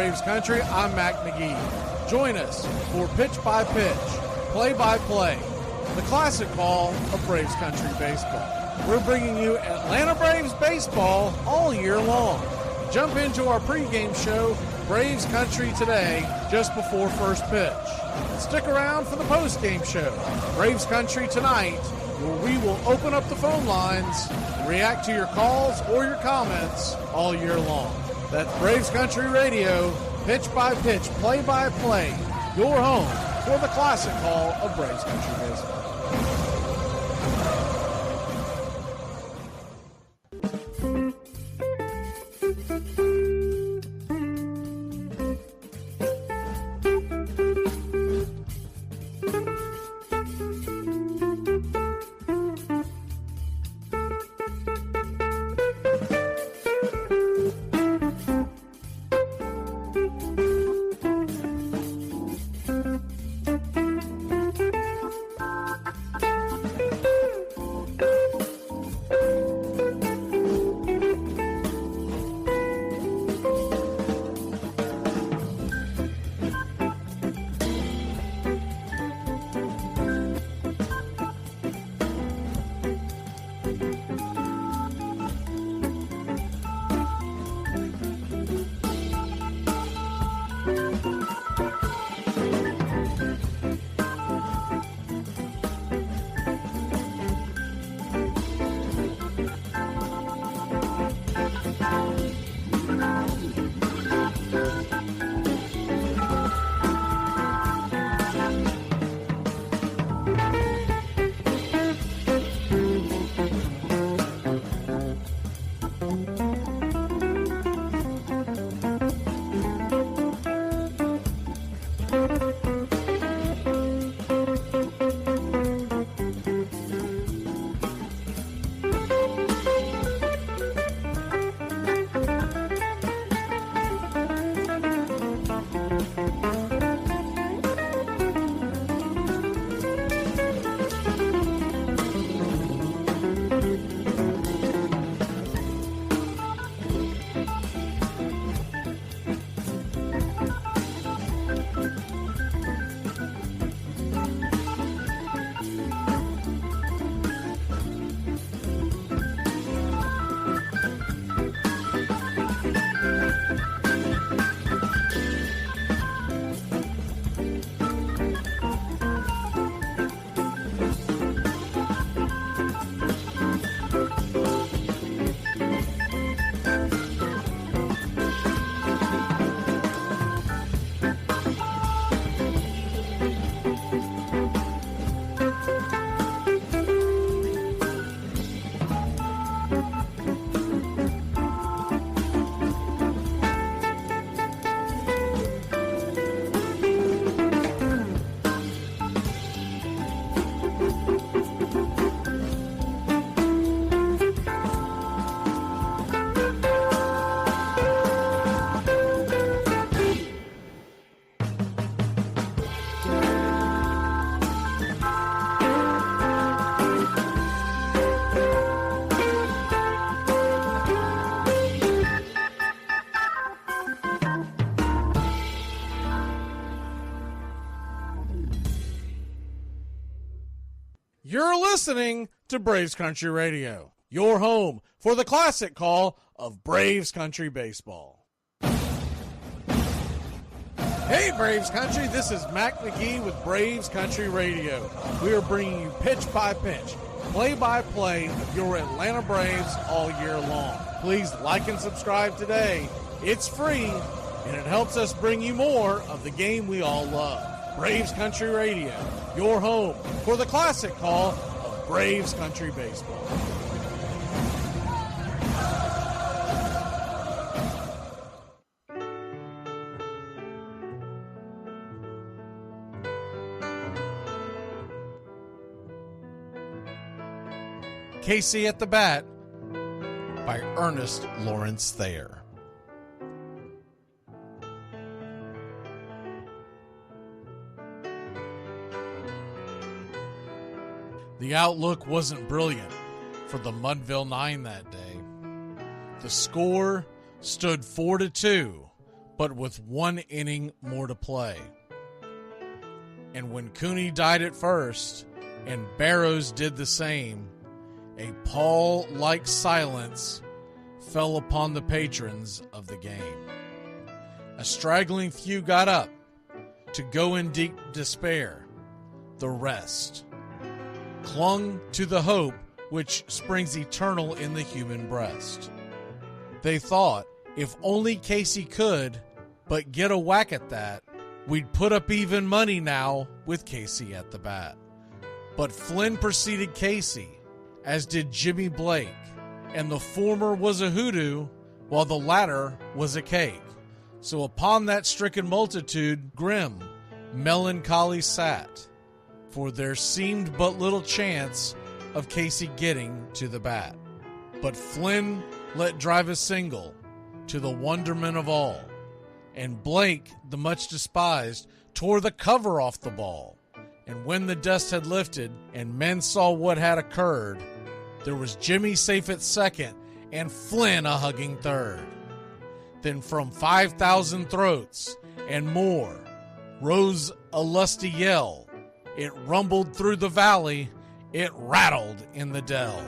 Braves Country. I'm Mac Magee. Join us for Pitch by Pitch, Play by Play, the classic call of Braves Country baseball. We're bringing you Atlanta Braves baseball all year long. Jump into our pregame show, Braves Country Today, just before first pitch. Stick around for the postgame show, Braves Country Tonight, where we will open up the phone lines and react to your calls or your comments all year long. That's Braves Country Radio, pitch by pitch, play by play, your home for the classic call of Braves Country baseball. You're listening to Braves Country Radio, your home for the classic call of Braves Country baseball. Hey Braves Country, this is Mac Magee with Braves Country Radio. We are bringing you pitch by pitch, play by play of your Atlanta Braves all year long. Please like and subscribe today. It's free and it helps us bring you more of the game we all love. Braves Country Radio, your home for the classic call of Braves Country baseball. Casey at the Bat by Ernest Lawrence Thayer. The outlook wasn't brilliant for the Mudville Nine that day. The score stood 4-2, but with 1 inning more to play. And when Cooney died at first, and Barrows did the same, a pall-like silence fell upon the patrons of the game. A straggling few got up to go in deep despair. The rest clung to the hope which springs eternal in the human breast. They thought, if only Casey could but get a whack at that, we'd put up even money now with Casey at the bat. But Flynn preceded Casey, as did Jimmy Blake, and the former was a hoodoo, while the latter was a cake. So upon that stricken multitude, grim, melancholy sat, for there seemed but little chance of Casey getting to the bat. But Flynn let drive a single, to the wonderment of all, and Blake, the much despised, tore the cover off the ball. And when the dust had lifted, and men saw what had occurred, there was Jimmy safe at second, and Flynn a hugging third. Then from 5,000 throats and more rose a lusty yell. It rumbled through the valley, it rattled in the dell.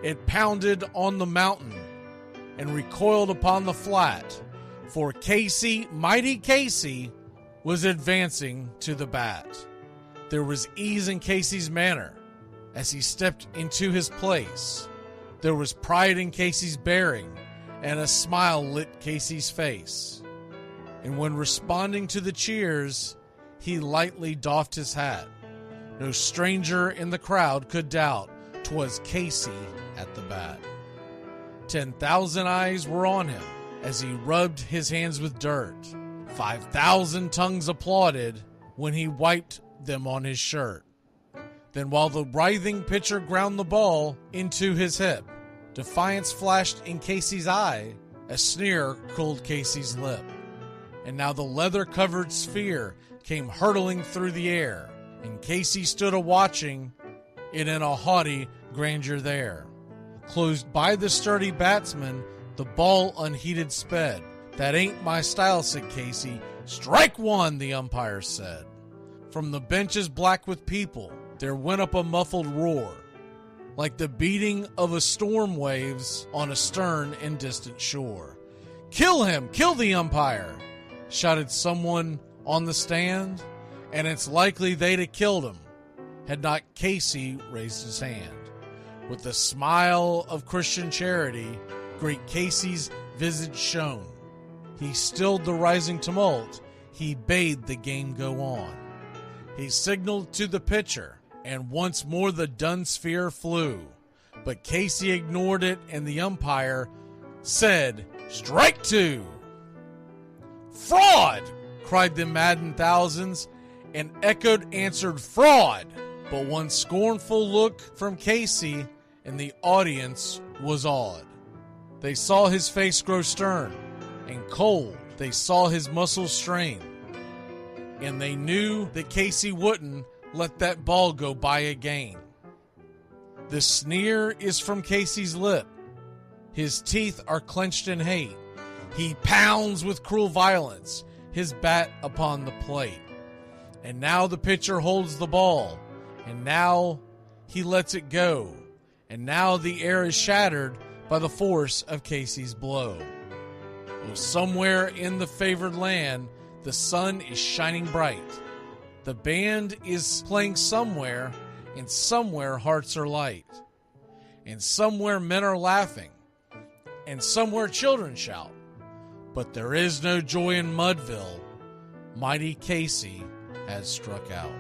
It pounded on the mountain and recoiled upon the flat, for Casey, mighty Casey, was advancing to the bat. There was ease in Casey's manner as he stepped into his place. There was pride in Casey's bearing, and a smile lit Casey's face. And when responding to the cheers, he lightly doffed his hat. No stranger in the crowd could doubt 'twas Casey at the bat. 10,000 eyes were on him as he rubbed his hands with dirt. 5,000 tongues applauded when he wiped them on his shirt. Then while the writhing pitcher ground the ball into his hip, defiance flashed in Casey's eye, a sneer curled Casey's lip. And now the leather-covered sphere came hurtling through the air, and Casey stood a-watching it in a haughty grandeur there. Closed by the sturdy batsman, the ball unheeded sped. "That ain't my style," said Casey. "Strike one," the umpire said. From the benches black with people, there went up a muffled roar, like the beating of a storm waves on a stern and distant shore. "Kill him! Kill the umpire!" shouted someone on the stand, and it's likely they'd have killed him had not Casey raised his hand. With a smile of Christian charity, great Casey's visage shone. He stilled the rising tumult, he bade the game go on. He signaled to the pitcher, and once more the dun sphere flew. But Casey ignored it, and the umpire said, "Strike two!" "Fraud!" cried the maddened thousands, and echoed answered, "Fraud!" But one scornful look from Casey, and the audience was awed. They saw his face grow stern and cold. They saw his muscles strain, and they knew that Casey wouldn't let that ball go by again. The sneer is from Casey's lip. His teeth are clenched in hate. He pounds with cruel violence his bat upon the plate. And now the pitcher holds the ball, and now he lets it go, and now the air is shattered by the force of Casey's blow. Oh, somewhere in the favored land, the sun is shining bright. The band is playing somewhere, and somewhere hearts are light. And somewhere men are laughing, and somewhere children shout. But there is no joy in Mudville. Mighty Casey has struck out.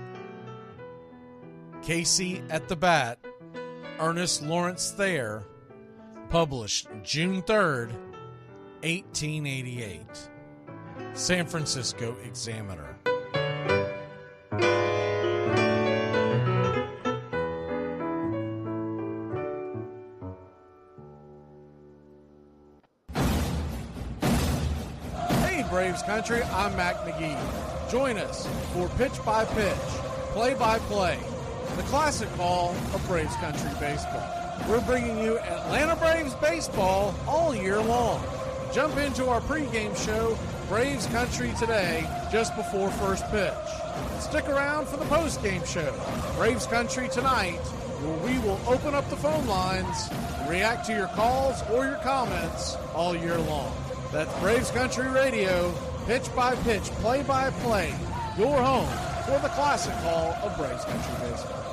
Casey at the Bat, Ernest Lawrence Thayer, published June 3rd, 1888. San Francisco Examiner. Hey Braves Country, I'm Mac Magee. Join us for Pitch by Pitch, Play by Play, the classic call of Braves Country Baseball. We're bringing you Atlanta Braves baseball all year long. Jump into our pregame show Braves Country today just before first pitch. Stick around for the post-game show, Braves Country Tonight, where we will open up the phone lines and react to your calls or your comments all year long. That's Braves Country Radio, pitch by pitch, play by play, your home for the classic call of Braves Country Baseball.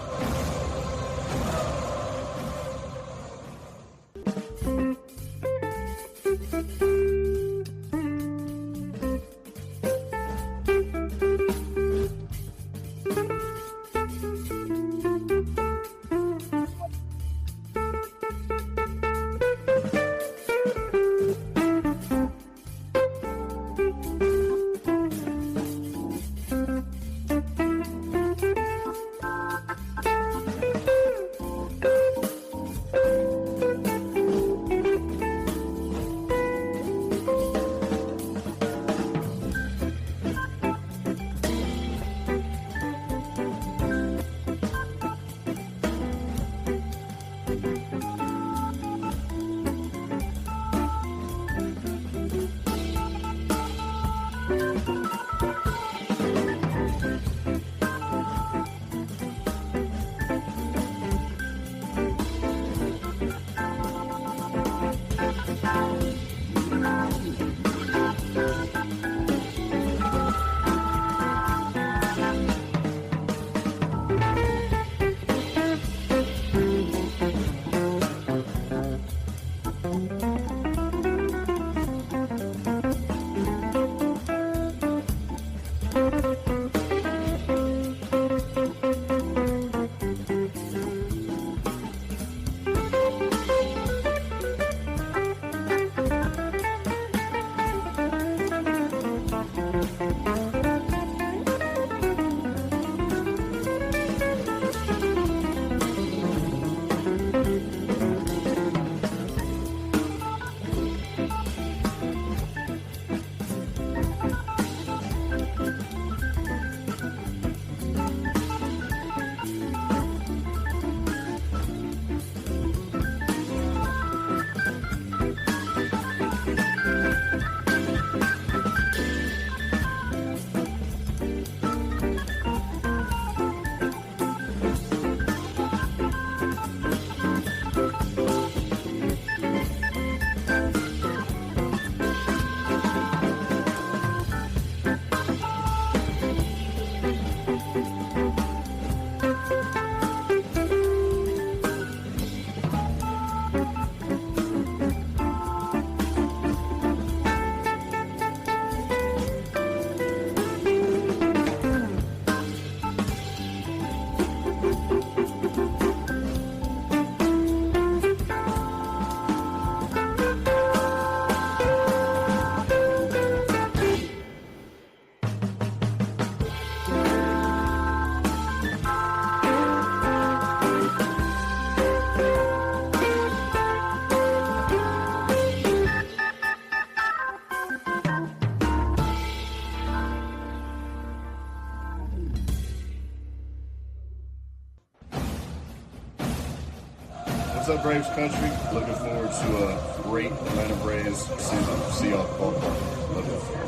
What's up, Braves Country? Looking forward to a great Atlanta Braves season. See y'all at the ballpark. Love you.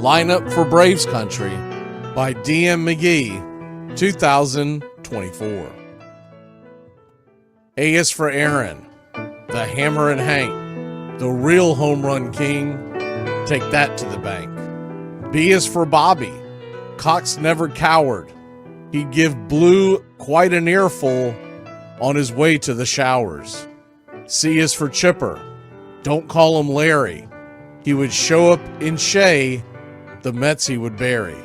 Lineup for Braves Country by DM McGee, 2024. A is for Aaron, the Hammer and Hank, the real home run king. Take that to the bank. B is for Bobby. Cox never cowered. He'd give Blue quite an earful on his way to the showers. C is for Chipper. Don't call him Larry. He would show up in Shea, the Mets he would bury.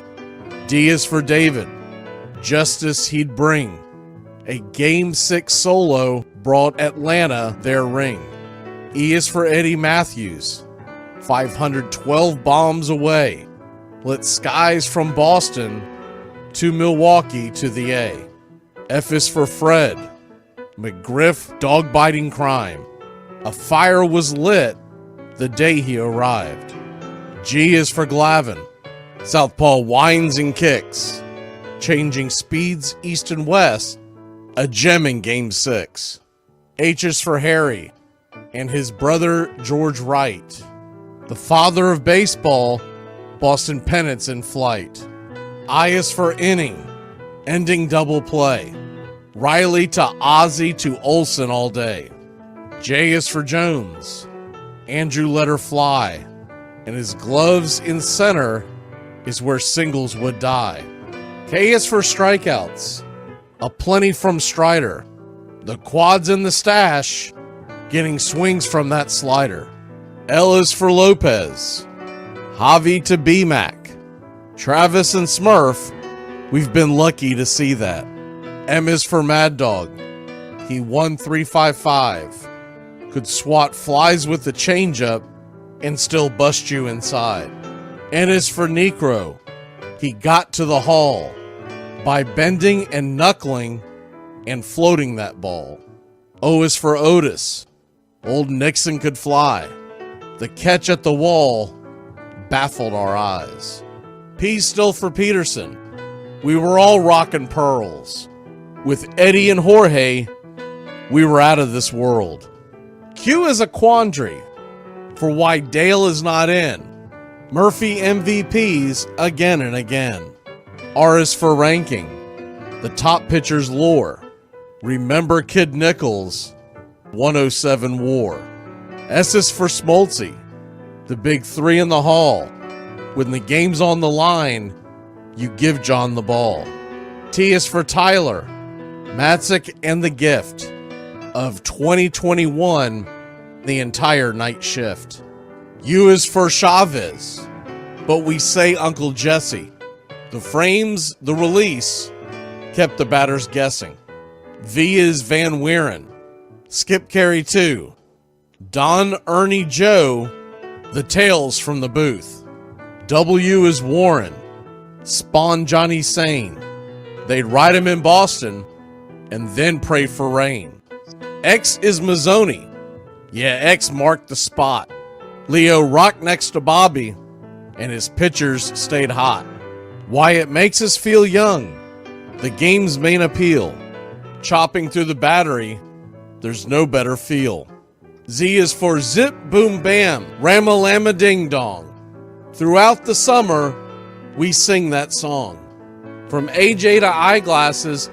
D is for David. Justice he'd bring. A Game 6 solo brought Atlanta their ring. E is for Eddie Matthews. 512 bombs away. Lit skies from Boston to Milwaukee to the A. F is for Fred. McGriff dog-biting crime. A fire was lit the day he arrived. G is for Glavine. Southpaw winds and kicks. Changing speeds east and west. A gem in Game 6. H is for Harry and his brother George Wright. The father of baseball, Boston pennants in flight. I is for inning, ending double play. Riley to Ozzie to Olsen all day. J is for Jones. Andrew let her fly. And his gloves in center is where singles would die. K is for strikeouts. A plenty from Strider. The quads in the stash, getting swings from that slider. L is for Lopez. Javi to B-Mac. Travis and Smurf, we've been lucky to see that. M is for Mad Dog. He won 355. Could swat flies with the changeup and still bust you inside. N is for Necro. He got to the hall by bending and knuckling and floating that ball. O is for Otis. Old Nixon could fly. The catch at the wall baffled our eyes. P still for Peterson. We were all rockin' pearls. With Eddie and Jorge, we were out of this world. Q is a quandary for why Dale is not in. Murphy MVPs again and again. R is for ranking. The top pitcher's lore. Remember Kid Nichols, 107 WAR. S is for Smoltzy. The big three in the hall. When the game's on the line, you give John the ball. T is for Tyler. Matzik and the gift of 2021, the entire night shift. U is for Chavez, but we say Uncle Jesse. The frames, the release, kept the batters guessing. V is Van Weeren. Skip Carey 2. Don Ernie Joe, the tales from the booth. W is Warren. Spawn Johnny Sane. They'd ride him in Boston and then pray for rain. X is Mazzoni. Yeah, X marked the spot. Leo rocked next to Bobby, and his pitchers stayed hot. Why it makes us feel young. The game's main appeal. Chopping through the battery, there's no better feel. Z is for Zip Boom Bam, Ramalama Ding Dong. Throughout the summer, we sing that song. From AJ to Eyeglasses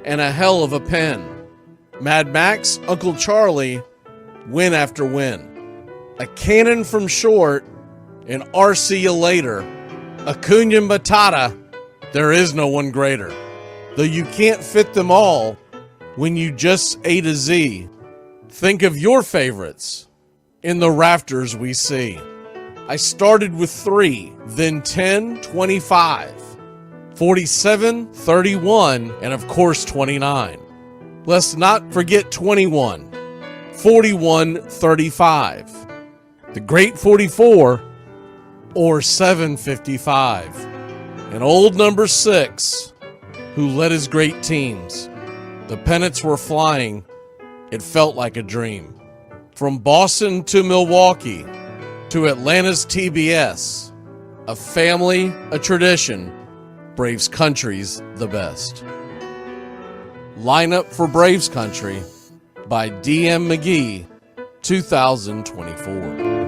and a hell of a pen. Mad Max, Uncle Charlie, win after win. A cannon from short, and RC you later. Acuna Matata, there is no one greater. Though you can't fit them all when you just A to Z. Think of your favorites in the rafters we see. I started with 3, then 10, 25, 47, 31, and of course 29. Let's not forget 21, 41, 35, the great 44, or 755, and old number 6, who led his great teams. The pennants were flying. It felt like a dream. From Boston to Milwaukee to Atlanta's TBS, a family, a tradition, Braves Country's the best. Lineup for Braves Country by DM McGee, 2024.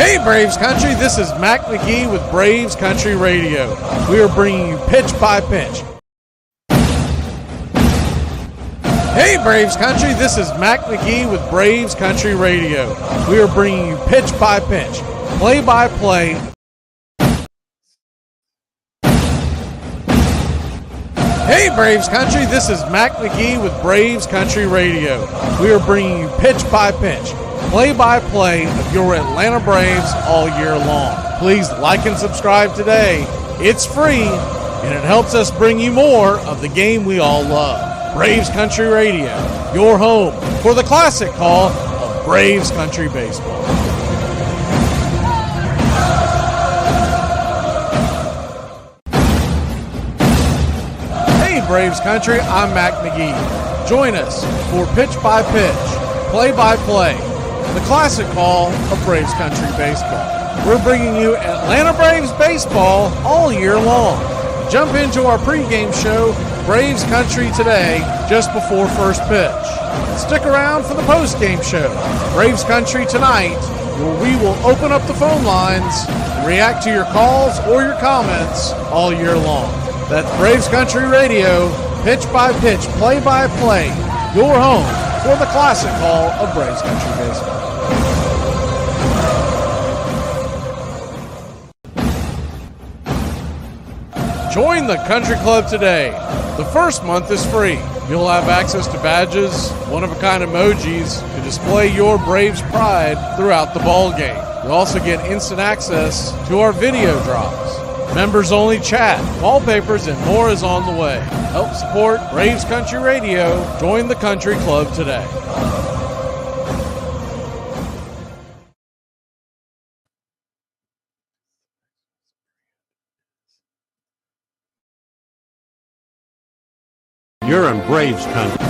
Hey Braves Country, this is Mac Magee with Braves Country Radio. We are bringing you pitch by pitch. Hey Braves Country, this is Mac Magee with Braves Country Radio. We are bringing you pitch by pitch, play by play. Hey Braves Country, this is Mac Magee with Braves Country Radio. We are bringing you pitch by pitch, play-by-play of your Atlanta Braves all year long. Please like and subscribe today. It's free, and it helps us bring you more of the game we all love. Braves Country Radio, your home for the classic call of Braves Country Baseball. Hey Braves Country, I'm Mac Magee. Join us for pitch by pitch, play-by-play, the classic call of Braves Country Baseball. We're bringing you Atlanta Braves baseball all year long. Jump into our pregame show, Braves Country Today, just before first pitch. Stick around for the postgame show, Braves Country Tonight, where we will open up the phone lines and react to your calls or your comments all year long. That's Braves Country Radio, pitch by pitch, play by play, your home for the classic call of Braves Country Baseball. Join the country club today. The first month is free. You'll have access to badges, one-of-a-kind emojis to display your Braves pride throughout the ball game. You'll also get instant access to our video drops, members-only chat, wallpapers, and more is on the way. Help support Braves Country Radio. Join the country club today. You're in Braves Country.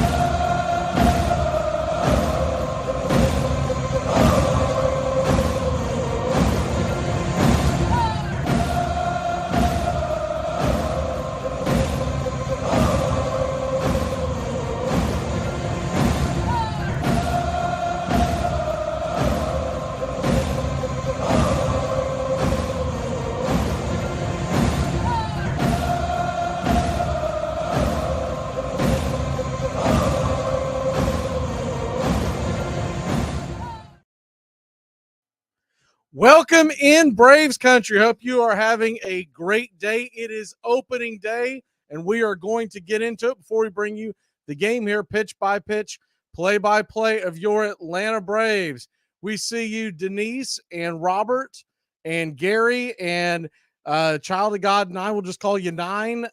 Welcome in Braves Country. Hope you are having a great day. It is opening day, and we are going to get into it before we bring you the game here, pitch by pitch, play by play of your Atlanta Braves. We see you, Denise and Robert and Gary and Child of God, and I will just call you Nine.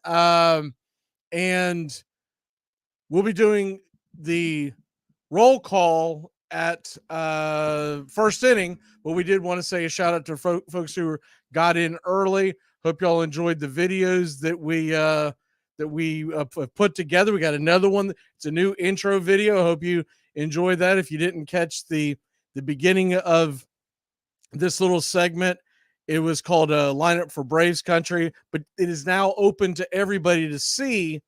And we'll be doing the roll call at first inning, but we did want to say a shout out to folks who got in early. Hope y'all enjoyed the videos that we put together. We got another one. It's a new intro video. I hope you enjoyed that. If you didn't catch the beginning of this little segment, it was called a lineup for Braves Country, but it is now open to everybody to see,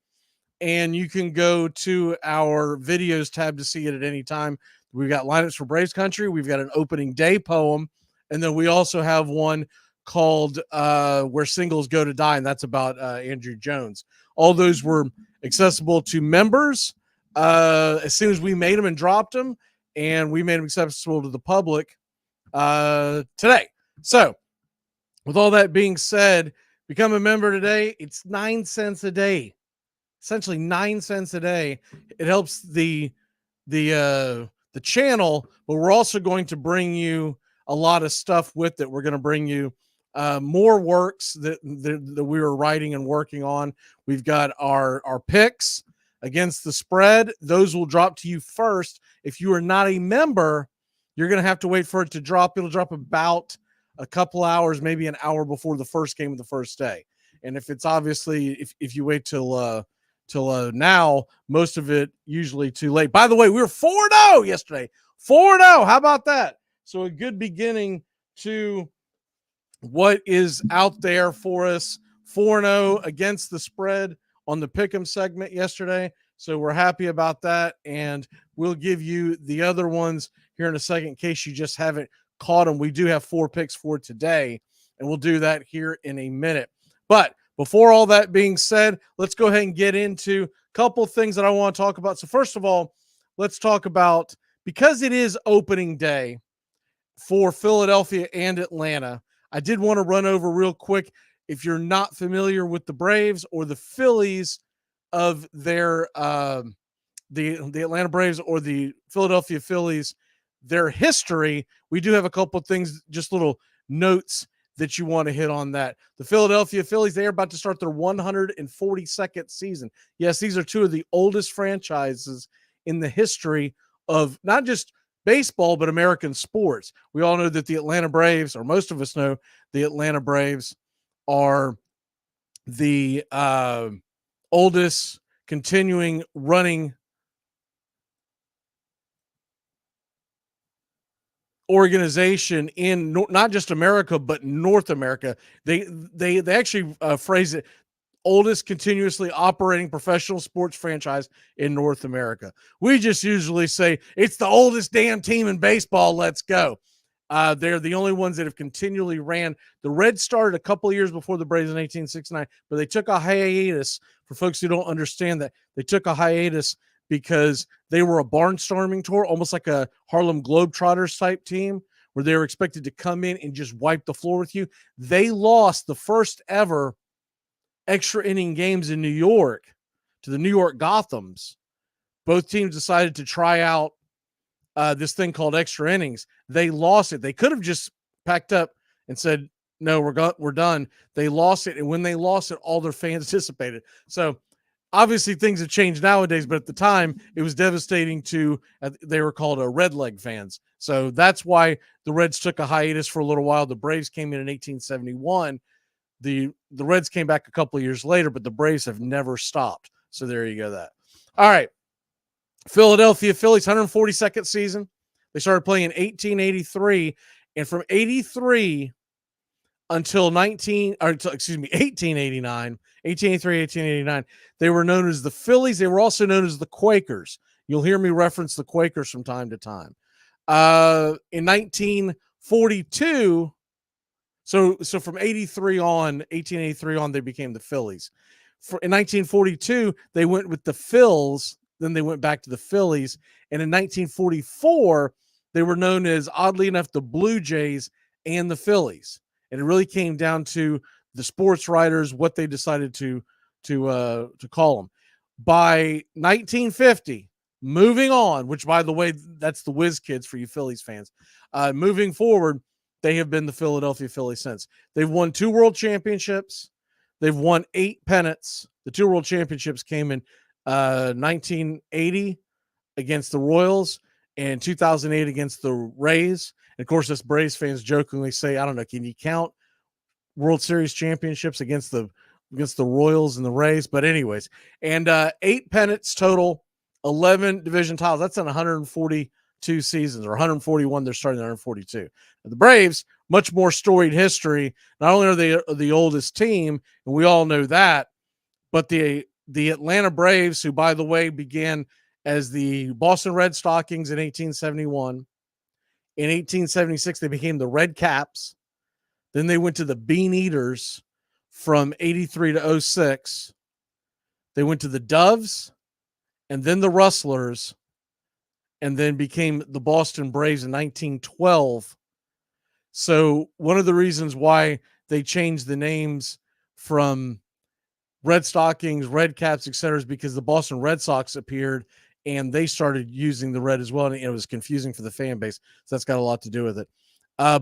and you can go to our videos tab to see it at any time. We've got lineups for Braves Country. We've got an opening day poem. And then we also have one called Where Singles Go to Die. And that's about Andrew Jones. All those were accessible to members as soon as we made them and dropped them. And we made them accessible to the public today. So with all that being said, become a member today. It's 9 cents a day, essentially 9 cents a day. It helps the channel, but we're also going to bring you a lot of stuff with it. We're going to bring you more works that we were writing and working on. We've got our picks against the spread. Those will drop to you first. If you are not a member, you're going to have to wait for it to drop. It'll drop about a couple hours, maybe an hour before the first game of the first day. And if it's obviously, if you wait till now, most of it usually too late. By the way, we were 4-0 yesterday. 4-0. How about that? So a good beginning to what is out there for us. 4-0 against the spread on the Pick'em segment yesterday. So we're happy about that. And we'll give you the other ones here in a second in case you just haven't caught them. We do have 4 picks for today, and we'll do that here in a minute. But before all that being said, let's go ahead and get into a couple things that I want to talk about. So first of all, let's talk about, because it is opening day for Philadelphia and Atlanta, I did want to run over real quick. If you're not familiar with the Braves or the Phillies of their the Atlanta Braves or the Philadelphia Phillies, their history, we do have a couple of things, just little notes that you want to hit on that. The Philadelphia Phillies, they are about to start their 142nd season. Yes, these are two of the oldest franchises in the history of not just baseball, but American sports. We all know that the Atlanta Braves, or most of us know the Atlanta Braves, are the oldest continuing running organization in not just America, but North America. They actually phrase it, oldest continuously operating professional sports franchise in North America. We just usually say it's the oldest damn team in baseball. Let's go. They're the only ones that have continually ran. The Reds started a couple of years before the Braves in 1869, but they took a hiatus. For folks who don't understand that, they took a hiatus because they were a barnstorming tour, almost like a Harlem Globetrotters type team, where they were expected to come in and just wipe the floor with you. They lost the first ever extra inning games in New York to the New York Gothams. Both teams decided to try out this thing called extra innings. They lost it. They could have just packed up and said, no, we're done. They lost it. And when they lost it, all their fans dissipated. So obviously things have changed nowadays, but at the time it was devastating to, they were called red leg fans. So that's why the Reds took a hiatus for a little while. The Braves came in 1871. The Reds came back a couple of years later, but the Braves have never stopped. So there you go. That. All right. Philadelphia Phillies, 142nd season. They started playing in 1883, and from 83 until 1889, they were known as the Phillies. They were also known as the Quakers. You'll hear me reference the Quakers from time to time. In 1942, so from 1883 on, they became the Phillies. In 1942, they went with the Phils. Then they went back to the Phillies. And in 1944, they were known as, oddly enough, the Blue Jays and the Phillies. And it really came down to the sports writers, what they decided to call them. By 1950, moving on, which, by the way, that's the whiz kids for you Phillies fans. Moving forward, they have been the Philadelphia Phillies since. They've won 2 world championships. They've won 8 pennants. The 2 world championships came in 1980 against the Royals and 2008 against the Rays. And of course, us Braves fans jokingly say, I don't know, can you count World Series championships against the Royals and the Rays? But anyways, and 8 pennants total, 11 division titles. That's in 142 seasons, or 141. They're starting at 142. Now, the Braves, much more storied history. Not only are they the oldest team, and we all know that, but the Atlanta Braves, who, by the way, began as the Boston Red Stockings in 1871. In 1876, they became the Red Caps. Then they went to the Bean Eaters from 83 to 06. They went to the Doves and then the Rustlers, and then became the Boston Braves in 1912. So one of the reasons why they changed the names from Red Stockings, Red Caps, etc., is because the Boston Red Sox appeared and they started using the red as well, and it was confusing for the fan base. So that's got a lot to do with it.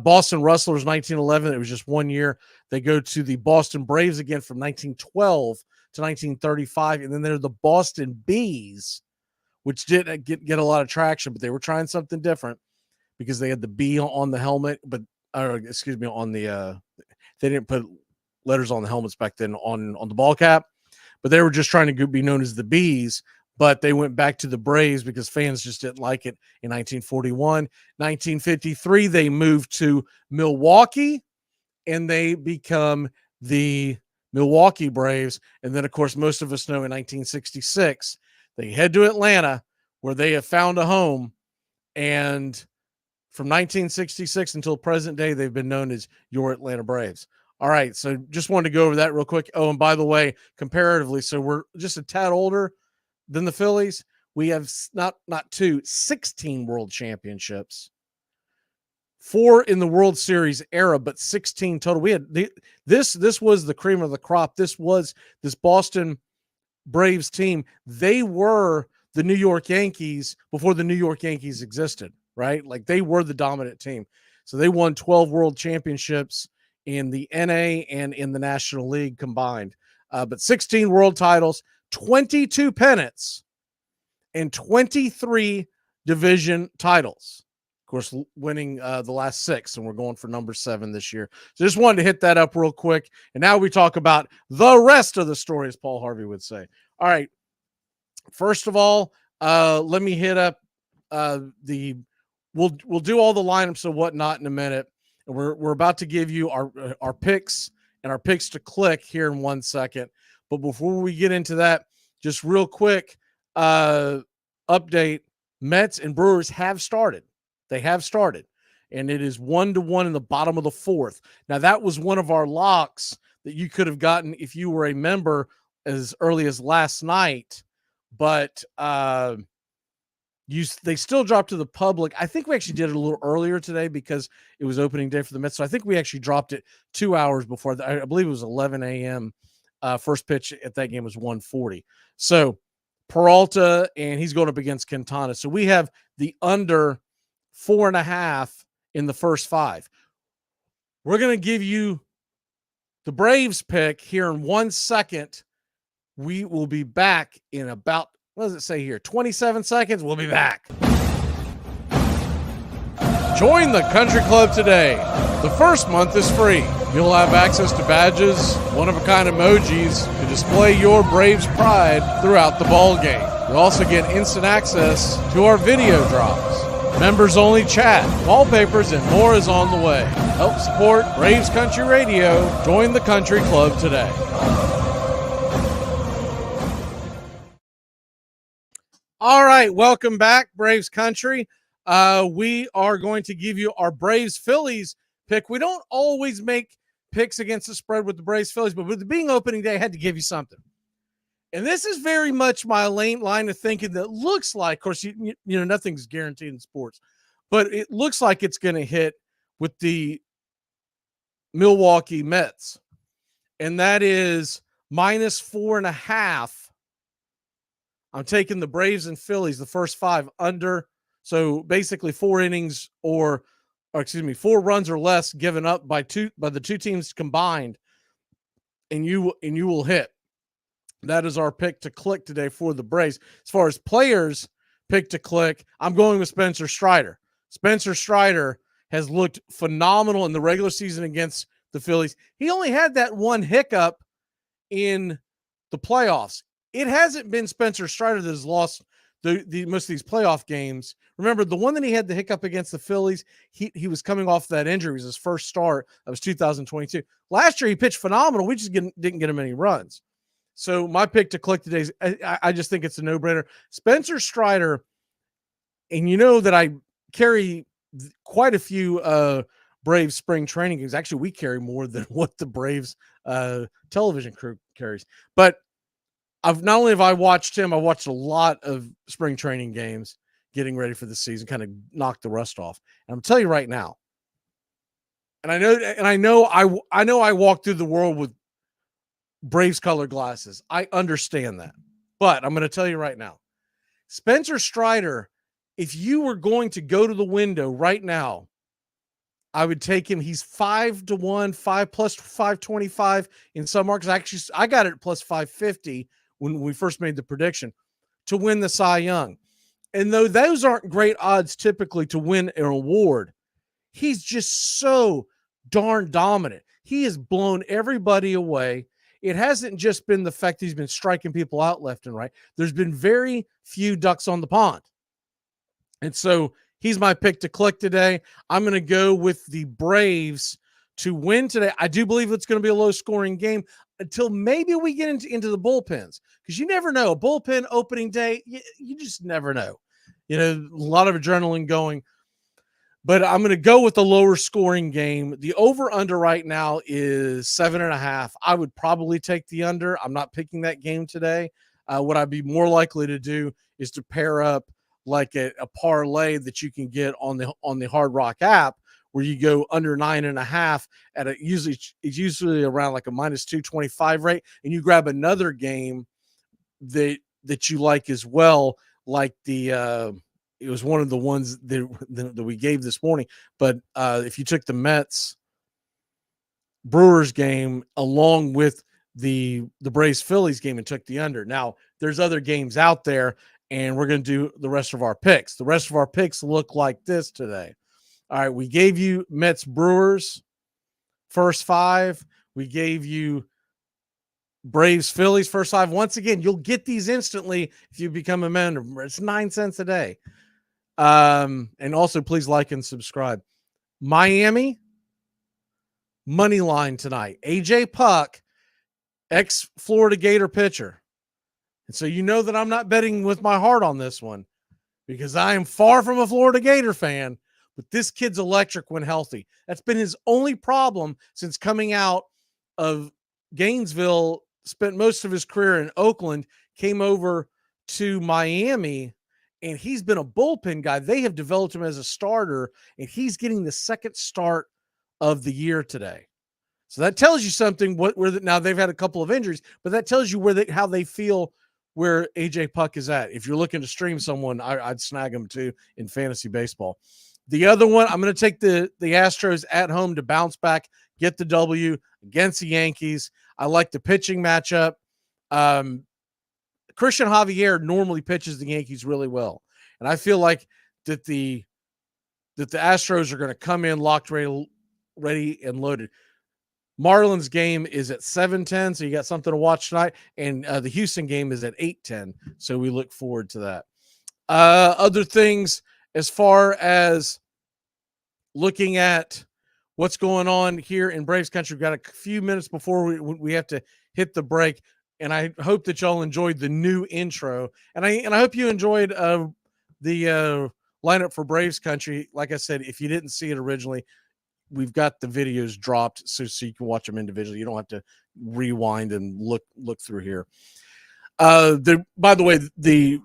Boston Rustlers, 1911. It was just 1 year. They go to the Boston Braves again from 1912 to 1935, and then they're the Boston Bees, which didn't get a lot of traction, but they were trying something different because they had the B on the helmet, but on the they didn't put letters on the helmets back then on the ball cap, but they were just trying to be known as the Bees. But they went back to the Braves because fans just didn't like it in 1941. 1953, they moved to Milwaukee, and they become the Milwaukee Braves. And then, of course, most of us know in 1966, they head to Atlanta, where they have found a home. And from 1966 until present day, they've been known as your Atlanta Braves. All right, so just wanted to go over that real quick. Oh, and by the way, comparatively, so we're just a tad older than the Phillies. We have not 16 world championships, 4 in the World Series era, but 16 total. We had this was the cream of the crop. This was this Boston Braves team. They were the New York Yankees before the New York Yankees existed, right? Like they were the dominant team. So they won 12 world championships in the NA and in the National League combined. But 16 world titles, 22 pennants, and 23 division titles. Of course, winning the last 6, and we're going for number 7 this year. So just wanted to hit that up real quick. And now we talk about the rest of the story, as Paul Harvey would say. All right. First of all, let me hit up we'll do all the lineups and whatnot in a minute. And we're about to give you our picks and our picks to click here in 1 second. But before we get into that, just real quick update: Mets and Brewers have started. They have started, and it is 1-1 in the bottom of the 4th. Now, that was one of our locks that you could have gotten if you were a member as early as last night, but they still dropped to the public. I think we actually did it a little earlier today because it was opening day for the Mets, so I think we actually dropped it 2 hours before. I believe it was 11 a.m. First pitch at that game was 1:40. So Peralta, and he's going up against Quintana. So we have the under 4.5 in the first 5. We're going to give you the Braves pick here in 1 second. We will be back in about, what does it say here? 27 seconds. We'll be back. Join the country club today. The first month is free. You'll have access to badges, one-of-a-kind emojis to display your Braves pride throughout the ball game. You'll also get instant access to our video drops, members-only chat, wallpapers, and more is on the way. Help support Braves Country Radio. Join the country club today. All right, welcome back, Braves Country. We are going to give you our Braves-Phillies pick. We don't always make picks against the spread with the Braves-Phillies, but with it being opening day, I had to give you something. And this is very much my line of thinking that looks like, of course, you know, nothing's guaranteed in sports, but it looks like it's going to hit with the Milwaukee Mets. And that is -4.5. I'm taking the Braves and Phillies, the first 5 under. So basically 4 innings or 4 runs or less given up by the two teams combined, and you will hit. That is our pick to click today for the Braves. As far as players pick to click, I'm going with Spencer Strider. Spencer Strider has looked phenomenal in the regular season against the Phillies. He only had that one hiccup in the playoffs. It hasn't been Spencer Strider that has lost the most of these playoff games. Remember, the one that he had the hiccup against the Phillies, he was coming off that injury. It was his first start. That was 2022. Last year, he pitched phenomenal. We just didn't get him any runs. So my pick to click today is I just think it's a no-brainer. Spencer Strider, and you know that I carry quite a few Braves spring training games. Actually, we carry more than what the Braves television crew carries. But not only have I watched him, I watched a lot of spring training games getting ready for the season, kind of knocked the rust off. And I'm telling you right now, and I know I walk through the world with Braves colored glasses. I understand that. But I'm going to tell you right now, Spencer Strider, if you were going to go to the window right now, I would take him. He's 5-1, 5 plus 525 in some markets. Actually, I got it at plus 550 when we first made the prediction to win the Cy Young. And though those aren't great odds typically to win an award, he's just so darn dominant. He has blown everybody away. It hasn't just been the fact he's been striking people out left and right. There's been very few ducks on the pond. And so he's my pick to click today. I'm going to go with the Braves to win today. I do believe it's going to be a low-scoring game until maybe we get into the bullpens, because you never know. A bullpen opening day, you just never know. You know, a lot of adrenaline going. But I'm going to go with the lower scoring game. The over-under right now is 7.5. I would probably take the under. I'm not picking that game today. What I'd be more likely to do is to pair up like a parlay that you can get on the Hard Rock app, where you go under 9.5 at it's usually around like a minus 225 rate, and you grab another game that you like as well, like the it was one of the ones that we gave this morning. But if you took the Mets Brewers game along with the Braves Phillies game and took the under. Now, there's other games out there, and we're going to do the rest of our picks. The rest of our picks look like this today. All right, we gave you Mets Brewers first 5. We gave you Braves Phillies first 5. Once again, you'll get these instantly if you become a member. It's 9 cents a day. And also please like and subscribe. Miami money line tonight. AJ Puck, ex-Florida Gator pitcher. And so you know that I'm not betting with my heart on this one, because I am far from a Florida Gator fan, but this kid's electric when healthy. That's been his only problem since coming out of Gainesville, spent most of his career in Oakland, came over to Miami, and he's been a bullpen guy. They have developed him as a starter, and he's getting the second start of the year today. So that tells you something. Now they've had a couple of injuries, but that tells you how they feel where AJ Puck is at. If you're looking to stream someone, I'd snag him too in fantasy baseball. The other one, I'm going to take the Astros at home to bounce back, get the W against the Yankees. I like the pitching matchup. Christian Javier normally pitches the Yankees really well, and I feel like that the Astros are going to come in locked, ready and loaded. Marlins game is at 7:10, so you got something to watch tonight, and the Houston game is at 8:10, so we look forward to that. Other things as far as looking at what's going on here in Braves country, we've got a few minutes before we have to hit the break, and I hope that y'all enjoyed the new intro, and I hope you enjoyed the lineup for Braves country. Like I said, if you didn't see it originally, we've got the videos dropped so you can watch them individually. You don't have to rewind and look through here. By the way, the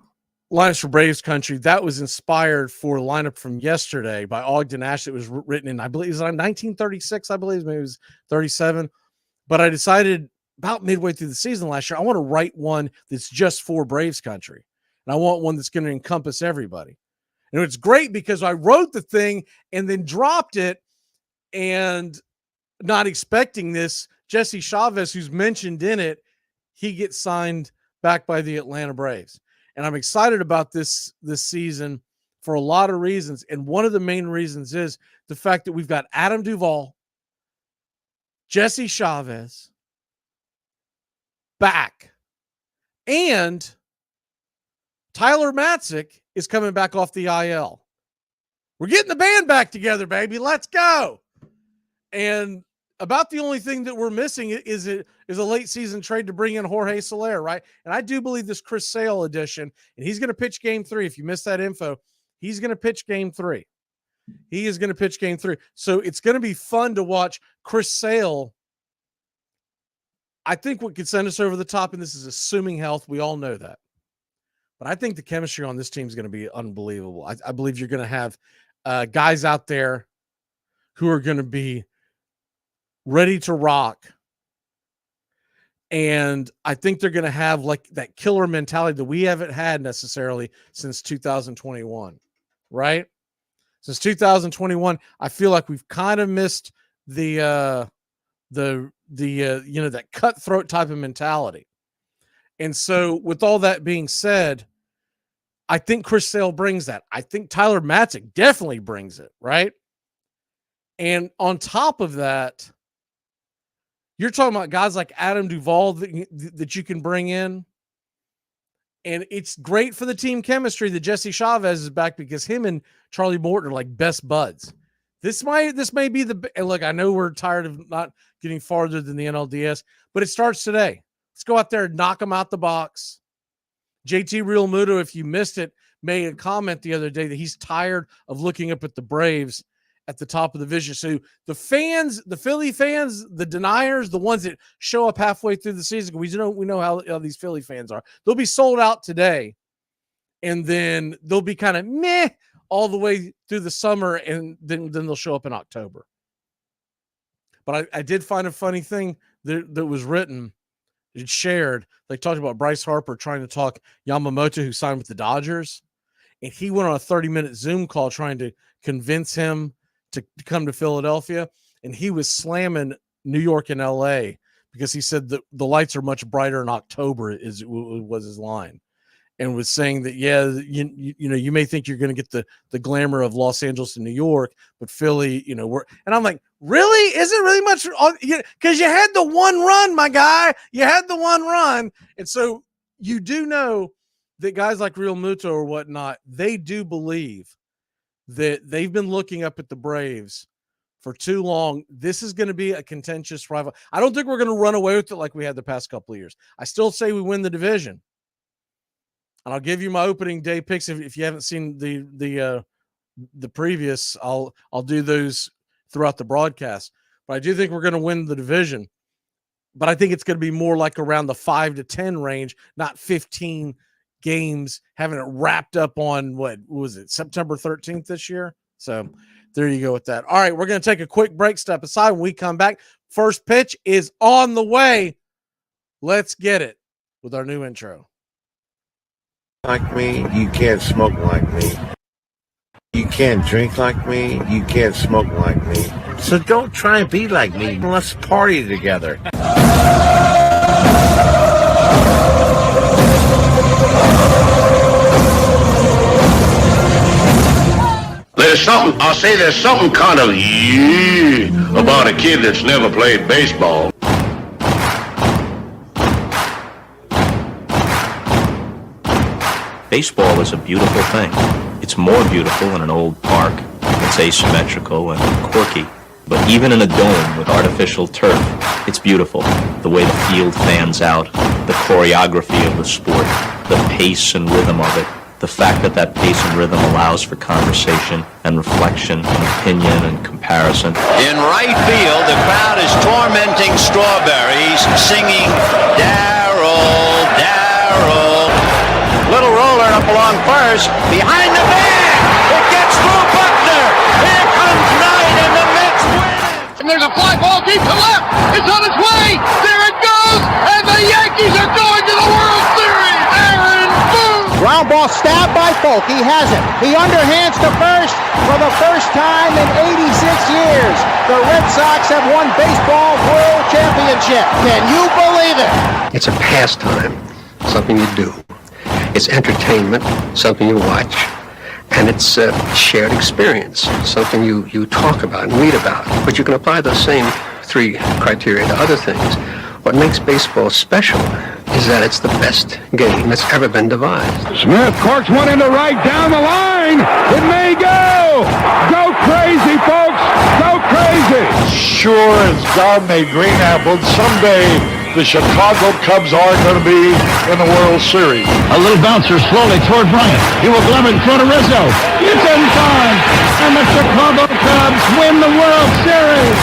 lineups for Braves country, that was inspired for a lineup from yesterday by Ogden Ash. It was written in, I believe it was 1936, I believe, maybe it was 37. But I decided about midway through the season last year, I want to write one that's just for Braves country. And I want one that's going to encompass everybody. And it's great because I wrote the thing and then dropped it, and not expecting this, Jesse Chavez, who's mentioned in it, he gets signed back by the Atlanta Braves. And I'm excited about this season for a lot of reasons. And one of the main reasons is the fact that we've got Adam Duvall, Jesse Chavez back, and Tyler Matzik is coming back off the IL. We're getting the band back together, baby. Let's go. And about the only thing that we're missing is a late season trade to bring in Jorge Soler, right? And I do believe this Chris Sale edition, and he's going to pitch game 3. If you missed that info, he's going to pitch game 3. He is going to pitch game 3. So it's going to be fun to watch Chris Sale. I think what could send us over the top, and this is assuming health, we all know that. But I think the chemistry on this team is going to be unbelievable. I believe you're going to have guys out there who are going to be ready to rock. And I think they're going to have like that killer mentality that we haven't had necessarily since 2021, right? Since 2021, I feel like we've kind of missed the that cutthroat type of mentality. And so with all that being said, I think Chris Sale brings that. I think Tyler Matzik definitely brings it, right? And on top of that, you're talking about guys like Adam Duvall that you can bring in. And it's great for the team chemistry that Jesse Chavez is back, because him and Charlie Morton are like best buds. This may be and look, I know we're tired of not getting farther than the NLDS, but it starts today. Let's go out there and knock them out the box. JT Realmuto, if you missed it, made a comment the other day that he's tired of looking up at the Braves at the top of the division. So the fans, the Philly fans, the deniers, the ones that show up halfway through the season, we know how these Philly fans are. They'll be sold out today, and then they'll be kind of meh all the way through the summer, and then they'll show up in October. But I did find a funny thing that was written, it shared. They talked about Bryce Harper trying to talk Yamamoto, who signed with the Dodgers, and he went on a 30-minute Zoom call trying to convince him to come to Philadelphia, and he was slamming New York and LA because he said that the lights are much brighter in October was his line, and was saying that, yeah, you may think you're going to get the glamour of Los Angeles and New York, but Philly, and I'm like, really? Is it really much? Because you had the one run, my guy. You had the one run. And so you do know that guys like Real Muto or whatnot, they do believe that they've been looking up at the Braves for too long. This is going to be a contentious rival. I don't think we're going to run away with it like we had the past couple of years. I still say we win the division. And I'll give you my opening day picks if you haven't seen the previous. I'll do those throughout the broadcast. But I do think we're going to win the division. But I think it's going to be more like around the 5 to 10 range, not 15 games, having it wrapped up on what was it, September 13th this year. So there you go with that. All right, we're going to take a quick break, step aside. When we come back, first pitch is on the way. Let's get it with our new intro. Like me, you can't smoke like me. You can't drink like me, you can't smoke like me. So don't try and be like me. Let's party together. There's something kind of about a kid that's never played baseball. Baseball is a beautiful thing. It's more beautiful in an old park. It's asymmetrical and quirky. But even in a dome with artificial turf, it's beautiful. The way the field fans out, the choreography of the sport, the pace and rhythm of it, the fact that pace and rhythm allows for conversation and reflection and opinion and comparison. In right field, the crowd is tormenting Strawberries, singing, Darryl, Darryl. Little roller up along first, behind the bag, it gets through Buckner. Here comes Knight, and the Mets win. And there's a fly ball deep to left. It's on its way. There it goes, and the Yankees are going to the World Series. Aaron Boone. Ground ball stabbed by Folk. He has it. He underhands to first for the first time in 86 years. The Red Sox have won baseball world championship. Can you believe it? It's a pastime, something you do. It's entertainment, something you watch, and it's a shared experience, something you talk about and read about. But you can apply those same three criteria to other things. What makes baseball special is that it's the best game that's ever been devised. Smith corks one into right down the line. It may go. Go crazy, folks. Go crazy. Sure as God made green apples, someday the Chicago Cubs are going to be in the World Series. A little bouncer slowly toward Bryant. He will glove it in front of Rizzo. It's in time. And the Chicago Cubs win the World Series.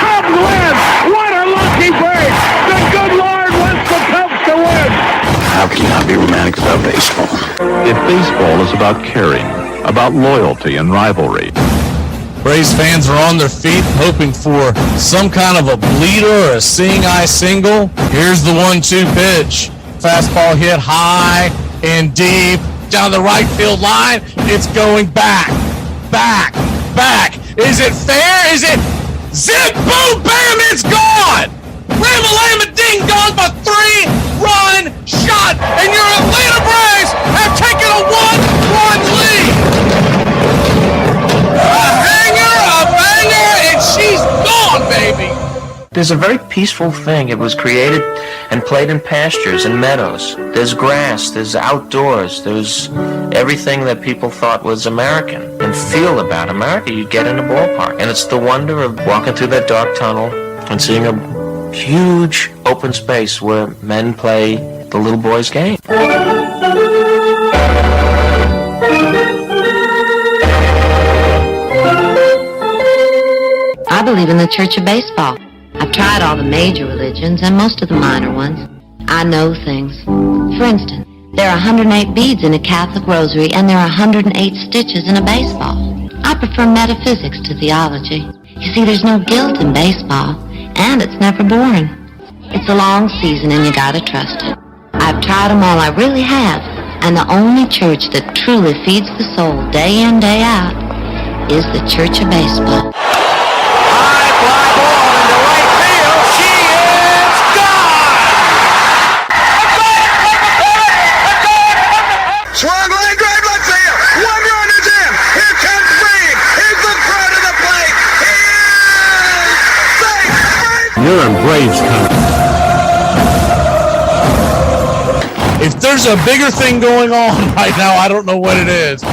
Cubs win. What a lucky break. The good Lord wants the Cubs to win. How can you not be romantic about baseball? If baseball is about caring, about loyalty and rivalry, Braves fans are on their feet hoping for some kind of a bleeder or a seeing-eye single. Here's the 1-2 pitch. Fastball hit high and deep down the right field line. It's going back, back, back. Is it fair? Is it zip, boom, bam, it's gone! Ram-a-lam-a ding dong, a 3-run shot, and your Atlanta Braves have taken a 1-1 lead. A banger, and she's gone, baby. There's a very peaceful thing. It was created and played in pastures and meadows. There's grass, there's outdoors, there's everything that people thought was American and feel about America. You get in a ballpark, and it's the wonder of walking through that dark tunnel and seeing a huge open space where men play the little boy's game. believe in the Church of Baseball. I've tried all the major religions and most of the minor ones. I know things. For instance, there are 108 beads in a Catholic rosary and there are 108 stitches in a baseball. I prefer metaphysics to theology. You see, there's no guilt in baseball, and it's never boring. It's a long season and you gotta trust it. I've tried them all, I really have, and the only church that truly feeds the soul day in, day out is the Church of Baseball. High fly ball into right field. She is gone! Swung line drive left field. 1 run is in. Here comes Reed. Here's the throw to the plate. He is safe. You're in Braves country. If there's a bigger thing going on right now, I don't know what it is.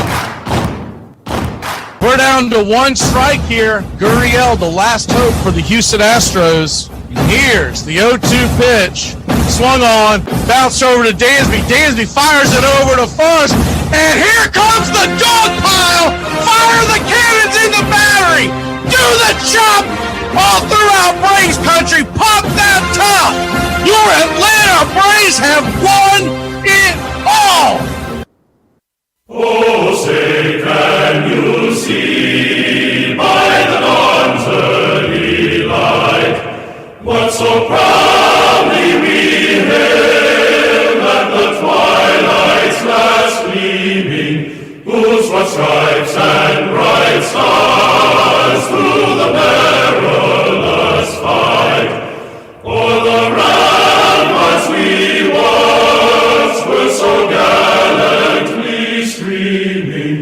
We're down to one strike here. Gurriel, the last hope for the Houston Astros. Here's the 0-2 pitch. Swung on, bounced over to Dansby. Dansby fires it over to first. And here comes the dog pile. Fire the cannons in the battery. Do the chop all throughout Braves country. Pop that top. Your Atlanta Braves have won it all. Oh, say can you see by the dawn's early light what so proudly we hailed at the twilight's last gleaming, whose broad stripes and bright stars through the perilous fight o'er the ramparts we once were so gallantly streaming,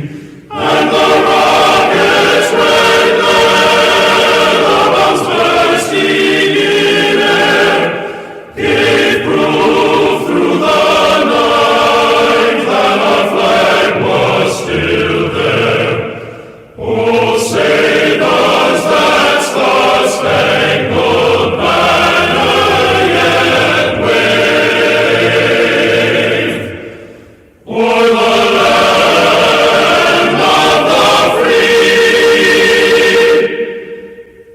and the rockets' red glare bombs bursting in air gave proof through the night that our flag was still there. Oh, say does that star-spangled banner yet wave o'er the land of the free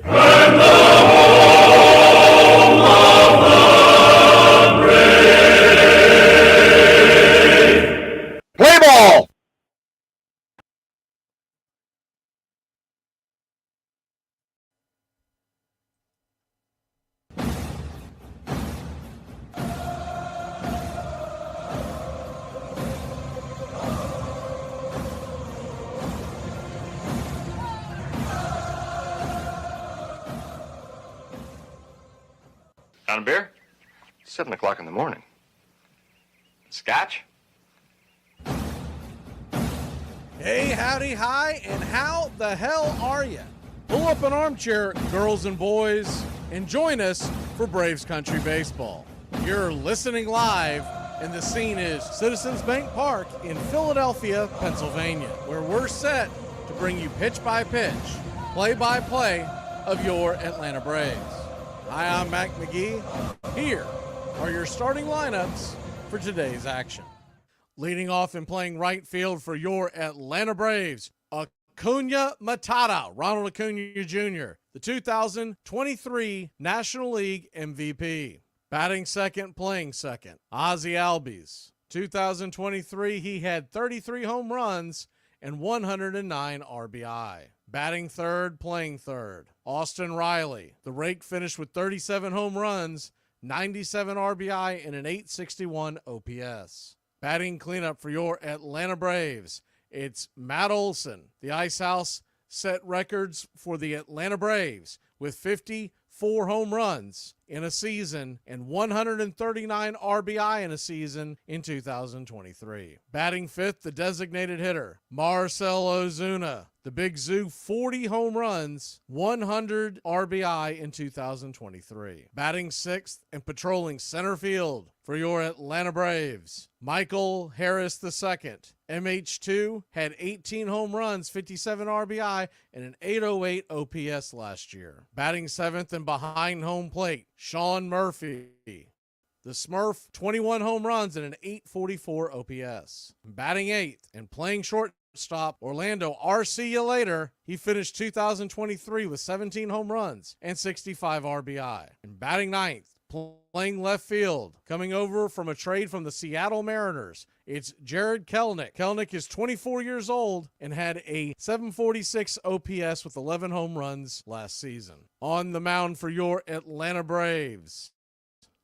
and the home of the brave? Play ball. On a beer? 7 o'clock in the morning. Scotch? Hey, howdy, hi, and how the hell are you? Pull up an armchair, girls and boys, and join us for Braves Country Baseball. You're listening live, and the scene is Citizens Bank Park in Philadelphia, Pennsylvania, where we're set to bring you pitch by pitch, play-by-play of your Atlanta Braves. Hi, I'm Mac Magee. Here are your starting lineups for today's action. Leading off and playing right field for your Atlanta Braves, Acuna Matata, Ronald Acuna Jr., the 2023 National League MVP. Batting second, playing second, Ozzie Albies. 2023, he had 33 home runs and 109 RBI. Batting third, playing third, Austin Riley. The rake finished with 37 home runs, 97 RBI, and an .861 OPS. Batting cleanup for your Atlanta Braves, it's Matt Olson. The Ice House set records for the Atlanta Braves with 54 home runs in a season and 139 RBI in a season in 2023. Batting fifth, the designated hitter, Marcell Ozuna. The Big Zoo, 40 home runs, 100 RBI in 2023. Batting sixth and patrolling center field for your Atlanta Braves, Michael Harris II. MH2 had 18 home runs, 57 RBI, and an .808 OPS last year. Batting seventh and behind home plate, Sean Murphy. The Smurf, 21 home runs and an .844 OPS. Batting eighth and playing short shortstop Orlando R.C. you later. He finished 2023 with 17 home runs and 65 RBI. And batting ninth, playing left field, coming over from a trade from the Seattle Mariners, it's Jared Kelenic. Kelenic is 24 years old and had a 746 OPS with 11 home runs last season. On the mound for your Atlanta Braves,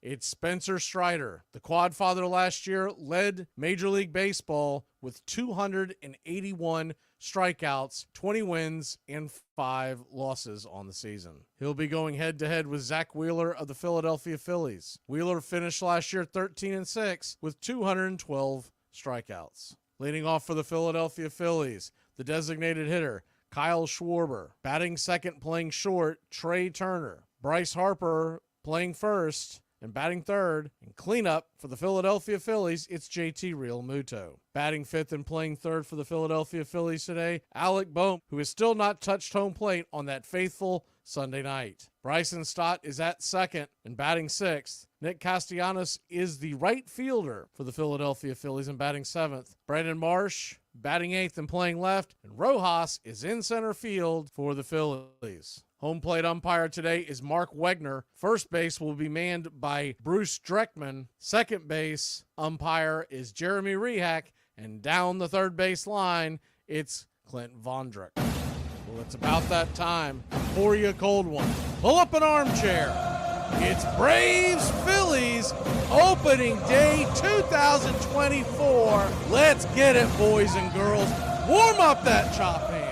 it's Spencer Strider. The quad father last year led Major League Baseball with 281 strikeouts, 20 wins, and 5 losses on the season. He'll be going head-to-head with Zach Wheeler of the Philadelphia Phillies. Wheeler finished last year 13-6 with 212 strikeouts. Leading off for the Philadelphia Phillies, the designated hitter, Kyle Schwarber. Batting second, playing short, Trey Turner. Bryce Harper playing first. And batting third and cleanup for the Philadelphia Phillies, it's JT Realmuto. Batting fifth and playing third for the Philadelphia Phillies today, Alec Bohm, who has still not touched home plate on that faithful Sunday night. Bryson Stott is at second and batting sixth. Nick Castellanos is the right fielder for the Philadelphia Phillies and batting seventh. Brandon Marsh batting eighth and playing left. And Rojas is in center field for the Phillies. Home plate umpire today is Mark Wegner. First base will be manned by Bruce Dreckman. Second base umpire is Jeremy Rehak. And down the third base line, it's Clint Vondrek. Well, it's about that time. Pour you a cold one. Pull up an armchair. It's Braves Phillies opening day 2024. Let's get it, boys and girls. Warm up that chop hand.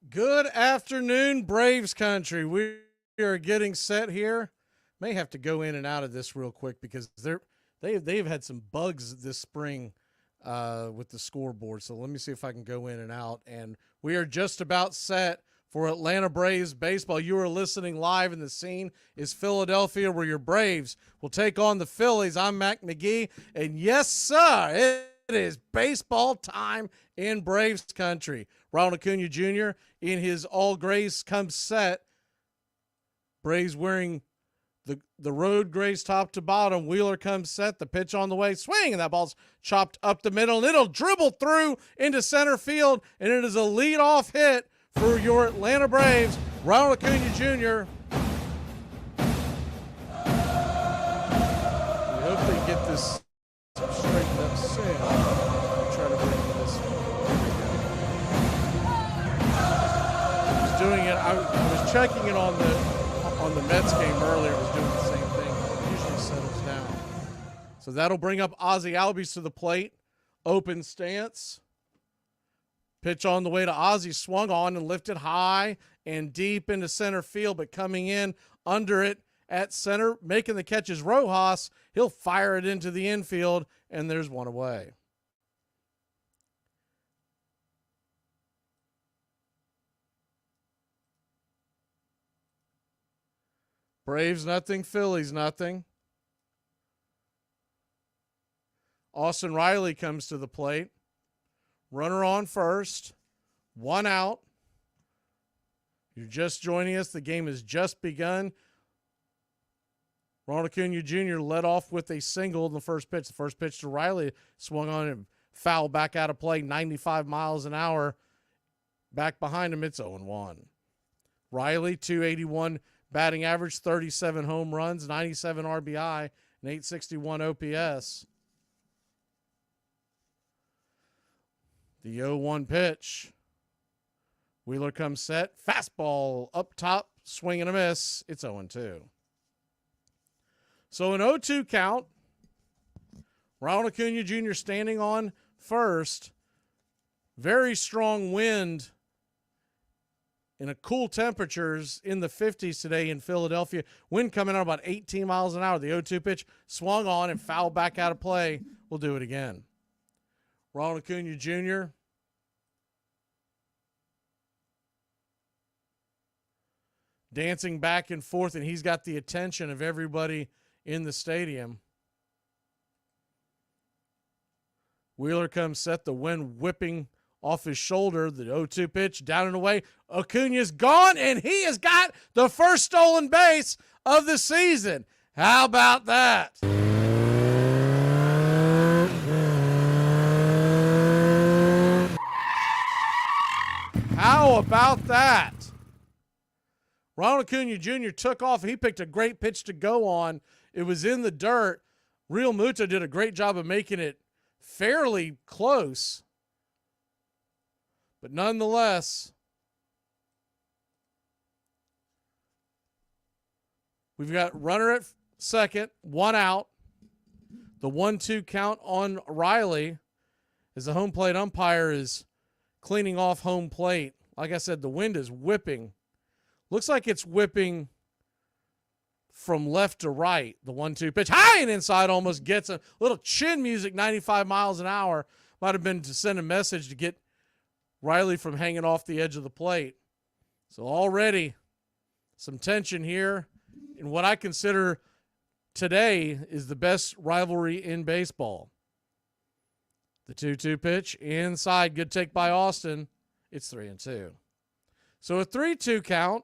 Good afternoon, Braves country. We are getting set here. May have to go in and out of this real quick because they've had some bugs this spring with the scoreboard. So let me see if I can go in and out. And we are just about set for Atlanta Braves baseball. You are listening live, and the scene is Philadelphia, where your Braves will take on the Phillies. I'm Mac Magee, and yes, sir, it is baseball time in Braves country. Ronald Acuna Jr. in his all grays comes set. Braves wearing the road grays top to bottom. Wheeler comes set. The pitch on the way. Swing, and that ball's chopped up the middle, and it'll dribble through into center field, and it is a leadoff hit for your Atlanta Braves. Ronald Acuna Jr. We hope they get this straightened up soon. I'll try to bring this. Doing it. I was checking it on the Mets game earlier. It was doing the same thing. It usually settles down. So that'll bring up Ozzie Albies to the plate. Open stance. Pitch on the way to Ozzie, swung on and lifted high and deep into center field, but coming in under it at center, making the catch is Rojas. He'll fire it into the infield, and there's one away. Braves nothing, Phillies nothing. Austin Riley comes to the plate. Runner on first. One out. You're just joining us. The game has just begun. Ronald Acuna Jr. led off with a single in the first pitch. The first pitch to Riley swung on and fouled back out of play, 95 miles an hour. Back behind him, it's 0-1. Riley, 281 batting average, 37 home runs, 97 RBI, and 861 OPS. The 0-1 pitch. Wheeler comes set. Fastball up top, swing and a miss. It's 0-2. So an 0-2 count. Ronald Acuna Jr. standing on first. Very strong wind in a cool temperatures in the 50s today in Philadelphia. Wind coming out about 18 miles an hour. The 0-2 pitch swung on and fouled back out of play. We'll do it again. Ronald Acuna Jr. dancing back and forth, and he's got the attention of everybody in the stadium. Wheeler comes set, the wind whipping off his shoulder. The 0-2 pitch down and away. Acuna's gone, and he has got the first stolen base of the season. How about that? How about that? Ronald Acuna Jr. took off. He picked a great pitch to go on. It was in the dirt. Real Muto did a great job of making it fairly close. But nonetheless, we've got runner at second, one out. The 1-2 count on Riley as the home plate umpire is cleaning off home plate. Like I said, the wind is whipping. Looks like it's whipping from left to right. The 1-2 pitch, high and inside, almost gets a little chin music, 95 miles an hour. Might have been to send a message to get Riley from hanging off the edge of the plate. So already some tension here in what I consider today is the best rivalry in baseball. The 2-2 pitch inside, good take by Austin. It's 3-2. So a 3-2 count.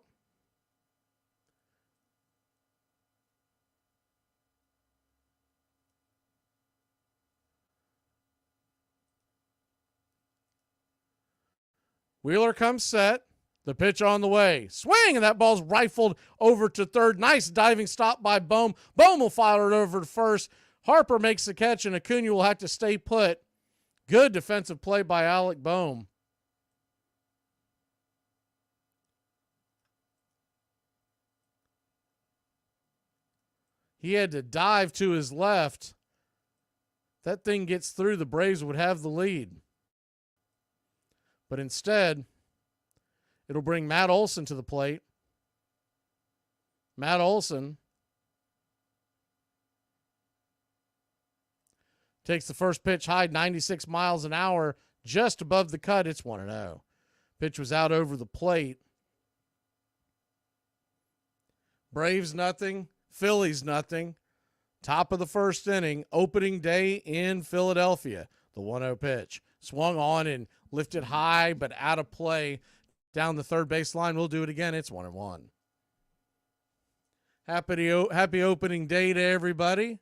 Wheeler comes set. The pitch on the way. Swing, and that ball's rifled over to third. Nice diving stop by Bohm. Bohm will fire it over to first. Harper makes the catch, and Acuna will have to stay put. Good defensive play by Alec Bohm. He had to dive to his left. That thing gets through, the Braves would have the lead. But instead, it'll bring Matt Olson to the plate. Matt Olson takes the first pitch high, 96 miles an hour, just above the cut. It's 1-0. Pitch was out over the plate. Braves nothing, Phillies nothing. Top of the first inning, opening day in Philadelphia. The 1-0 pitch. Swung on and lifted high, but out of play down the third base line. We'll do it again. It's 1-1. Happy opening day to everybody.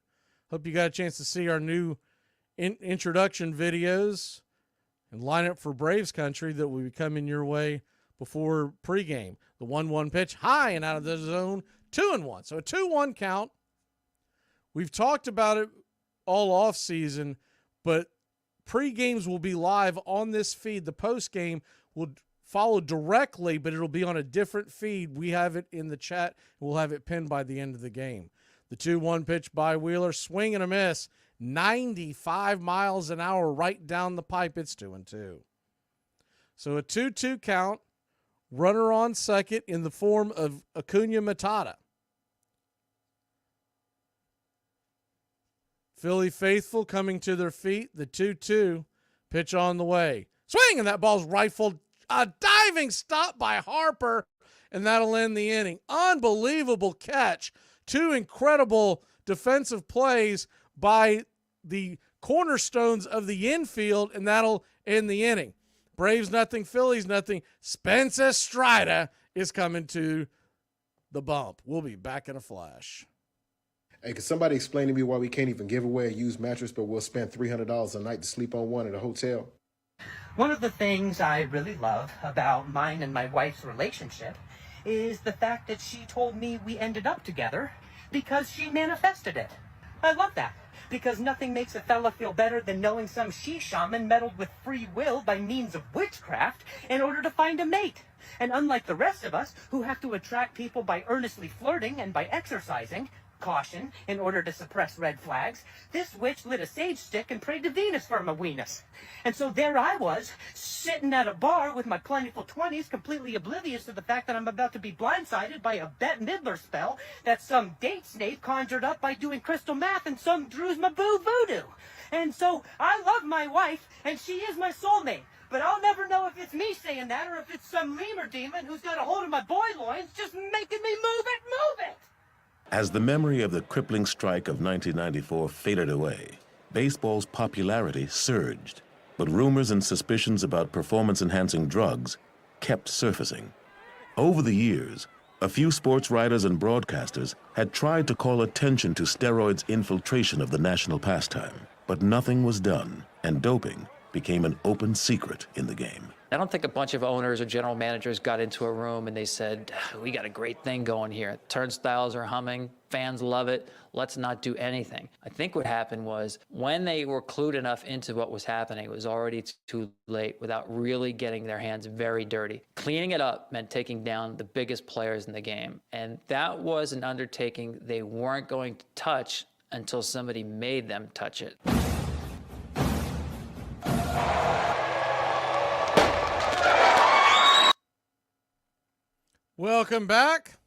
Hope you got a chance to see our new introduction videos and lineup for Braves country that will be coming your way before pregame. The 1-1 pitch, high and out of the zone, 2-1. So a 2-1 count. We've talked about it all off season, but pre-games will be live on this feed. The post-game will follow directly, but it'll be on a different feed. We have it in the chat. We'll have it pinned by the end of the game. The 2-1 pitch by Wheeler, swing and a miss, 95 miles an hour right down the pipe. It's 2-2. So a 2-2 count, runner on second in the form of Acuna Matata. Philly faithful coming to their feet. The 2-2 pitch on the way. Swing, and that ball's rifled. A diving stop by Harper, and that'll end the inning. Unbelievable catch. Two incredible defensive plays by the cornerstones of the infield, and that'll end the inning. Braves nothing, Phillies nothing. Spencer Strider is coming to the bump. We'll be back in a flash. Hey, could somebody explain to me why we can't even give away a used mattress, but we'll spend $300 a night to sleep on one at a hotel? One of the things I really love about mine and my wife's relationship is the fact that she told me we ended up together because she manifested it. I love that, because nothing makes a fella feel better than knowing some she-shaman meddled with free will by means of witchcraft in order to find a mate. And unlike the rest of us, who have to attract people by earnestly flirting and by exercising caution in order to suppress red flags, this witch lit a sage stick and prayed to Venus for my weenus. And so there I was, sitting at a bar with my plentiful 20s, completely oblivious to the fact that I'm about to be blindsided by a Bette Midler spell that some date snake conjured up by doing crystal math and some Drew's Maboo voodoo. And so I love my wife, and she is my soulmate. But I'll never know if it's me saying that or if it's some lemur demon who's got a hold of my boy loins just making me move it. As the memory of the crippling strike of 1994 faded away, baseball's popularity surged, but rumors and suspicions about performance-enhancing drugs kept surfacing. Over the years, a few sports writers and broadcasters had tried to call attention to steroids' infiltration of the national pastime, but nothing was done, and doping became an open secret in the game. I don't think a bunch of owners or general managers got into a room and they said, we got a great thing going here. Turnstiles are humming, fans love it, let's not do anything. I think what happened was when they were clued enough into what was happening, it was already too late without really getting their hands very dirty. Cleaning it up meant taking down the biggest players in the game. And that was an undertaking they weren't going to touch until somebody made them touch it. Welcome back.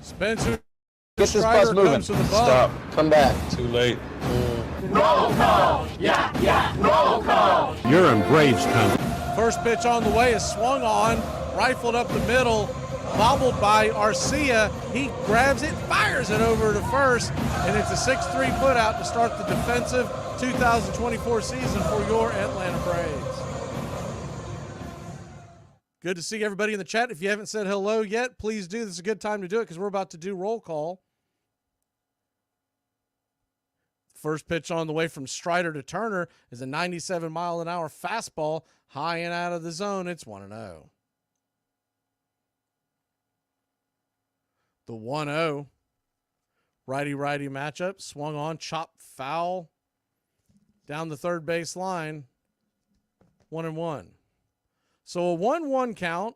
Spencer. Get this bus moving. Stop. Come back. Too late. Roll call! Yeah, roll call! You're in Braves country. First pitch on the way is swung on, rifled up the middle, bobbled by Arcia. He grabs it, fires it over to first, and it's a 6-3 putout to start the defensive 2024 season for your Atlanta Braves. Good to see everybody in the chat. If you haven't said hello yet, please do. This is a good time to do it because we're about to do roll call. First pitch on the way from Strider to Turner is a 97-mile-an-hour fastball, high and out of the zone. It's 1-0. The 1-0 righty-righty matchup, swung on, chopped foul down the third base line, 1-1. So a 1-1 count.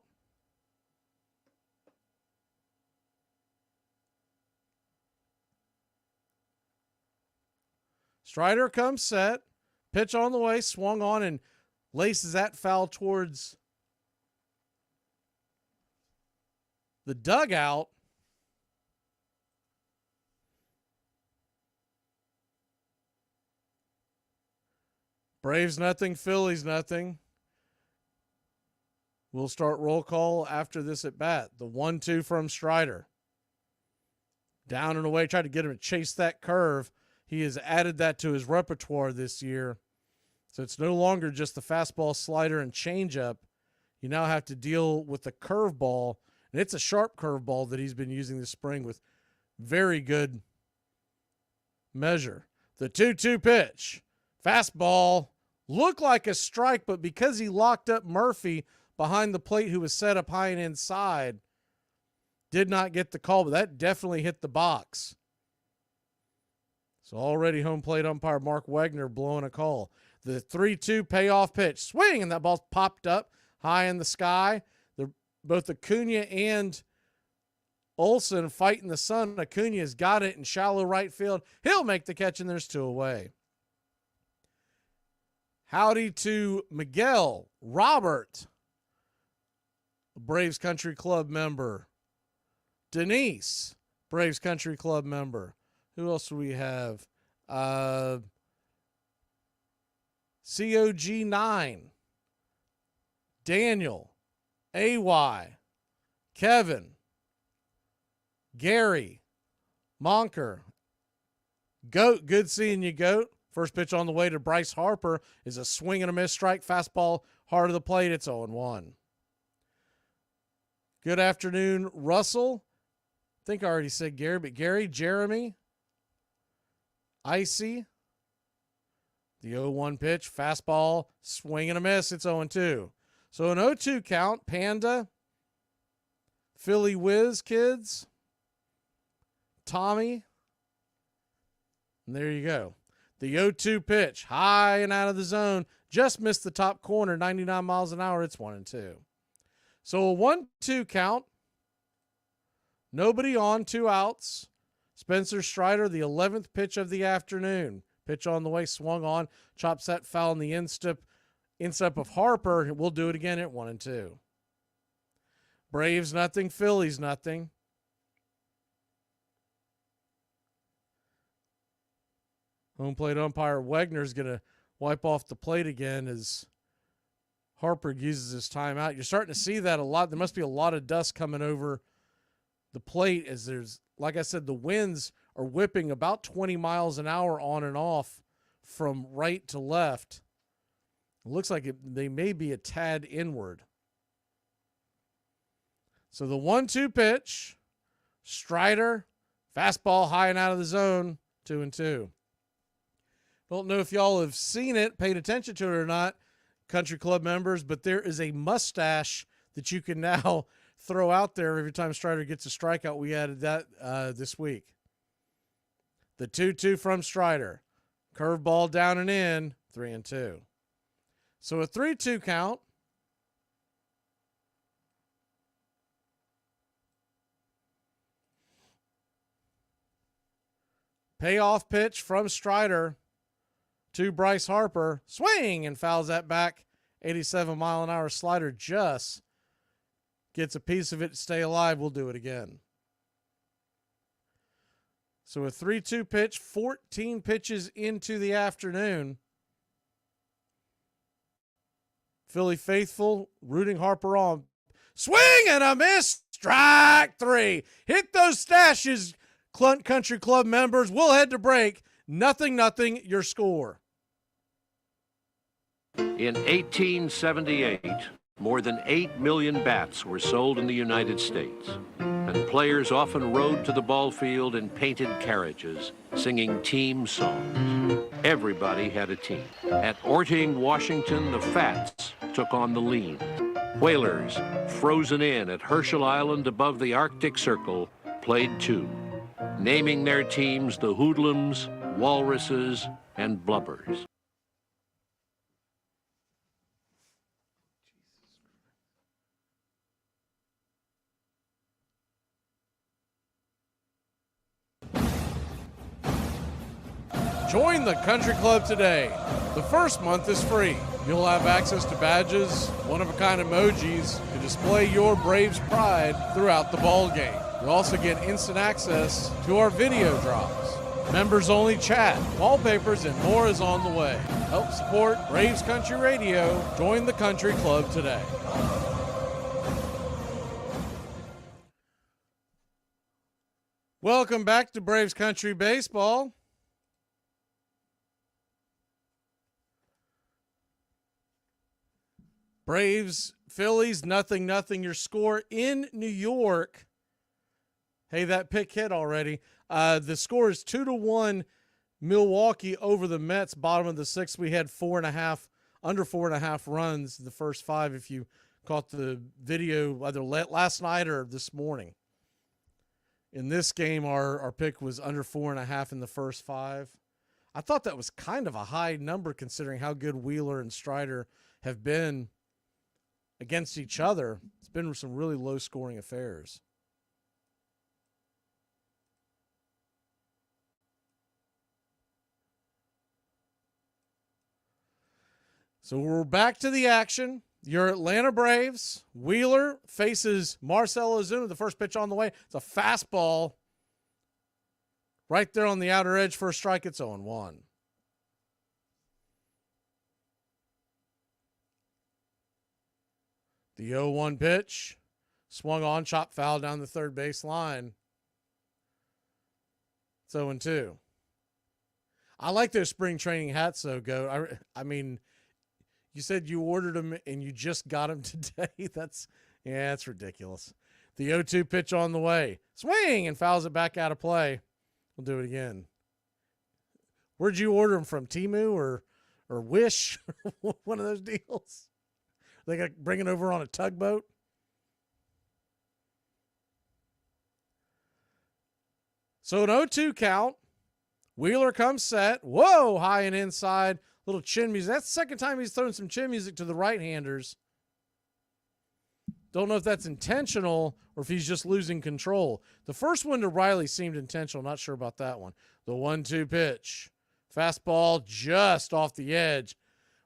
Strider comes set, pitch on the way, swung on and laces that foul towards the dugout. Braves nothing, Phillies nothing. We'll start roll call after this at bat. The 1-2 from Strider. Down and away, tried to get him to chase that curve. He has added that to his repertoire this year. So it's no longer just the fastball, slider, and changeup. You now have to deal with the curveball, and it's a sharp curveball that he's been using this spring with very good measure. The 2-2 pitch. Fastball looked like a strike, but because he locked up Murphy behind the plate who was set up high and inside, did not get the call, but that definitely hit the box. So already home plate umpire Mark Wegner blowing a call. The 3-2 payoff pitch. Swing, and that ball popped up high in the sky. Both Acuna and Olsen fighting the sun. Acuna's got it in shallow right field. He'll make the catch, and there's 2 away. Howdy to Miguel, Robert, a Braves Country Club member. Denise, Braves Country Club member. Who else do we have? COG9, Daniel, AY, Kevin, Gary, Monker, Goat, good seeing you, Goat. First pitch on the way to Bryce Harper is a swing and a miss strike. Fastball hard of the plate. It's 0-1. Good afternoon, Russell. I think I already said Gary, but Gary, Jeremy, Icy. The 0-1 pitch. Fastball, swing and a miss. It's 0-2. So an 0-2 count. Panda, Philly Whiz Kids, Tommy. And there you go. The 0-2 pitch, high and out of the zone, just missed the top corner, 99 miles an hour. It's 1-2. So a 1-2 count. Nobody on, 2 outs. Spencer Strider, the 11th pitch of the afternoon. Pitch on the way, swung on, chops that foul in the instep of Harper. We'll do it again at 1-2. Braves nothing, Phillies nothing. Home plate umpire Wegner's going to wipe off the plate again as Harper uses his timeout. You're starting to see that a lot. There must be a lot of dust coming over the plate as there's, like I said, the winds are whipping about 20 miles an hour on and off from right to left. It looks like they may be a tad inward. So the 1-2 pitch, Strider, fastball high and out of the zone, 2-2. Don't know if y'all have seen it, paid attention to it or not, Country Club members, but there is a mustache that you can now throw out there every time Strider gets a strikeout. We added that this week. The 2-2 from Strider. Curveball down and in, 3-2. So a 3-2 count. Payoff pitch from Strider to Bryce Harper. Swing and fouls that back. 87-mile-an-hour slider just gets a piece of it to stay alive. We'll do it again. So a 3-2 pitch, 14 pitches into the afternoon. Philly faithful rooting Harper on. Swing and a miss. Strike three. Hit those stashes, Country Club members. We'll head to break. 0-0, your score. In 1878, more than 8 million bats were sold in the United States, and players often rode to the ball field in painted carriages, singing team songs. Everybody had a team. At Orting, Washington, the Fats took on the Lean. Whalers, frozen in at Herschel Island above the Arctic Circle, played too, naming their teams the Hoodlums, Walruses, and Blubbers. Join the Country Club today. The first month is free. You'll have access to badges, one-of-a-kind emojis to display your Braves pride throughout the ball game. You'll also get instant access to our video drops, members-only chat, wallpapers, and more is on the way. Help support Braves Country Radio. Join the Country Club today. Welcome back to Braves Country Baseball. Braves, Phillies, 0-0 your score in New York. Hey, that pick hit already. The score is 2-1 Milwaukee over the Mets. Bottom of the sixth, we had under 4.5 runs the first five, if you caught the video either last night or this morning. In this game, our pick was under 4.5 in the first five. I thought that was kind of a high number considering how good Wheeler and Strider have been against each other. It's been some really low-scoring affairs. So we're back to the action. Your Atlanta Braves. Wheeler faces Marcell Ozuna. The first pitch on the way. It's a fastball right there on the outer edge for a strike. It's 0-1. The 0-1 pitch, swung on, chop foul down the third base line. It's 0-2. I like those spring training hats, though, Goat. I mean, you said you ordered them and you just got them today. That's ridiculous. The 0-2 pitch on the way. Swing and fouls it back out of play. We'll do it again. Where'd you order them from? Temu or Wish? One of those deals? They got to bring it over on a tugboat. So an 0-2 count. Wheeler comes set. Whoa, high and inside. Little chin music. That's the second time he's thrown some chin music to the right-handers. Don't know if that's intentional or if he's just losing control. The first one to Riley seemed intentional. Not sure about that one. The 1-2 pitch. Fastball just off the edge.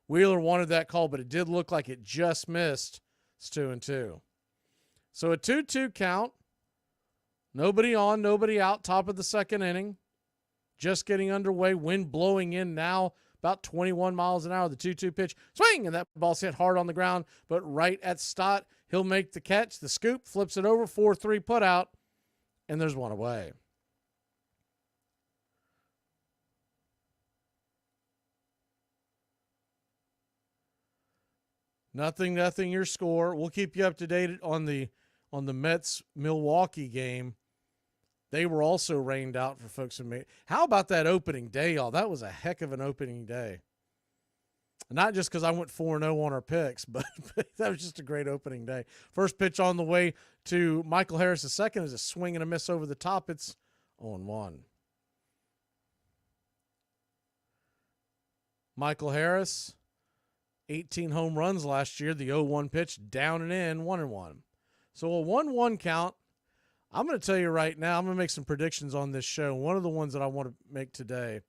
Wheeler wanted that call, but it did look like it just missed. It's 2-2. So a 2-2 count. Nobody on, nobody out, top of the second inning. just getting underway. Wind blowing in now, about 21 miles an hour. The 2-2 pitch, swing, and that ball's hit hard on the ground, but right at Stott. He'll make the catch, the scoop, flips it over, 4-3 put out, and there's one away. Nothing, your score. We'll keep you up to date on the Mets-Milwaukee game. They were also rained out for folks who made. How about that opening day, y'all? That was a heck of an opening day. Not just because I went 4-0 on our picks, but that was just a great opening day. First pitch on the way to Michael Harris. The second is a swing and a miss over the top. It's 0-1. Michael Harris, 18 home runs last year. The 0-1 pitch, down and in, 1-1. So a 1-1 count. I'm going to tell you right now, I'm going to make some predictions on this show. One of the ones that I want to make today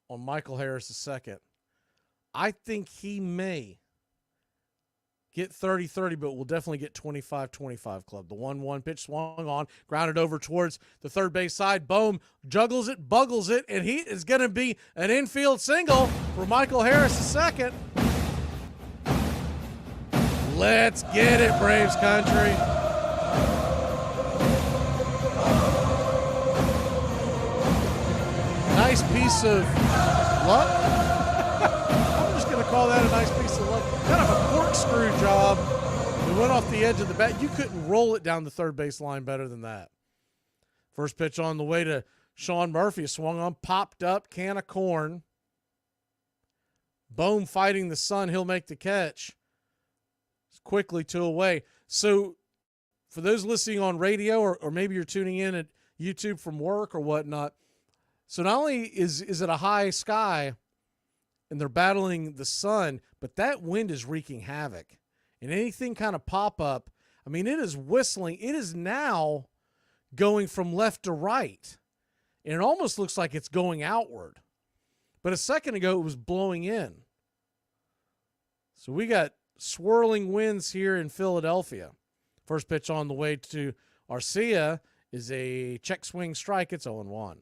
on Michael Harris the second. I think he may get 30-30, but will definitely get 25-25 club. The 1-1 pitch swung on, grounded over towards the third base side. Bohm juggles it, buggles it, and he is going to be an infield single for Michael Harris the second. Let's get it, Braves country. Nice piece of luck. I'm just going to call that a nice piece of luck. Kind of a corkscrew job. It went off the edge of the bat. You couldn't roll it down the third base line better than that. First pitch on the way to Sean Murphy. Swung on, popped up, can of corn. Bohm fighting the sun. He'll make the catch. Quickly 2 away. So for those listening on radio or maybe you're tuning in at YouTube from work or whatnot, so not only is it a high sky and they're battling the sun, but that wind is wreaking havoc. And anything kind of pop up, I mean, it is whistling. It is now going from left to right. And it almost looks like it's going outward. But a second ago, it was blowing in. So we got swirling winds here in Philadelphia. First pitch on the way to Arcia is a check swing strike. It's 0-1.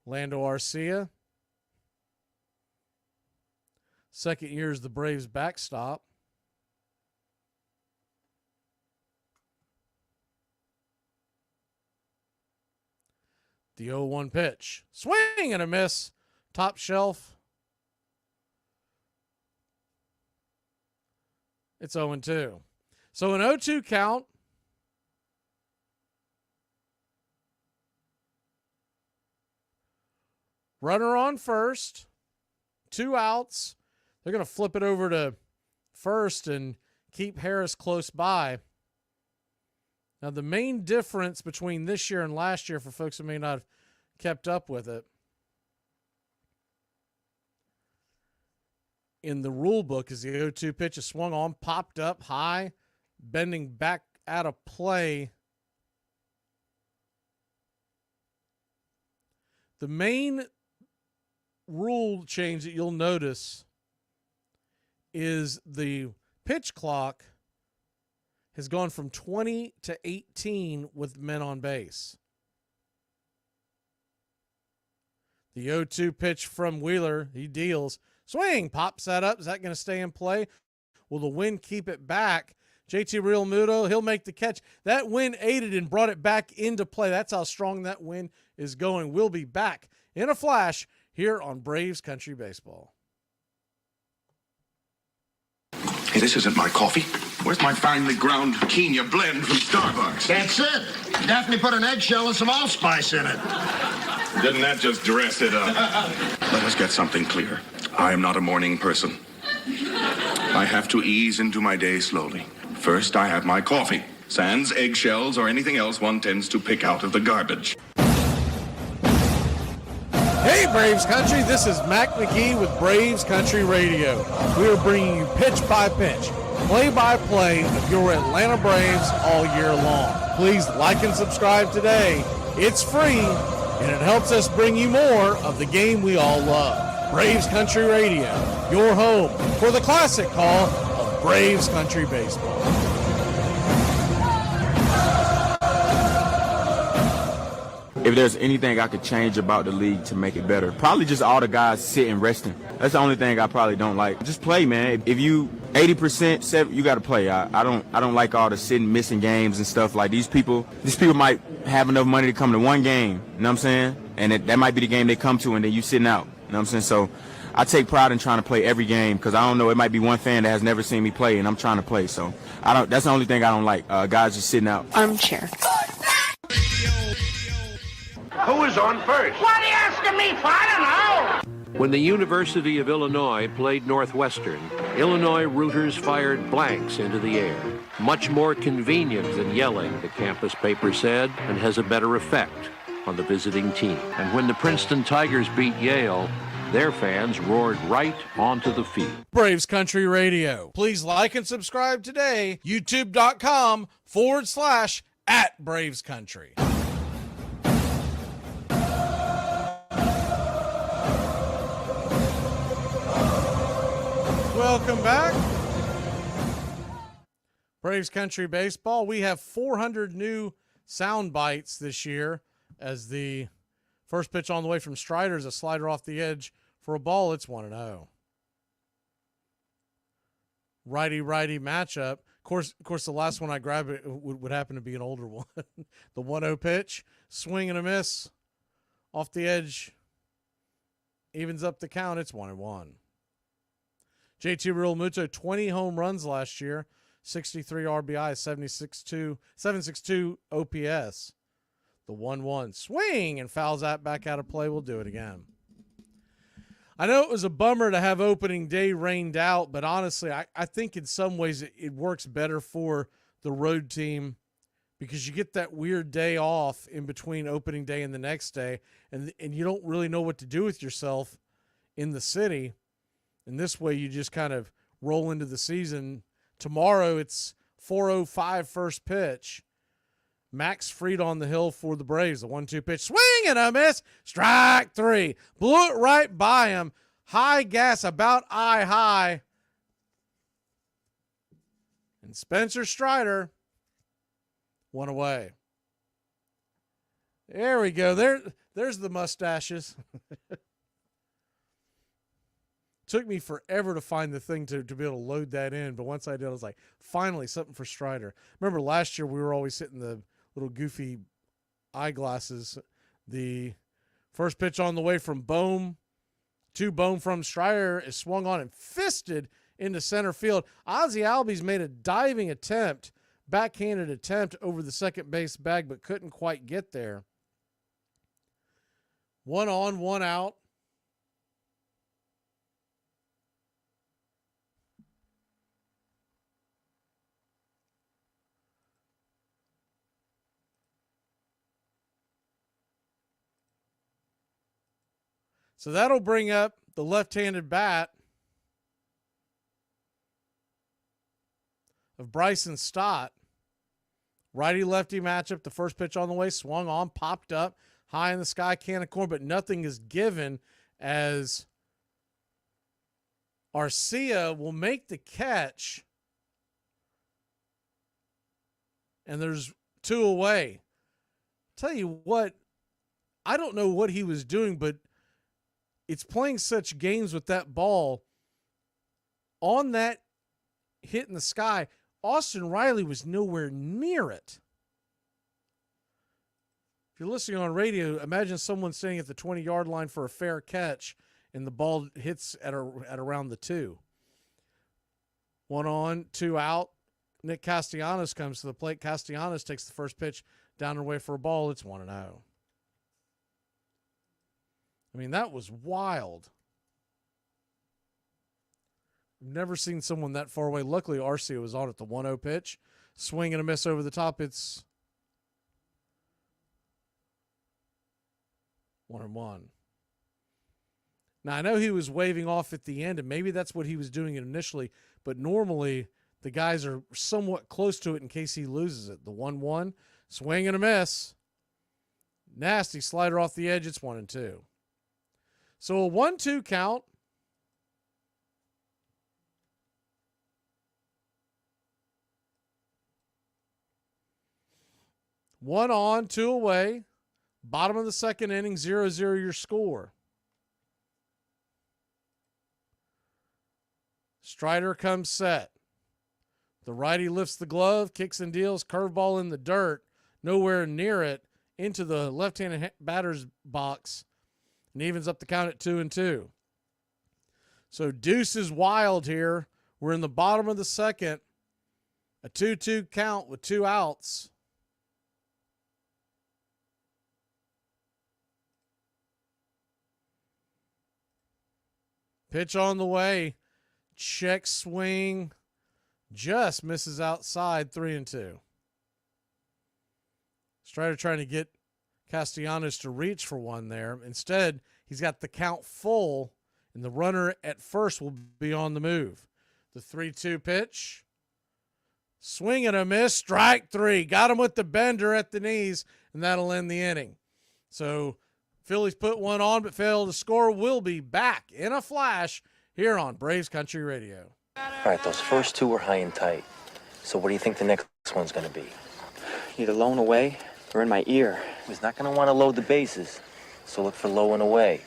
Lando Arcia. Second year is the Braves backstop. The 0-1 pitch. Swing and a miss. Top shelf. It's 0-2. So an 0-2 count. Runner on first. 2 outs. They're going to flip it over to first and keep Harris close by. Now, the main difference between this year and last year, for folks who may not have kept up with it, in the rule book is the 0-2 pitch is swung on, popped up high, bending back out of play. The main rule change that you'll notice is the pitch clock has gone from 20 to 18 with men on base. The 0-2 pitch from Wheeler, he deals. Swing, pops that up. Is that going to stay in play? Will the wind keep it back? JT Realmuto, he'll make the catch. That wind aided and brought it back into play. That's how strong that wind is going. We'll be back in a flash here on Braves Country Baseball. Hey, this isn't my coffee. Where's my finely ground quinoa blend from Starbucks? That's it. Daphne put an eggshell and some allspice in it. Didn't that just dress it up? Let us get something clear. I am not a morning person. I have to ease into my day slowly. First, I have my coffee. Sans, eggshells, or anything else one tends to pick out of the garbage. Hey, Braves Country, this is Mac Magee with Braves Country Radio. We are bringing you pitch by pitch, play-by-play of your Atlanta Braves all year long. Please like and subscribe today. It's free, and it helps us bring you more of the game we all love. Braves Country Radio, your home for the classic call of Braves Country Baseball. if there's anything I could change about the league to make it better, probably just all the guys sitting resting. That's the only thing I probably don't like. Just play, man. If you 80%, you got to play. I don't like all the sitting, missing games and stuff. Like these people might have enough money to come to one game. You know what I'm saying? And that might be the game they come to, and then you sitting out. You know what I'm saying? So I take pride in trying to play every game because I don't know. It might be one fan that has never seen me play, and I'm trying to play. So that's the only thing I don't like. Guys just sitting out. Armchair. Who is on first? What are you asking me for? I don't know. When the University of Illinois played Northwestern, Illinois rooters fired blanks into the air. Much more convenient than yelling, the campus paper said, and has a better effect on the visiting team. And when the Princeton Tigers beat Yale, their fans roared right onto the field. Braves Country Radio. Please like and subscribe today. YouTube.com/@BravesCountry. Welcome back. Braves Country Baseball. We have 400 new sound bites this year as the first pitch on the way from Strider is a slider off the edge for a ball. It's 1-0. Righty-righty matchup. Of course, the last one I grabbed it would happen to be an older one. The 1-0 pitch, swing and a miss off the edge, evens up the count. It's 1-1. JT Realmuto, 20 home runs last year, 63 RBI, 762 OPS. The 1-1 swing and fouls that back out of play. We'll do it again. I know it was a bummer to have opening day rained out, but honestly, I think in some ways it works better for the road team because you get that weird day off in between opening day and the next day, and you don't really know what to do with yourself in the city. And this way you just kind of roll into the season. Tomorrow it's 4:05 first pitch. Max Fried on the hill for the Braves. The 1-2 pitch. Swing and a miss. Strike 3. Blew it right by him. High gas, about eye high. And Spencer Strider, one away. There we go. There's the mustaches. Took me forever to find the thing to be able to load that in, but once I did, I was like, finally, something for Strider. Remember last year we were always hitting the little goofy eyeglasses. The first pitch on the way from Bohm to Bohm from Strider is swung on and fisted into center field. Ozzie Albies made a diving attempt, backhanded attempt over the second base bag, but couldn't quite get there. 1 on, 1 out. So that'll bring up the left-handed bat of Bryson Stott. Righty-lefty matchup. The first pitch on the way, swung on, popped up, high in the sky, can of corn, but nothing is given as Arcia will make the catch. And there's 2 away. Tell you what, I don't know what he was doing, but it's playing such games with that ball. On that hit in the sky, Austin Riley was nowhere near it. If you're listening on radio, imagine someone standing at the 20-yard line for a fair catch, and the ball hits at around the 2. 1 on, 2 out. Nick Castellanos comes to the plate. Castellanos takes the first pitch down and away for a ball. It's 1-0. I mean, that was wild. I've never seen someone that far away. Luckily, Arcia was on at the 1-0 pitch. Swing and a miss over the top. It's 1-1. Now, I know he was waving off at the end, and maybe that's what he was doing initially, but normally the guys are somewhat close to it in case he loses it. The 1-1, swing and a miss. Nasty slider off the edge. It's 1-2. So a 1-2 count. One on, 2 away. Bottom of the second inning, 0-0 your score. Strider comes set. The righty lifts the glove, kicks and deals, curveball in the dirt, nowhere near it, into the left-handed batter's box, and evens up the count at 2-2. So deuce is wild here. We're in the bottom of the second. A 2-2 count with 2 outs. Pitch on the way. Check swing. Just misses outside, 3-2. Strider trying to get Castellanos to reach for one there. Instead, he's got the count full, and the runner at first will be on the move. The 3-2 pitch. Swing and a miss. Strike 3. Got him with the bender at the knees, and that'll end the inning. So Phillies put one on but failed to score. We'll be back in a flash here on Braves Country Radio. All right, those first 2 were high and tight. So what do you think the next one's going to be? Either low and away or in my ear. He's not going to want to load the bases, so look for low and away.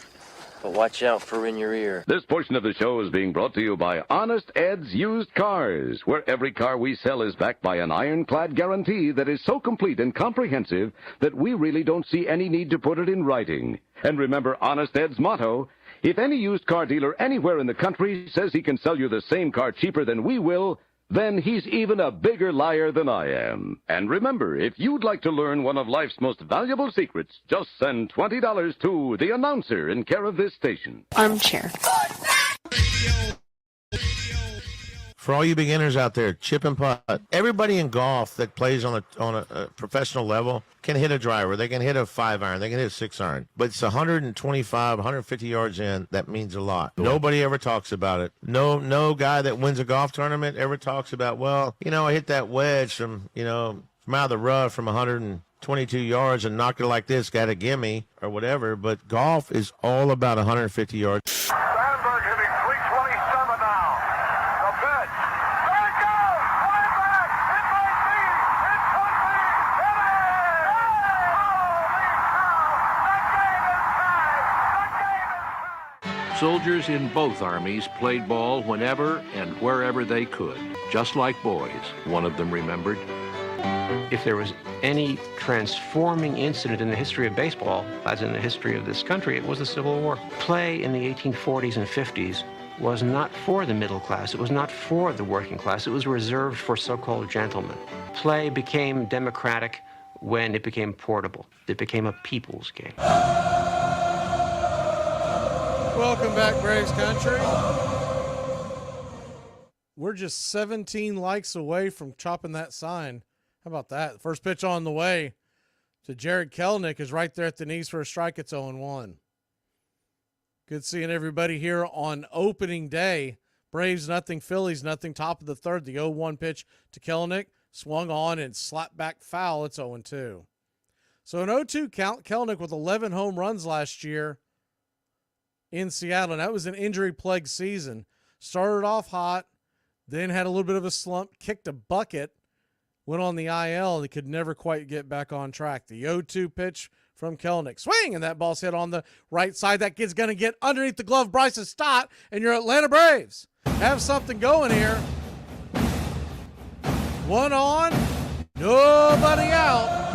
But watch out for in your ear. This portion of the show is being brought to you by Honest Ed's Used Cars, where every car we sell is backed by an ironclad guarantee that is so complete and comprehensive that we really don't see any need to put it in writing. And remember Honest Ed's motto, if any used car dealer anywhere in the country says he can sell you the same car cheaper than we will, then he's even a bigger liar than I am. And remember, if you'd like to learn one of life's most valuable secrets, just send $20 to the announcer in care of this station. Armchair. For all you beginners out there, chip and putt. Everybody in golf that plays on a professional level can hit a driver. They can hit a 5-iron. They can hit a 6-iron. But it's 125, 150 yards in. That means a lot. Nobody ever talks about it. No guy that wins a golf tournament ever talks about, well, I hit that wedge from out of the rough from 122 yards and knocked it like this, got a gimme or whatever. But golf is all about 150 yards. Soldiers in both armies played ball whenever and wherever they could, just like boys, one of them remembered. If there was any transforming incident in the history of baseball, as in the history of this country, it was the Civil War. Play in the 1840s and 50s was not for the middle class. It was not for the working class. It was reserved for so-called gentlemen. Play became democratic when it became portable. It became a people's game. Welcome back, Braves Country. We're just 17 likes away from chopping that sign. How about that? First pitch on the way to Jared Kelenic is right there at the knees for a strike. It's 0-1. Good seeing everybody here on opening day. Braves nothing, Phillies nothing. Top of the third, the 0-1 pitch to Kelenic. Swung on and slapped back foul. It's 0-2. So an 0-2 count. Kelenic with 11 home runs last year in Seattle, and that was an injury-plagued season. Started off hot, then had a little bit of a slump, kicked a bucket, went on the IL, and he could never quite get back on track. The 0-2 pitch from Kelenic. Swing, and that ball's hit on the right side. That kid's going to get underneath the glove, Bryson Stott, and your Atlanta Braves have something going here. One on, nobody out.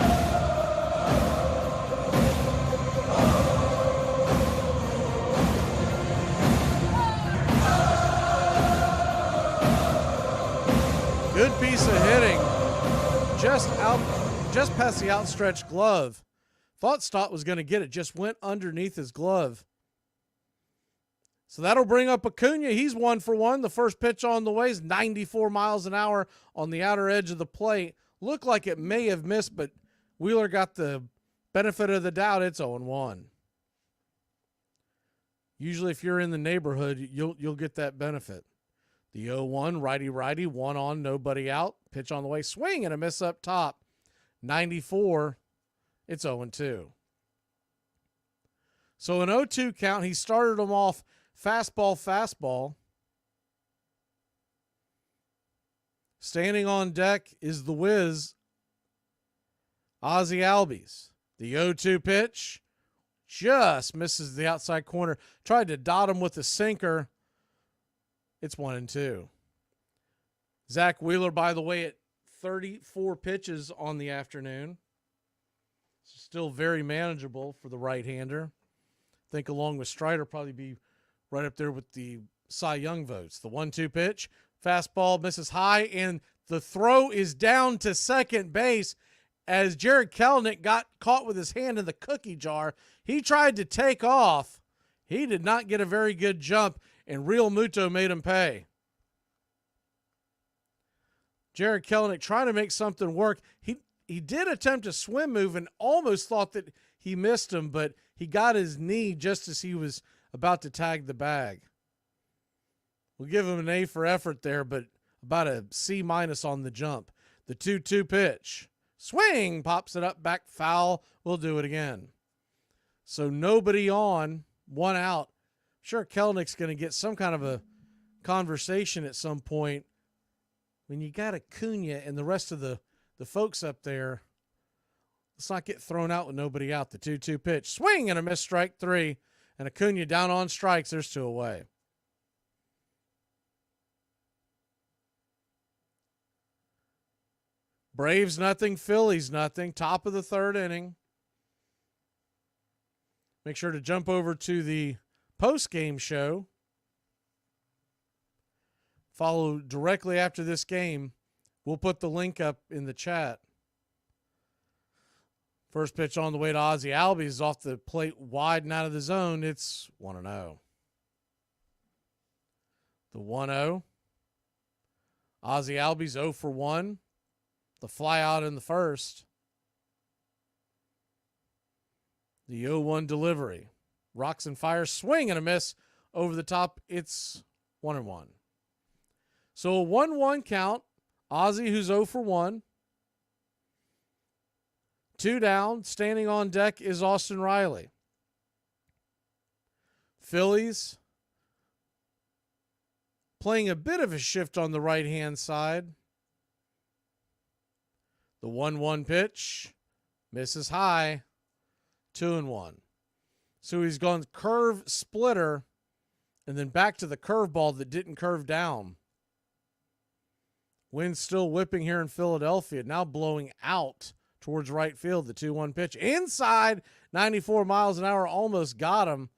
Good piece of hitting, just past the outstretched glove. Thought Stott was going to get it, just went underneath his glove. So that'll bring up Acuna. He's 1 for 1. The first pitch on the way is 94 miles an hour on the outer edge of the plate. Looked like it may have missed, but Wheeler got the benefit of the doubt. It's 0-1. Usually if you're in the neighborhood, you'll get that benefit. The 0-1, righty-righty, one on, nobody out. Pitch on the way, swing and a miss up top. 94, it's 0-2. So an 0-2 count, he started him off fastball. Standing on deck is the whiz, Ozzie Albies. The The 0-2 pitch just misses the outside corner. Tried to dot him with a sinker. It's 1-2. Zach Wheeler, by the way, at 34 pitches on the afternoon. Still very manageable for the right-hander. I think along with Strider, probably be right up there with the Cy Young votes. The 1-2 pitch, fastball misses high, and the throw is down to second base as Jared Kelenic got caught with his hand in the cookie jar. He tried to take off. He did not get a very good jump, and Real Muto made him pay. Jared Kelenic trying to make something work. He did attempt a swim move and almost thought that he missed him, but he got his knee just as he was about to tag the bag. We'll give him an A for effort there, but about a C- on the jump. The 2-2 pitch. Swing! Pops it up, back foul. We'll do it again. So nobody on, one out. I'm sure Kelenic's going to get some kind of a conversation at some point. When you got Acuna and the rest of the folks up there, let's not get thrown out with nobody out. The 2-2 pitch. Swing and a miss, strike 3. And Acuna down on strikes. There's 2 away. Braves nothing, Phillies nothing. Top of the 3rd inning. Make sure to jump over to the post-game show. Follow directly after this game. We'll put the link up in the chat. First pitch on the way to Ozzie Albies off the plate wide and out of the zone. It's 1-0. The 1-0. Ozzie Albies 0 for 1. The fly out in the first. The 0-1 delivery. Rocks and fires, swing and a miss over the top. It's 1-1. So a 1-1 count. Ozzie, who's 0 for 1. 2 down. Standing on deck is Austin Riley. Phillies playing a bit of a shift on the right-hand side. The 1-1 pitch misses high. 2-1. So he's gone curve splitter and then back to the curveball that didn't curve down. Wind still whipping here in Philadelphia, now blowing out towards right field. The 2-1 pitch inside, 94 miles an hour, almost got him.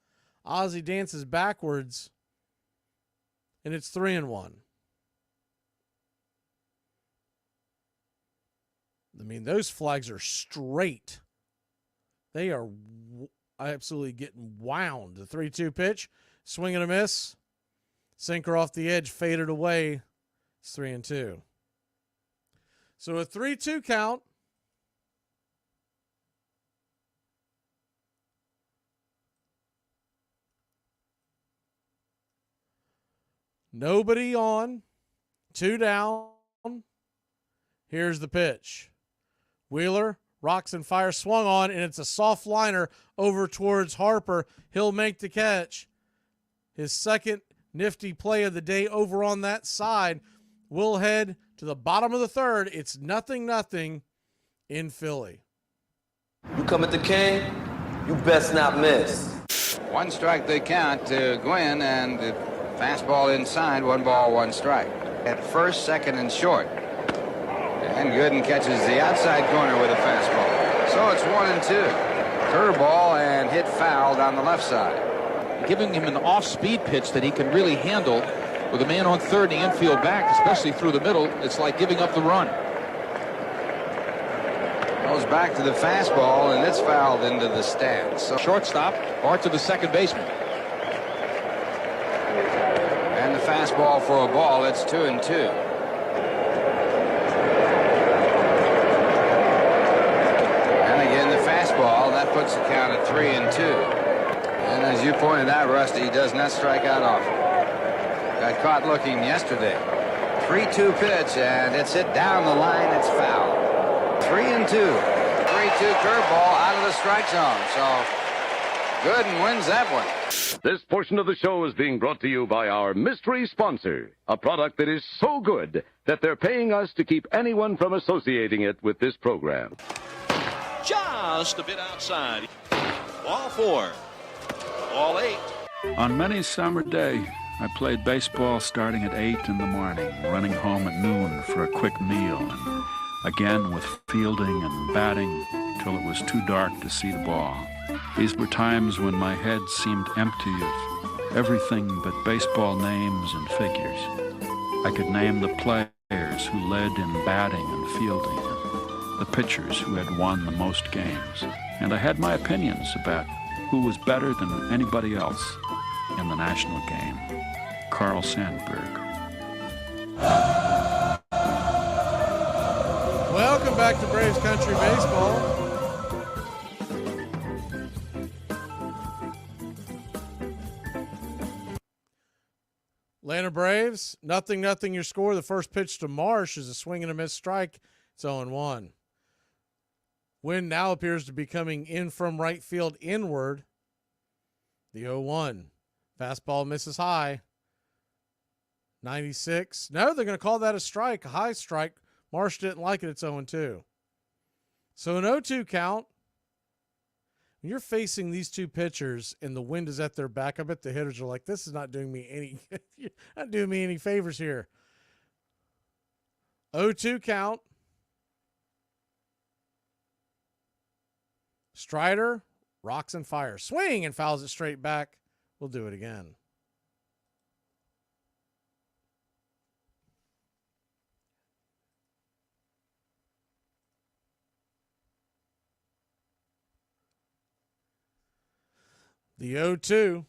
Ozzie dances backwards, and it's 3-1. I mean, those flags are straight. They are absolutely getting wound. The 3-2 pitch, swing and a miss. Sinker off the edge, faded away. It's 3-2. So a 3-2 count. Nobody on. 2 down. Here's the pitch. Wheeler, rocks and fire, swung on, and it's a soft liner over towards Harper. He'll make the catch. His second nifty play of the day over on that side. We'll head to the bottom of the 3rd. It's 0-0 in Philly. You come at the king, you best not miss. 1 strike they count to Gwynn, and the fastball inside, 1 ball, 1 strike. At first, second, and short. And Gooden catches the outside corner with a fastball. So it's 1-2. Curveball and hit foul down the left side. Giving him an off-speed pitch that he can really handle with a man on third and the infield back, especially through the middle. It's like giving up the run. Goes back to the fastball, and it's fouled into the stands. So shortstop or to the second baseman. And the fastball for a ball. It's 2-2. Fastball, that puts the count at 3-2. And as you pointed out, Rusty, he does not strike out often. Got caught looking yesterday. 3-2 pitch, and it's hit down the line. It's foul. 3-2. 3-2 curveball out of the strike zone. So Gooden wins that one. This portion of the show is being brought to you by our mystery sponsor, a product that is so good that they're paying us to keep anyone from associating it with this program. just a bit outside. Ball 4. Ball 8. On many summer day, I played baseball starting at 8 in the morning, running home at noon for a quick meal, and again with fielding and batting till it was too dark to see the ball. These were times when my head seemed empty of everything but baseball names and figures. I could name the players who led in batting and fielding, and the pitchers who had won the most games. And I had my opinions about who was better than anybody else in the national game. Carl Sandburg. Welcome back to Braves Country Baseball. Atlanta Braves, 0-0 your score. The first pitch to Marsh is a swing and a miss strike. It's 0-1. Wind now appears to be coming in from right field inward. The 0-1. Fastball misses high. 96. No, they're going to call that a strike, a high strike. Marsh didn't like it. It's 0-2. So an 0-2 count. When you're facing these two pitchers and the wind is at their back, I bet the hitters are like, this is not doing me any favors here. 0-2 count. Strider rocks and fires. Swing and fouls it straight back. We'll do it again. The 0-2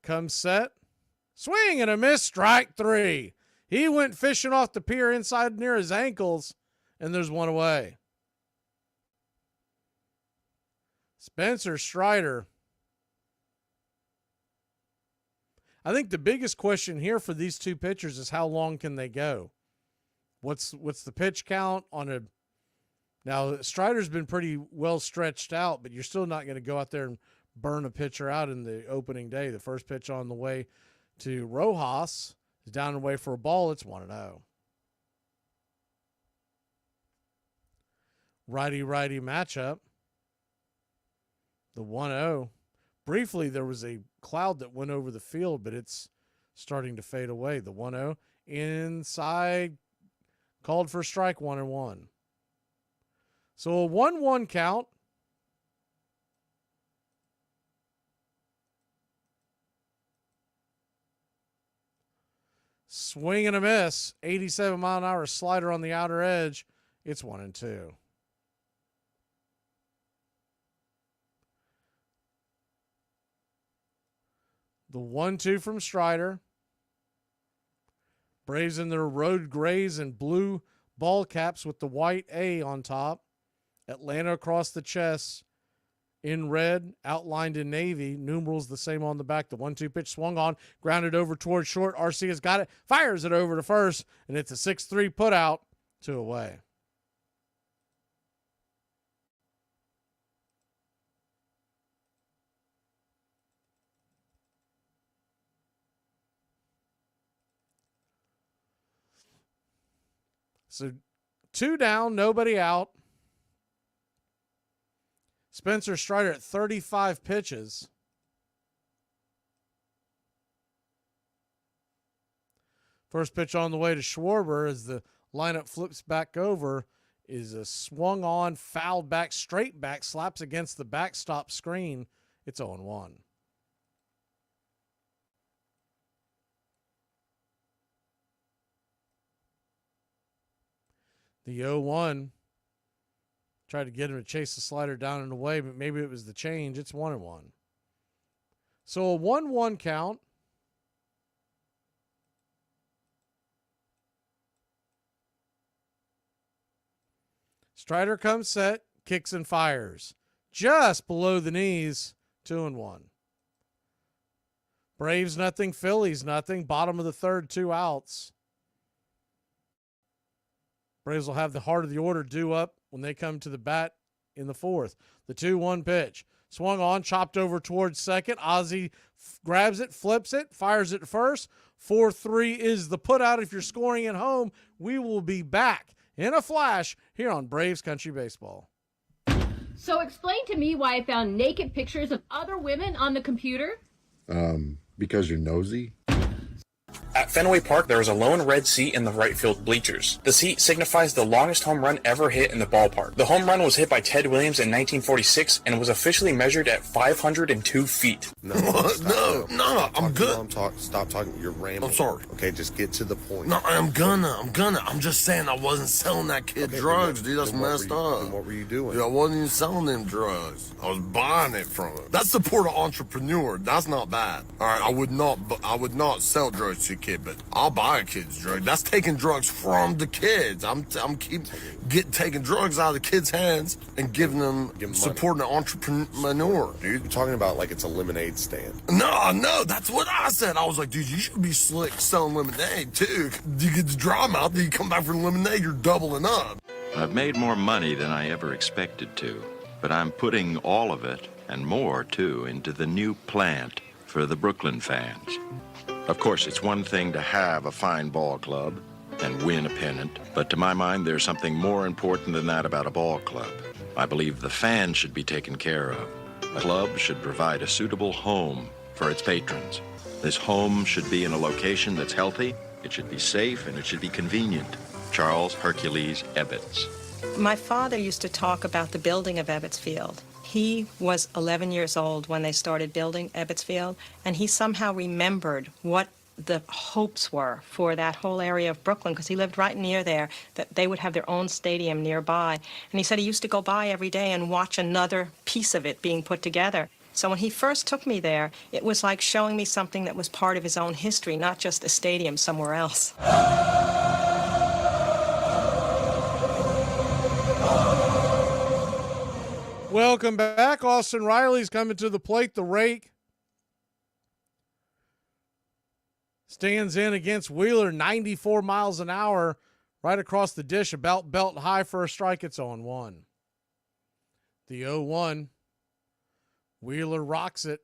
comes set. Swing and a miss, strike 3. He went fishing off the pier inside near his ankles, and there's one away. Spencer Strider. I think the biggest question here for these two pitchers is how long can they go? What's the pitch count on a... Now, Strider's been pretty well stretched out, but you're still not going to go out there and burn a pitcher out in the opening day. The first pitch on the way to Rojas is down and away for a ball. It's 1-0. Righty-righty matchup. The 1-0. Briefly, there was a cloud that went over the field, but it's starting to fade away. The 1-0 inside, called for strike, 1-1. So a 1-1 count. Swing and a miss. 87-mile-an-hour slider on the outer edge. It's 1-2. The 1-2 from Strider. Braves in their road grays and blue ball caps with the white A on top. Atlanta across the chest in red, outlined in navy, numerals the same on the back. The 1-2 pitch swung on, grounded over towards short. RC has got it, fires it over to first, and it's a 6-3 put out, 2 away. So 2 down, nobody out. Spencer Strider at 35 pitches. First pitch on the way to Schwarber as the lineup flips back over is a swung on, fouled back, straight back, slaps against the backstop screen. It's 0-1. The 0-1. Tried to get him to chase the slider down and away, but maybe it was the change. It's 1-1. So a 1-1 count. Strider comes set, kicks and fires. Just below the knees, 2-1. Braves nothing, Phillies nothing. Bottom of the third, 2 outs. Braves will have the heart of the order due up when they come to the bat in the fourth. The 2-1 pitch. Swung on, chopped over towards second. Ozzie grabs it, flips it, fires it to first. 4-3 is the put out if you're scoring at home. We will be back in a flash here on Braves Country Baseball. So explain to me why I found naked pictures of other women on the computer. Because you're nosy. At Fenway Park, there is a lone red seat in the right field bleachers. The seat signifies the longest home run ever hit in the ballpark. The home run was hit by Ted Williams in 1946 and was officially measured at 502 feet. No, I'm good. Stop talking. You're rambling. I'm sorry. Okay, just get to the point. No, I'm gonna. I'm just saying I wasn't selling that kid drugs, dude. That's messed up. What were you doing? Dude, I wasn't even selling them drugs. I was buying it from him. That's support an entrepreneur. That's not bad. All right, I would not sell drugs to a kid, but I'll buy a kid's drug. That's taking drugs from the kids. I'm taking drugs out of the kids' hands and giving them supporting an entrepreneur, dude. You're talking about like it's a lemonade stand. No, that's what I said. I was like, dude, you should be slick selling lemonade too. You get the dry mouth, then you come back for lemonade, you're doubling up. I've made more money than I ever expected to, but I'm putting all of it, and more too, into the new plant for the Brooklyn fans. Of course, it's one thing to have a fine ball club and win a pennant, but to my mind, there's something more important than that about a ball club. I believe the fans should be taken care of. A club should provide a suitable home for its patrons. This home should be in a location that's healthy, it should be safe, and it should be convenient. Charles Hercules Ebbets. My father used to talk about the building of Ebbets Field. He was 11 years old when they started building Ebbets Field, and he somehow remembered what the hopes were for that whole area of Brooklyn, because he lived right near there, that they would have their own stadium nearby. And he said he used to go by every day and watch another piece of it being put together. So when he first took me there, it was like showing me something that was part of his own history, not just a stadium somewhere else. Welcome back. Austin Riley's coming to the plate. The rake stands in against Wheeler, 94 miles an hour, right across the dish, about belt high for a strike. It's 0-1. The 0-1. Wheeler rocks it,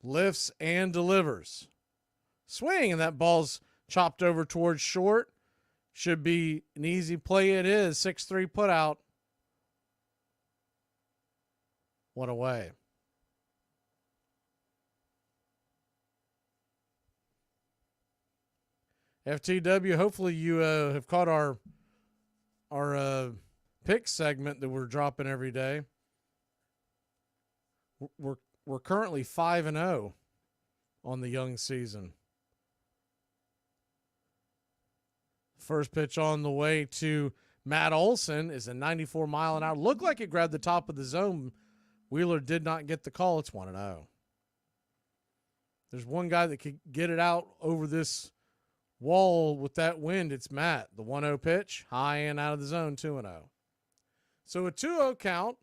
lifts and delivers. Swing, and that ball's chopped over towards short. Should be an easy play. It is. 6-3 put out. One away. FTW, hopefully you have caught our pick segment that we're dropping every day. We're currently 5-0 on the young season. First pitch on the way to Matt Olson is a 94 mile an hour. Looked like it grabbed the top of the zone. Wheeler did not get the call. It's 1-0. There's one guy that could get it out over this wall with that wind. It's Matt. The 1-0 pitch, high and out of the zone, 2-0. So a 2-0 count.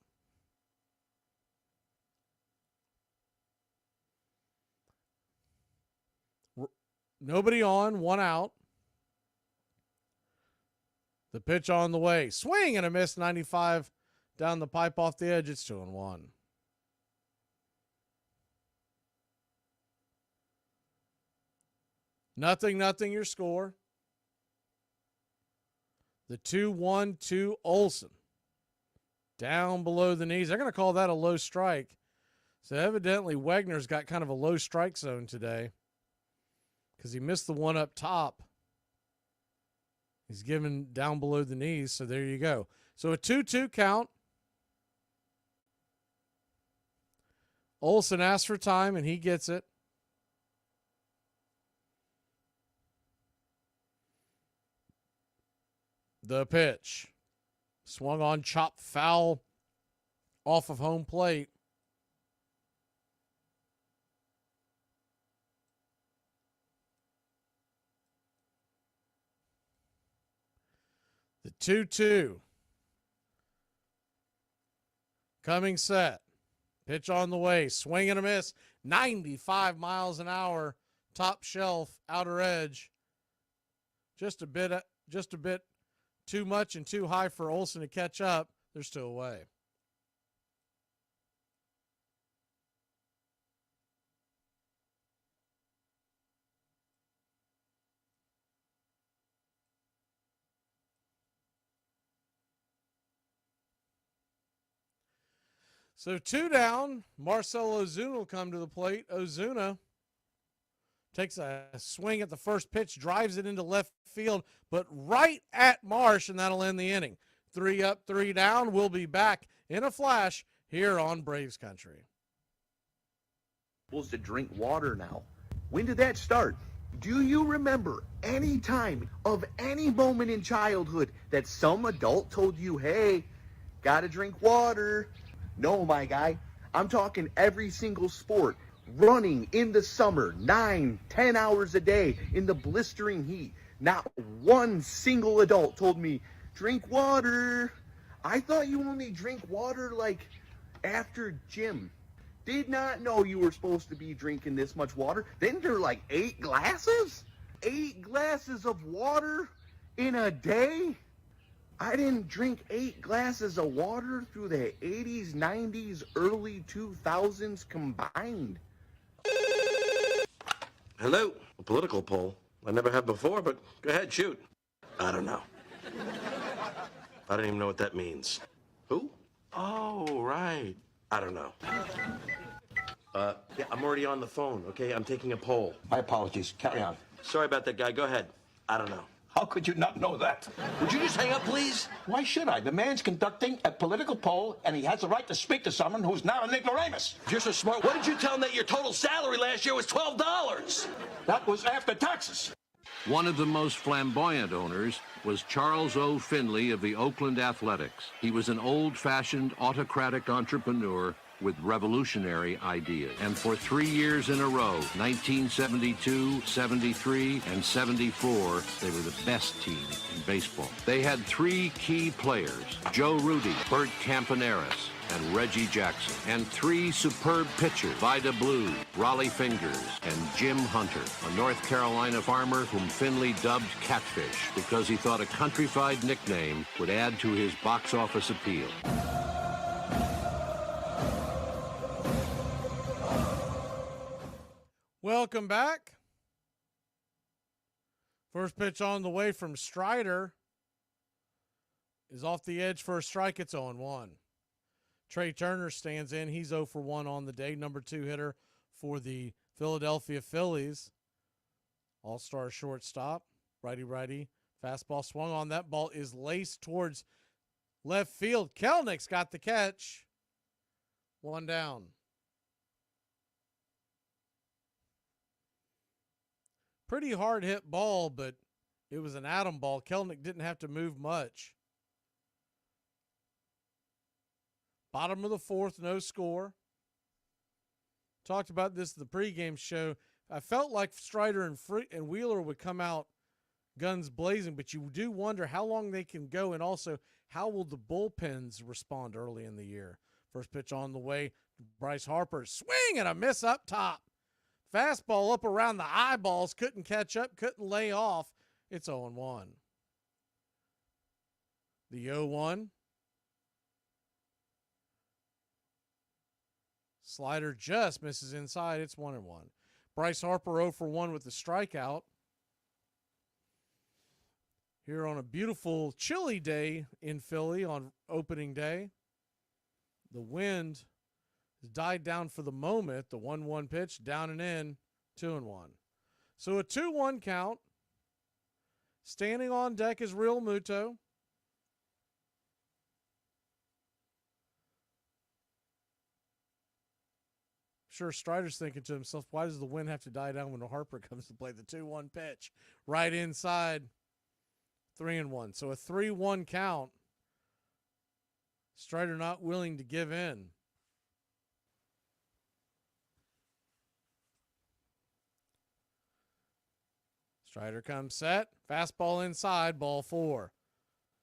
Nobody on, one out. The pitch on the way. Swing and a miss, 95 down the pipe off the edge. It's 2-1. Nothing, your score. The 2-1-2 Olson. Down below the knees. They're going to call that a low strike. So evidently Wegner's got kind of a low strike zone today because he missed the one up top. He's given down below the knees, so there you go. So a 2-2 count. Olson asks for time, and he gets it. The pitch. Swung on, chopped foul off of home plate. The 2-2. Coming set. Pitch on the way. Swing and a miss. 95 miles an hour. Top shelf. Outer edge. Just a bit too much and too high for Olson to catch up. They're still away. So 2 down. Marcell Ozuna will come to the plate. Ozuna takes a swing at the first pitch, drives it into left field, but right at Marsh, and that'll end the inning. 3 up, 3 down. We'll be back in a flash here on Braves Country. Supposed to drink water now. When did that start? Do you remember any time of any moment in childhood that some adult told you, hey, gotta drink water? No, my guy. I'm talking every single sport. Running in the summer, 9-10 hours a day in the blistering heat. Not one single adult told me, drink water. I thought you only drink water like after gym. Did not know you were supposed to be drinking this much water. Then there are like 8 glasses? 8 glasses of water in a day? I didn't drink 8 glasses of water through the 80s, 90s, early 2000s combined. Hello, a political poll. I never have before, but go ahead, shoot. I don't know. I don't even know what that means. Who? Oh, right. I don't know. Yeah, I'm already on the phone, okay? I'm taking a poll. My apologies. Carry on. Sorry about that, guy. Go ahead. I don't know. How could you not know that? Would you just hang up, please? Why should I? The man's conducting a political poll, and he has the right to speak to someone who's now an ignoramus. If you're so smart, why did you tell him that your total salary last year was $12? That was after taxes. One of the most flamboyant owners was Charles O. Finley of the Oakland Athletics. He was an old-fashioned autocratic entrepreneur with revolutionary ideas. And for 3 years in a row, 1972, 73, and 74, they were the best team in baseball. They had 3 key players, Joe Rudy, Bert Campaneris, and Reggie Jackson, and 3 superb pitchers, Vida Blue, Raleigh Fingers, and Jim Hunter, a North Carolina farmer whom Finley dubbed Catfish because he thought a countrified nickname would add to his box office appeal. Welcome back. First pitch on the way from Strider is off the edge for a strike. It's 0-1. Trey Turner stands in. He's 0 for 1 on the day. Number 2 hitter for the Philadelphia Phillies. All-star shortstop. Righty-righty. Fastball swung on. That ball is laced towards left field. Kelnick's got the catch. 1 down. Pretty hard hit ball, but it was an atom ball. Kelnick didn't have to move much. Bottom of the 4th, no score. Talked about this in the pregame show. I felt like Strider and Wheeler would come out guns blazing, but you do wonder how long they can go, and also how will the bullpens respond early in the year. First pitch on the way. Bryce Harper, swing and a miss up top. Fastball up around the eyeballs, couldn't catch up, couldn't lay off. It's 0-1. The 0-1. Slider just misses inside. It's 1-1. Bryce Harper 0 for 1 with the strikeout. Here on a beautiful, chilly day in Philly on opening day. The wind has died down for the moment. The 1-1 pitch, down and in, 2-1. So a 2-1 count. Standing on deck is Real Muto. Sure, Strider's thinking to himself, why does the wind have to die down when Harper comes to play? The 2-1 pitch right inside, 3-1. So a 3-1 count. Strider not willing to give in. Strider comes set, fastball inside, ball 4.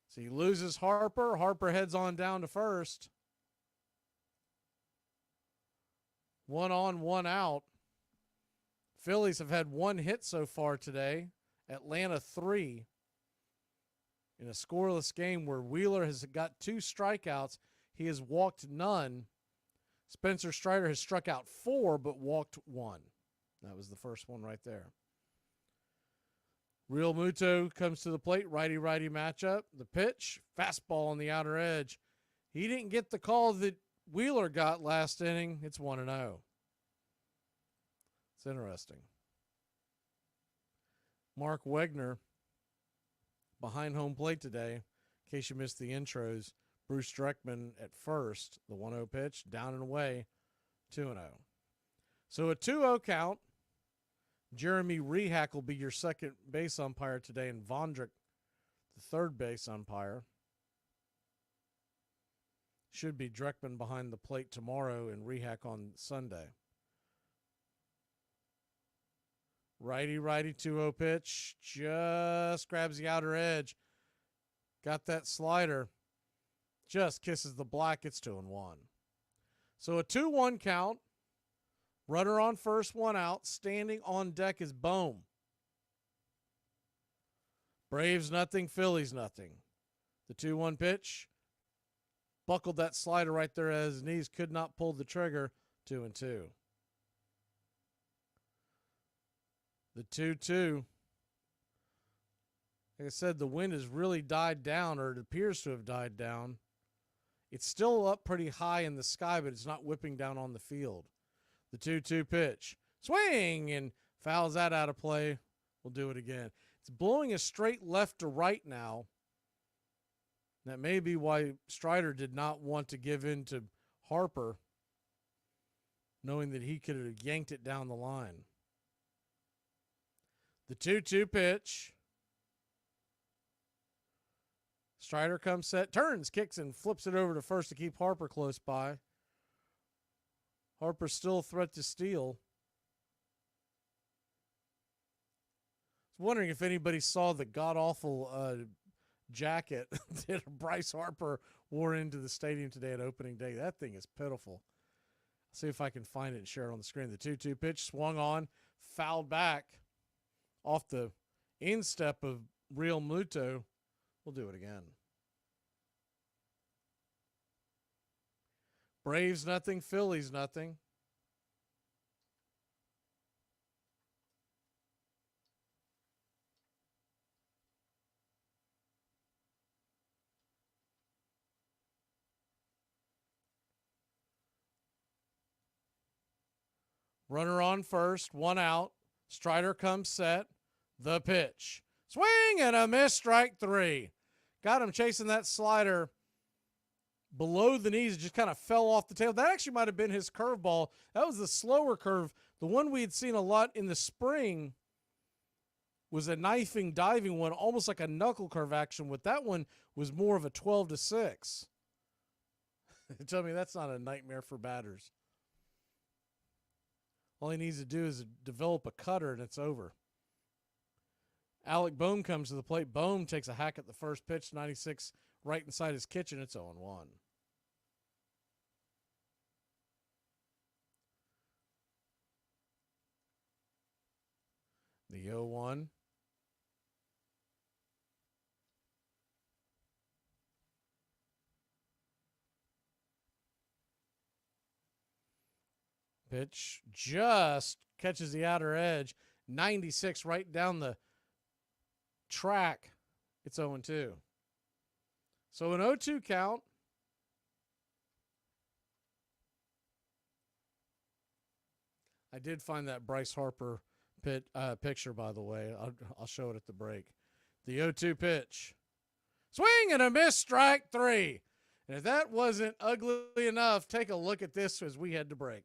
So he loses Harper. Harper heads on down to first. 1 on, 1 out. Phillies have had 1 hit so far today. Atlanta 3. In a scoreless game where Wheeler has got 2 strikeouts, he has walked none. Spencer Strider has struck out 4 but walked 1. That was the first one right there. Real Muto comes to the plate, righty-righty matchup. The pitch, fastball on the outer edge. He didn't get the call that Wheeler got last inning, it's 1-0. It's interesting. Mark Wegner behind home plate today. In case you missed the intros, Bruce Dreckman at first, the 1-0 pitch, down and away, 2-0. So a 2-0 count. Jeremy Rehack will be your second base umpire today, and Vondrick, the third base umpire. Should be Dreckman behind the plate tomorrow and Rehack on Sunday. Righty 2-0 pitch. Just grabs the outer edge. Got that slider. Just kisses the black. It's 2-1. So a 2-1 count. Runner on first, one out. Standing on deck is Bohm. Braves nothing, Phillies nothing. The 2-1 pitch. Buckled that slider right there as his knees could not pull the trigger. 2-2. The 2-2. Like I said, the wind has really died down, or it appears to have died down. It's still up pretty high in the sky, but it's not whipping down on the field. The 2-2 pitch. Swing! And fouls that out of play. We'll do it again. It's blowing a straight left to right now. That may be why Strider did not want to give in to Harper, knowing that he could have yanked it down the line. The 2-2 pitch. Strider comes set, turns, kicks, and flips it over to first to keep Harper close by. Harper's still a threat to steal. I was wondering if anybody saw the god-awful jacket that Bryce Harper wore into the stadium today at opening day. That thing is pitiful. I'll see if I can find it and share it on the screen. The 2-2 pitch swung on, fouled back off the instep of Real Muto. We'll do it again. Braves nothing, Phillies nothing. Runner on first, one out. Strider comes set. The pitch. Swing and a miss, strike three. Got him chasing that slider below the knees. It just kind of fell off the table. That actually might have been his curveball. That was the slower curve. The one we had seen a lot in the spring was a knifing, diving one, almost like a knuckle curve action. With that one was more of a 12-6. Tell me that's not a nightmare for batters. All he needs to do is develop a cutter, and it's over. Alec Bohm comes to the plate. Bohm takes a hack at the first pitch, 96 right inside his kitchen. It's 0-1. The 0-1. Pitch just catches the outer edge. 96 right down the track. It's 0-2. So an 0-2 count. I did find that Bryce Harper picture, by the way. I'll show it at the break. The 0-2 pitch. Swing and a miss, strike three. And if that wasn't ugly enough, take a look at this as we head to break.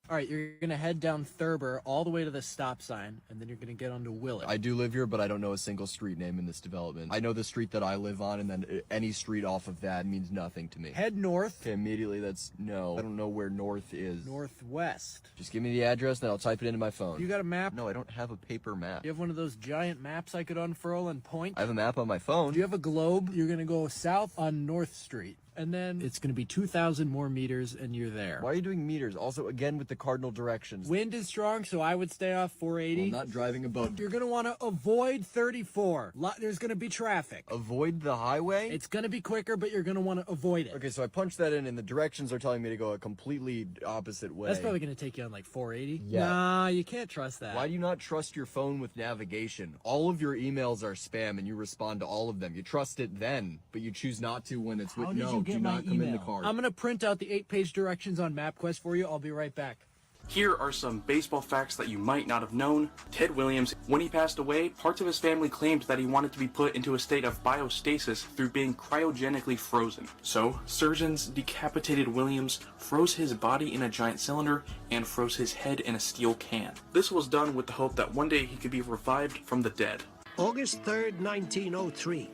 All right, you're going to head down Thurber all the way to the stop sign, and then you're going to get onto Willett. I do live here, but I don't know a single street name in this development. I know the street that I live on, and then any street off of that means nothing to me. Head north. Okay, immediately, no. I don't know where north is. Northwest. Just give me the address, and I'll type it into my phone. You got a map? No, I don't have a paper map. You have one of those giant maps I could unfurl and point? I have a map on my phone. Do you have a globe? You're going to go south on North Street. And then it's going to be 2,000 more meters, and you're there. Why are you doing meters? Also, again, with the cardinal directions. Wind is strong, so I would stay off 480. I'm not driving a boat. You're going to want to avoid 34. There's going to be traffic. Avoid the highway? It's going to be quicker, but you're going to want to avoid it. Okay, so I punched that in, and the directions are telling me to go a completely opposite way. That's probably going to take you on like 480. Yeah. Nah, you can't trust that. Why do you not trust your phone with navigation? All of your emails are spam, and you respond to all of them. You trust it then, but you choose not to when it's with... How did you get Do my not come in the email. car. I'm going to print out the 8-page directions on MapQuest for you. I'll be right back. Here are some baseball facts that you might not have known. Ted Williams, when he passed away, parts of his family claimed that he wanted to be put into a state of biostasis through being cryogenically frozen. So, surgeons decapitated Williams, froze his body in a giant cylinder, and froze his head in a steel can. This was done with the hope that one day he could be revived from the dead. August 3rd, 1903.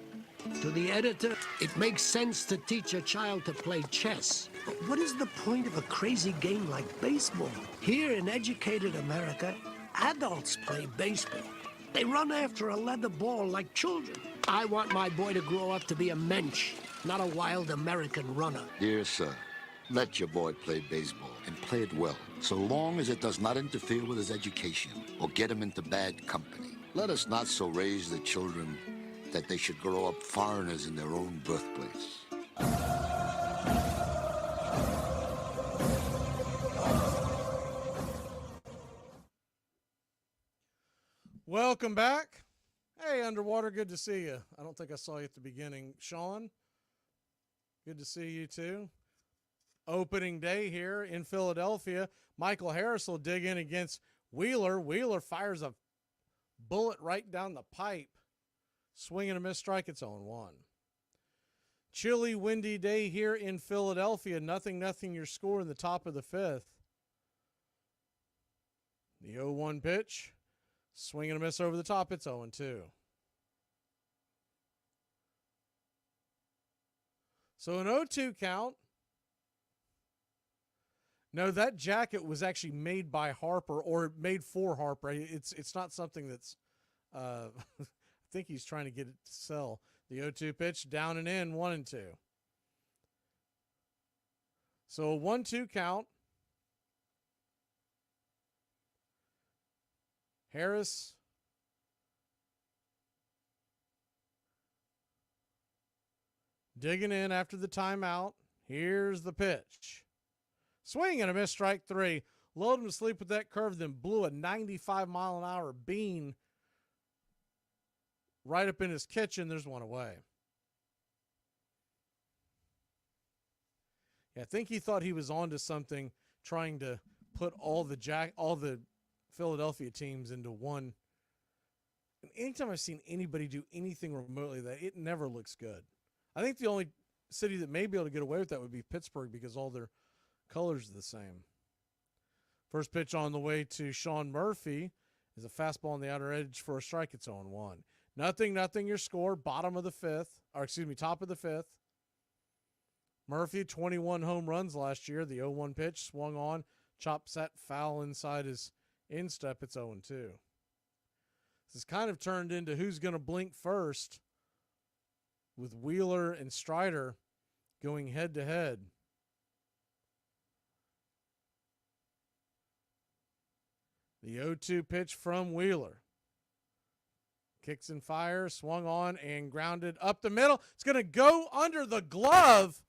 To the editor, it makes sense to teach a child to play chess. But what is the point of a crazy game like baseball? Here in educated America, adults play baseball. They run after a leather ball like children. I want my boy to grow up to be a mensch, not a wild American runner. Dear sir, let your boy play baseball and play it well, so long as it does not interfere with his education or get him into bad company. Let us not so raise the children that they should grow up foreigners in their own birthplace. Welcome back. Hey, Underwater, good to see you. I don't think I saw you at the beginning. Sean, good to see you too. Opening day here in Philadelphia. Michael Harris will dig in against Wheeler. Wheeler fires a bullet right down the pipe. Swing and a miss strike, it's 0-1. Chilly, windy day here in Philadelphia. 0-0 your score in the top of the fifth. The 0-1 pitch. Swing and a miss over the top, it's 0-2. So an 0-2 count. No, that jacket was actually made by Harper or made for Harper. It's not something that's I think he's trying to get it to sell. The 0-2 pitch, down and in, 1-2. So a 1-2 count. Harris digging in after the timeout. Here's the pitch. Swing and a miss, strike 3. Lulled him to sleep with that curve, then blew a 95-mile-an-hour bean right up in his kitchen. There's one away. Yeah, I think he thought he was onto something, trying to put all the Philadelphia teams into one. And anytime I've seen anybody do anything remotely that, it never looks good. I think the only city that may be able to get away with that would be Pittsburgh because all their colors are the same. First pitch on the way to Sean Murphy is a fastball on the outer edge for a strike. It's 0-1. 0-0 your score, top of the fifth. Murphy, 21 home runs last year. The 0-1 pitch swung on, chop set, foul inside his instep. It's 0-2. This has kind of turned into who's going to blink first with Wheeler and Strider going head to head. The 0-2 pitch from Wheeler. Kicks and fires, swung on and grounded up the middle. It's going to go under the glove.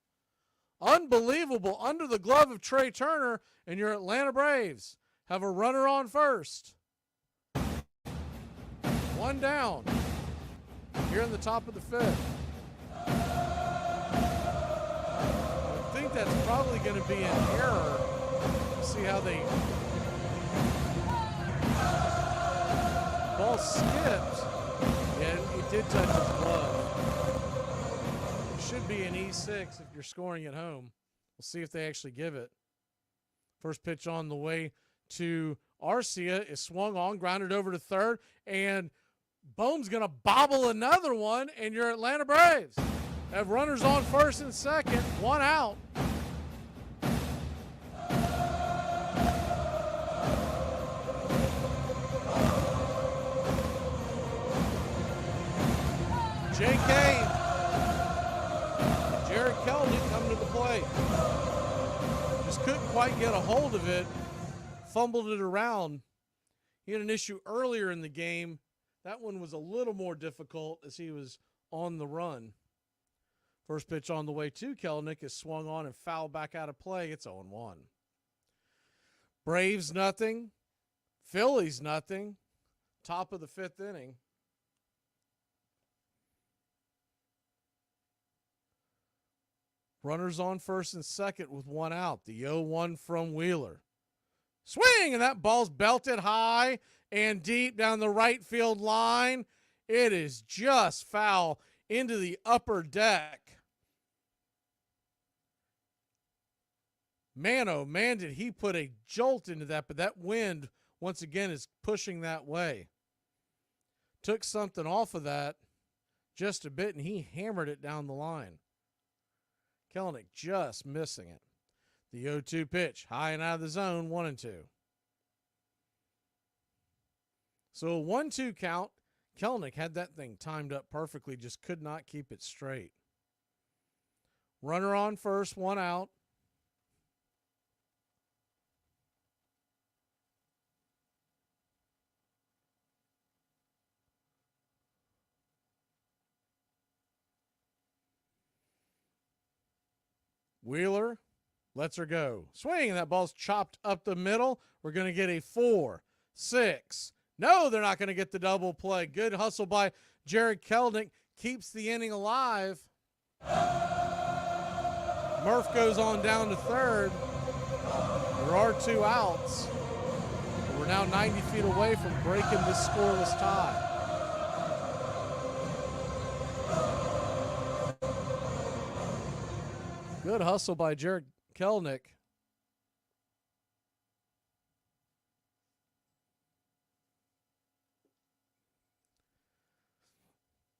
Unbelievable. Under the glove of Trey Turner, and your Atlanta Braves have a runner on first. One down here in the top of the fifth. I think that's probably going to be an error. See how they... Ball skipped. Yeah, it did touch his glove. It should be an E6 if you're scoring at home. We'll see if they actually give it. First pitch on the way to Arcia is swung on, grounded over to third, and Bohm's going to bobble another one, and your Atlanta Braves have runners on first and second, one out. J.K. Jared Kelnick coming to the plate. Just couldn't quite get a hold of it. Fumbled it around. He had an issue earlier in the game. That one was a little more difficult as he was on the run. First pitch on the way to Kelnick is swung on and fouled back out of play. It's 0-1. Braves nothing. Phillies nothing. Top of the fifth inning. Runners on first and second with one out. The 0-1 from Wheeler. Swing, and that ball's belted high and deep down the right field line. It is just foul into the upper deck. Man, oh man, did he put a jolt into that, but that wind, once again, is pushing that way. Took something off of that just a bit, and he hammered it down the line. Kelenic just missing it. The 0-2 pitch, high and out of the zone, 1-2. So a 1-2 count. Kelenic had that thing timed up perfectly, just could not keep it straight. Runner on first, one out. Wheeler lets her go. Swing, and that ball's chopped up the middle. We're going to get a 4-6. No, they're not going to get the double play. Good hustle by Jared Kelenic. Keeps the inning alive. Murph goes on down to third. There are 2 outs. We're now 90 feet away from breaking this scoreless tie. Good hustle by Jared Kelenic.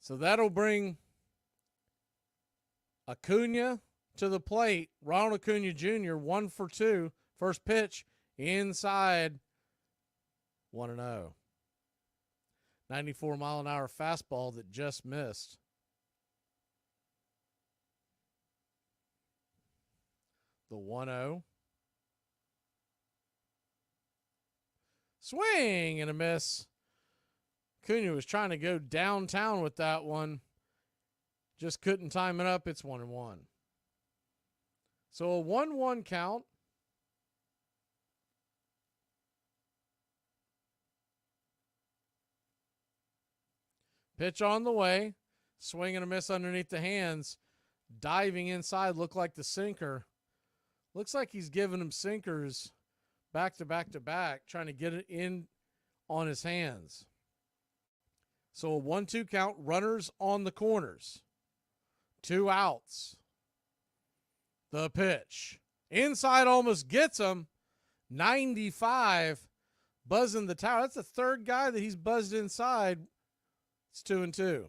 So that'll bring Acuna to the plate. Ronald Acuna Jr., 1 for 2. First pitch, inside, 1-0. 94-mile-an-hour fastball that just missed. The 1-0. Swing and a miss. Acuna was trying to go downtown with that one. Just couldn't time it up. It's 1-1. So a 1-1 count. Pitch on the way. Swing and a miss underneath the hands. Diving inside, looked like the sinker. Looks like he's giving him sinkers back to back to back, trying to get it in on his hands. So a 1-2 count, runners on the corners. 2 outs. The pitch. Inside almost gets him. 95. Buzzing the tower. That's the third guy that he's buzzed inside. It's 2-2.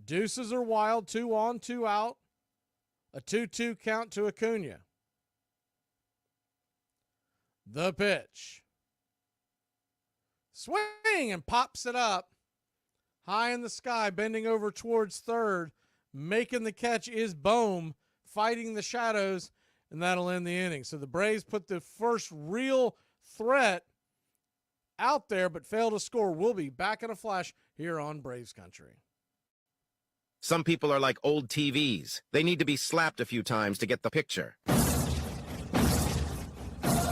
Deuces are wild. 2 on, 2 out. A 2-2 count to Acuna. The pitch. Swing and pops it up. High in the sky, bending over towards third. Making the catch is Bohm, fighting the shadows, and that'll end the inning. So the Braves put the first real threat out there, but fail to score. We'll be back in a flash here on Braves Country. Some people are like old TVs. They need to be slapped a few times to get the picture.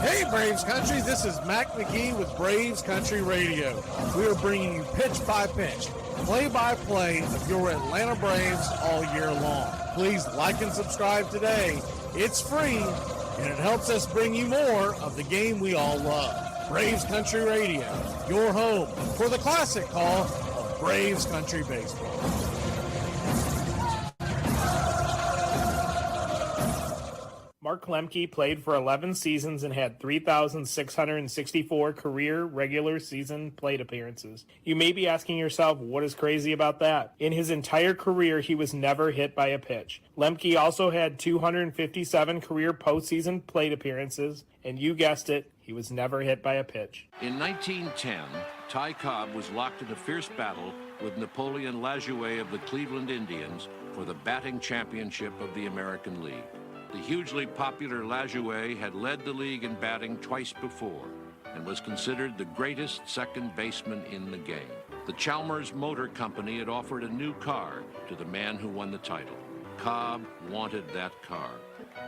Hey, Braves Country, this is Mac Magee with Braves Country Radio. We are bringing you pitch by pitch, play-by-play of your Atlanta Braves all year long. Please like and subscribe today. It's free, and it helps us bring you more of the game we all love. Braves Country Radio, your home for the classic call of Braves Country Baseball. Mark Lemke played for 11 seasons and had 3,664 career regular season plate appearances. You may be asking yourself, what is crazy about that? In his entire career, he was never hit by a pitch. Lemke also had 257 career postseason plate appearances, and you guessed it, he was never hit by a pitch. In 1910, Ty Cobb was locked in a fierce battle with Napoleon Lajoie of the Cleveland Indians for the batting championship of the American League. The hugely popular Lajoie had led the league in batting twice before and was considered the greatest second baseman in the game. The Chalmers Motor Company had offered a new car to the man who won the title. Cobb wanted that car,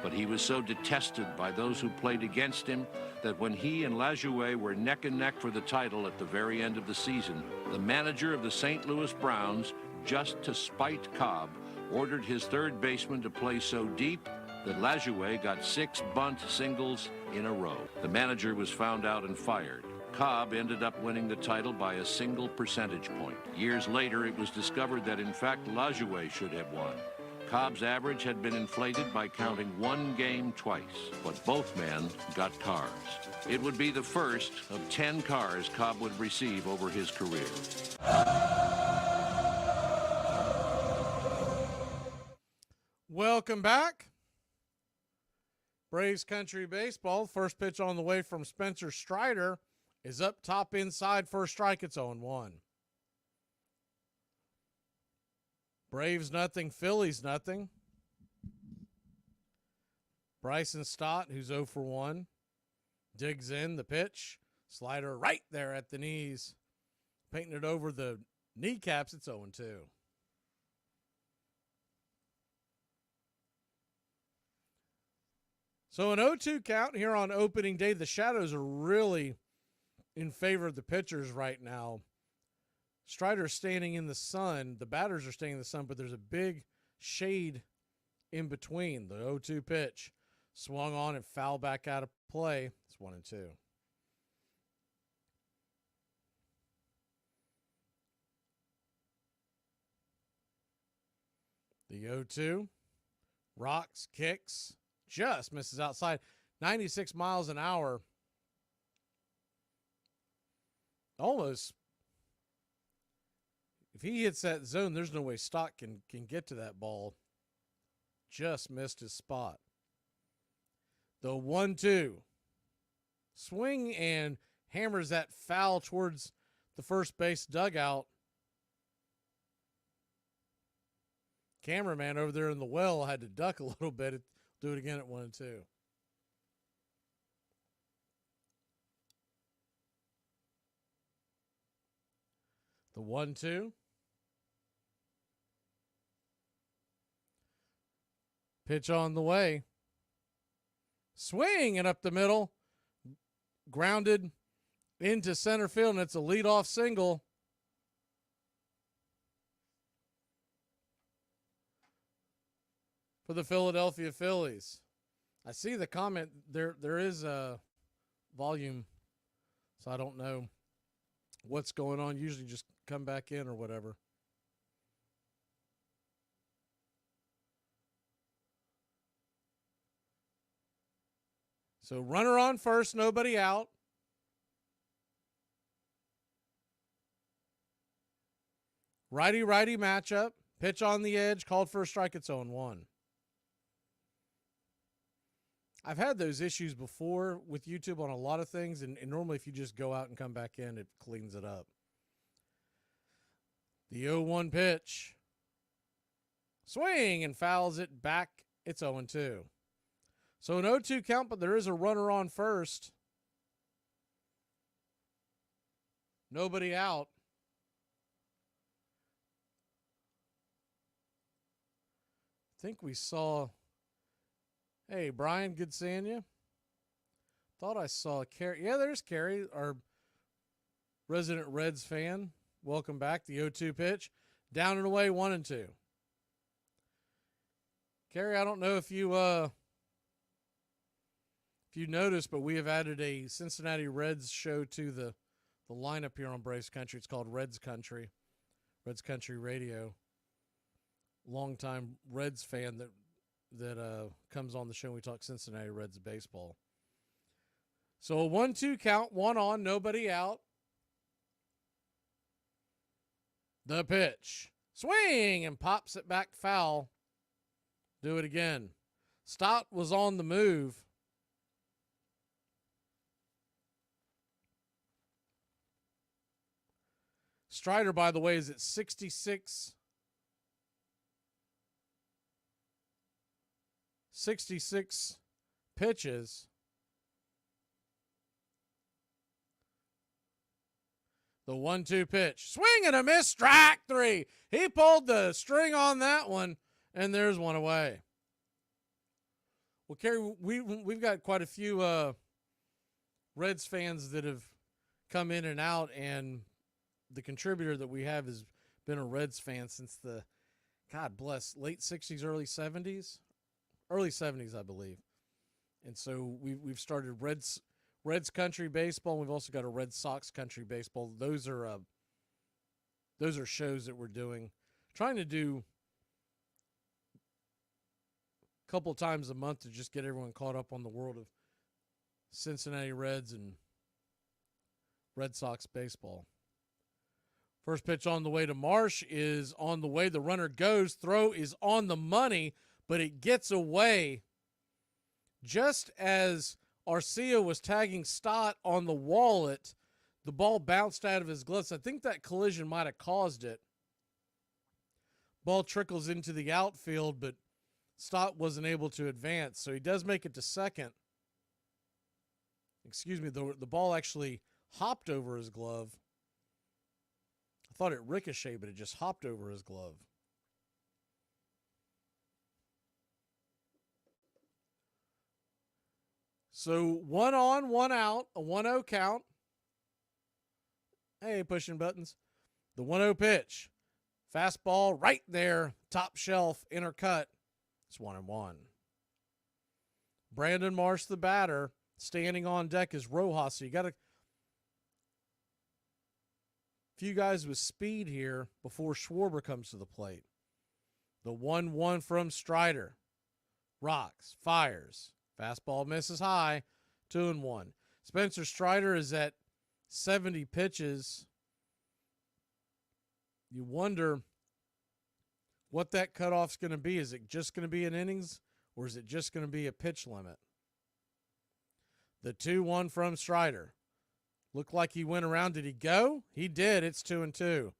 but he was so detested by those who played against him that when he and Lajoie were neck and neck for the title at the very end of the season, the manager of the St. Louis Browns, just to spite Cobb, ordered his third baseman to play so deep that Lajoie got 6 bunt singles in a row. The manager was found out and fired. Cobb ended up winning the title by a single percentage point. Years later, it was discovered that in fact Lajoie should have won. Cobb's average had been inflated by counting 1 game twice, but both men got cars. It would be the first of 10 cars Cobb would receive over his career. Welcome back. Braves Country Baseball. First pitch on the way from Spencer Strider is up top inside. First strike, it's 0-1. Braves nothing, Phillies nothing. Bryson Stott, who's 0 for 1, digs in the pitch. Slider right there at the knees. Painting it over the kneecaps, it's 0-2. So an 0-2 count here on opening day. The shadows are really in favor of the pitchers right now. Strider's standing in the sun. The batters are standing in the sun, but there's a big shade in between. The 0-2 pitch swung on and fouled back out of play. It's 1-2. The 0-2 rocks, kicks, just misses outside. 96 miles an hour. Almost. If he hits that zone, there's no way Stott can get to that ball. Just missed his spot. The 1-2. Swing and hammers that foul towards the first base dugout. Cameraman over there in the well had to duck a little bit. Do it again at 1-2. The 1-2. Pitch on the way. Swing and up the middle. Grounded into center field, and it's a leadoff single. For the Philadelphia Phillies. I see the comment. There is a volume, so I don't know what's going on. Usually just come back in or whatever. So runner on first, nobody out. Righty-righty matchup. Pitch on the edge, called for a strike, it's 0-1. I've had those issues before with YouTube on a lot of things, and normally if you just go out and come back in, it cleans it up. The 0-1 pitch. Swing and fouls it back. It's 0-2. So an 0-2 count, but there is a runner on first. Nobody out. I think we saw... Hey, Brian, good seeing you. Thought I saw Carrie. Yeah, there's Carrie, our resident Reds fan. Welcome back. The 0-2 pitch. Down and away, 1-2. Carrie, I don't know if you noticed, but we have added a Cincinnati Reds show to the lineup here on Braves Country. It's called Reds Country. Reds Country Radio. Longtime Reds fan that comes on the show when we talk Cincinnati Reds baseball. So a 1-2 count, one on, nobody out. The pitch. Swing and pops it back foul. Do it again. Stott was on the move. Strider, by the way, is at 66 pitches. The 1-2 pitch. Swing and a miss. Strike 3. He pulled the string on that one, and there's one away. Well, Kerry, we've got quite a few Reds fans that have come in and out, and the contributor that we have has been a Reds fan since the God bless, late 60s, early 70s? Early 70s, I believe. And so we've started Reds country baseball. We've also got a Red Sox country baseball. Those are shows that we're doing. Trying to do a couple times a month to just get everyone caught up on the world of Cincinnati Reds and Red Sox baseball. First pitch on the way to Marsh is on the way. The runner goes. Throw is on the money, but it gets away just as Arcia was tagging Stott on the wallet. The ball bounced out of his gloves. I think that collision might have caused it. Ball trickles into the outfield, but Stott wasn't able to advance, so he does make it to second. Excuse me, the ball actually hopped over his glove. I thought it ricocheted, but it just hopped over his glove. So 1 on, 1 out, a 1-0 count. Hey, pushing buttons. The 1-0 pitch. Fastball right there, top shelf, inner cut. It's 1-1. Brandon Marsh, the batter, standing on deck is Rojas. So you got a few guys with speed here before Schwarber comes to the plate. The 1-1 from Strider. Rocks, fires. Fastball misses high, 2-1. Spencer Strider is at 70 pitches. You wonder what that cutoff's going to be. Is it just going to be an innings, or is it just going to be a pitch limit? The 2-1 from Strider. Looked like he went around. Did he go? He did. It's 2-2.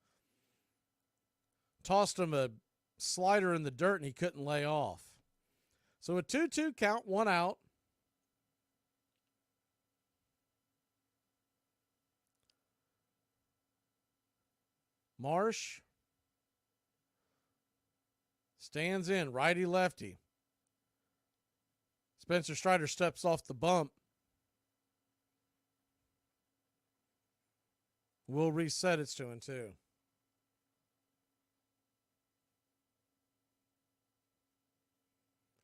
Tossed him a slider in the dirt, and he couldn't lay off. So a 2-2 count, 1 out. Marsh stands in, righty-lefty. Spencer Strider steps off the bump. We'll reset. It's 2-2.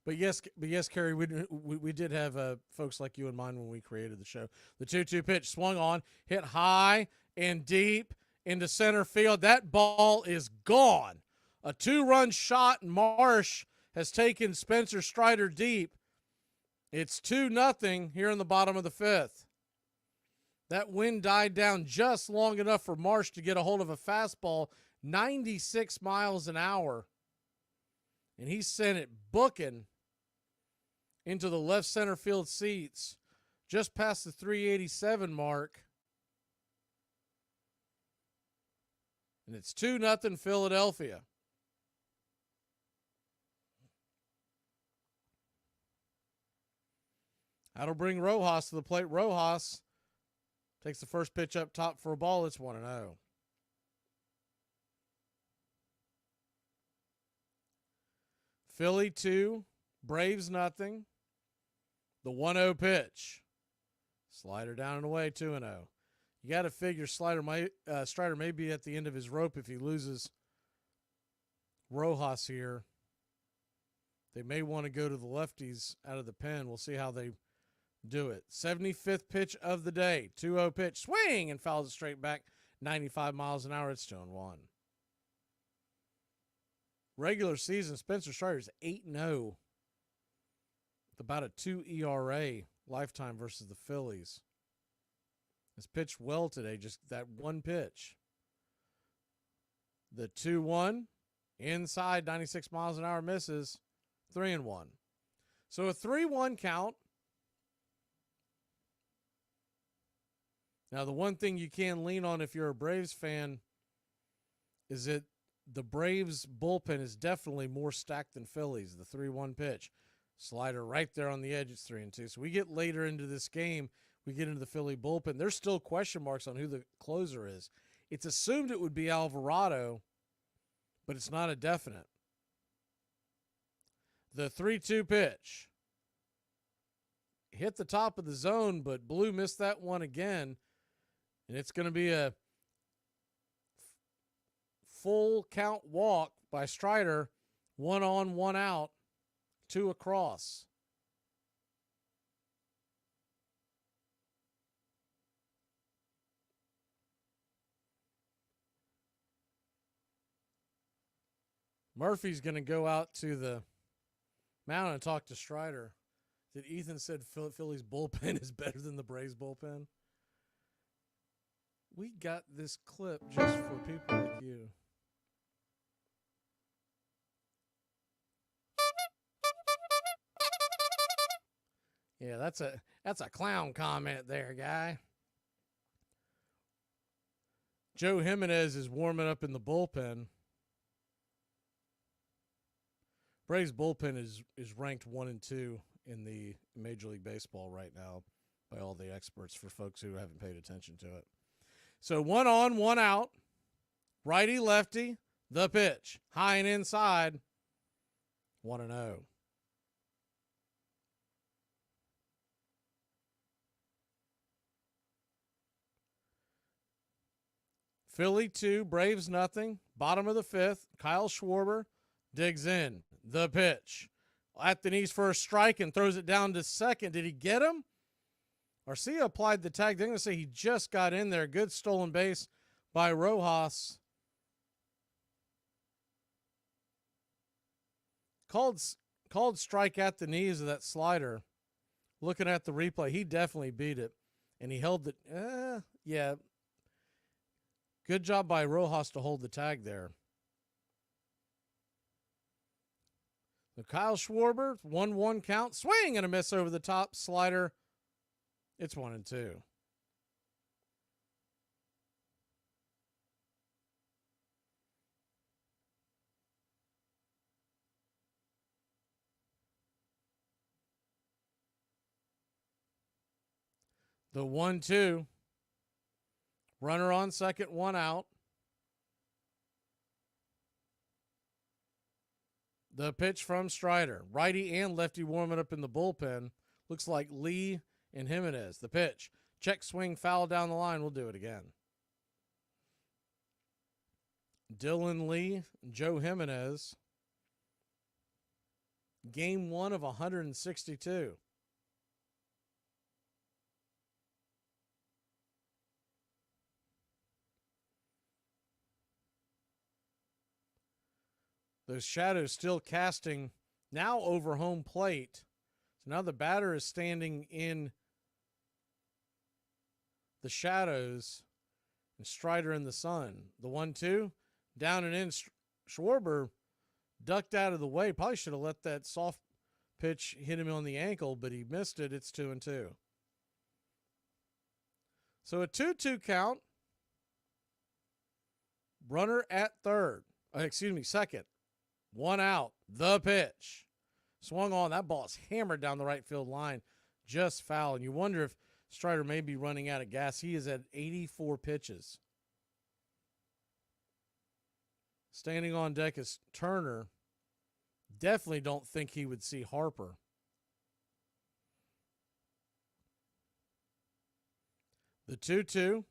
But yes, Kerry, we did have folks like you in mind when we created the show. The 2-2 pitch swung on, hit high and deep into center field. That ball is gone. A 2-run shot, and Marsh has taken Spencer Strider deep. It's 2-0 here in the bottom of the 5th. That wind died down just long enough for Marsh to get a hold of a fastball, 96 miles an hour. And he sent it booking into the left center field seats, just past the 387 mark. And it's 2-0 Philadelphia. That'll bring Rojas to the plate. Rojas takes the first pitch up top for a ball. It's 1-0. Philly 2, Braves nothing. The 1-0 pitch. Slider down and away, 2-0. You got to figure Strider may be at the end of his rope if he loses Rojas here. They may want to go to the lefties out of the pen. We'll see how they do it. 75th pitch of the day. 2-0 pitch. Swing and fouls it straight back. 95 miles an hour. It's 2-1. Regular season, Spencer Strider is 8-0 with about a 2 ERA lifetime versus the Phillies. Has pitched well today, just that one pitch. The 2-1, inside, 96 miles an hour, misses, 3-1. So a 3-1 count. Now, the one thing you can lean on if you're a Braves fan is that the Braves bullpen is definitely more stacked than Phillies. The 3-1 pitch. Slider right there on the edge. It's 3-2. So we get later into this game, we get into the Philly bullpen. There's still question marks on who the closer is. It's assumed it would be Alvarado, but it's not a definite. The 3-2 pitch. Hit the top of the zone, but Blue missed that one again. And it's going to be a full count walk by Strider. 1 on, 1 out, 2 across. Murphy's going to go out to the mound and talk to Strider. Did Ethan said Philly's bullpen is better than the Braves bullpen? We got this clip just for people like you. Yeah, that's a clown comment there, guy. Joe Jimenez is warming up in the bullpen. Braves bullpen is ranked 1 and 2 in the Major League Baseball right now by all the experts for folks who haven't paid attention to it. So 1 on, 1 out. Righty, lefty, the pitch. High and inside. 1-0. Philly 2, Braves nothing. Bottom of the 5th, Kyle Schwarber digs in. The pitch. At the knees for a strike and throws it down to second. Did he get him? Arcia applied the tag. They're going to say he just got in there. Good stolen base by Rojas. Called strike at the knees of that slider. Looking at the replay, he definitely beat it. And he held it. Yeah. Good job by Rojas to hold the tag there. So Kyle Schwarber, 1-1 count. Swing and a miss over the top. Slider. It's 1-2. The 1-2. Runner on second, 1 out. The pitch from Strider. Righty and lefty warming up in the bullpen. Looks like Lee and Jimenez. The pitch. Check swing, foul down the line. We'll do it again. Dylan Lee, Joe Jimenez. Game 1 of 162. Those shadows still casting now over home plate. So now the batter is standing in the shadows and Strider in the sun. The 1-2, down and in. Schwarber ducked out of the way. Probably should have let that soft pitch hit him on the ankle, but he missed it. It's 2-2. So a 2-2 count. Runner at second. 1 out. The pitch. Swung on. That ball is hammered down the right field line. Just foul. And you wonder if Strider may be running out of gas. He is at 84 pitches. Standing on deck is Turner. Definitely don't think he would see Harper. The 2-2.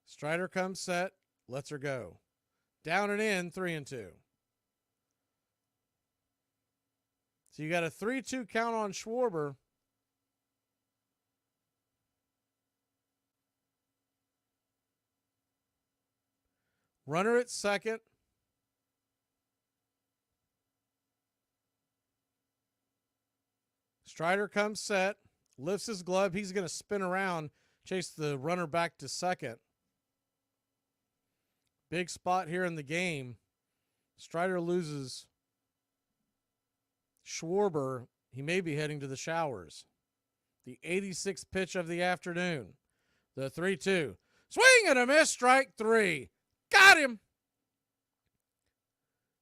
Strider comes set. Lets her go. Down and in, 3-2. So you got a 3-2 count on Schwarber. Runner at second. Strider comes set, lifts his glove. He's going to spin around, chase the runner back to second. Big spot here in the game. Strider loses Schwarber. He may be heading to the showers. The 86th pitch of the afternoon. The 3-2. Swing and a miss, strike 3. Got him.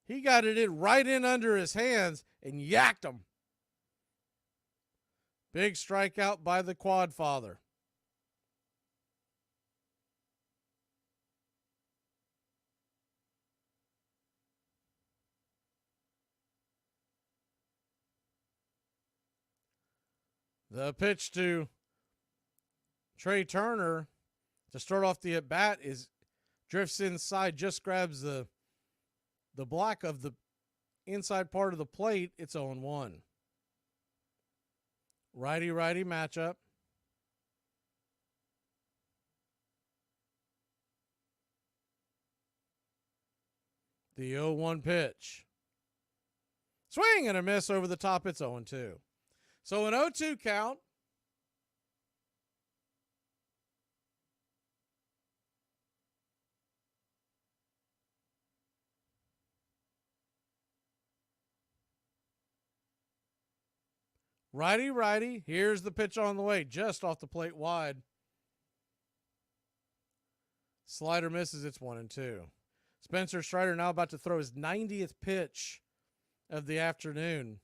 He got it in right in under his hands and yacked him. Big strikeout by the quad father. The pitch to Trey Turner to start off the at-bat is drifts inside, just grabs the the black of the inside part of the plate, it's 0-1. Righty-righty matchup. The 0-1 pitch. Swing and a miss over the top. It's 0-2. So an 0-2 count. Righty-righty. Here's the pitch on the way. Just off the plate wide. Slider misses. It's 1-2. Spencer Strider now about to throw his 90th pitch of the afternoon.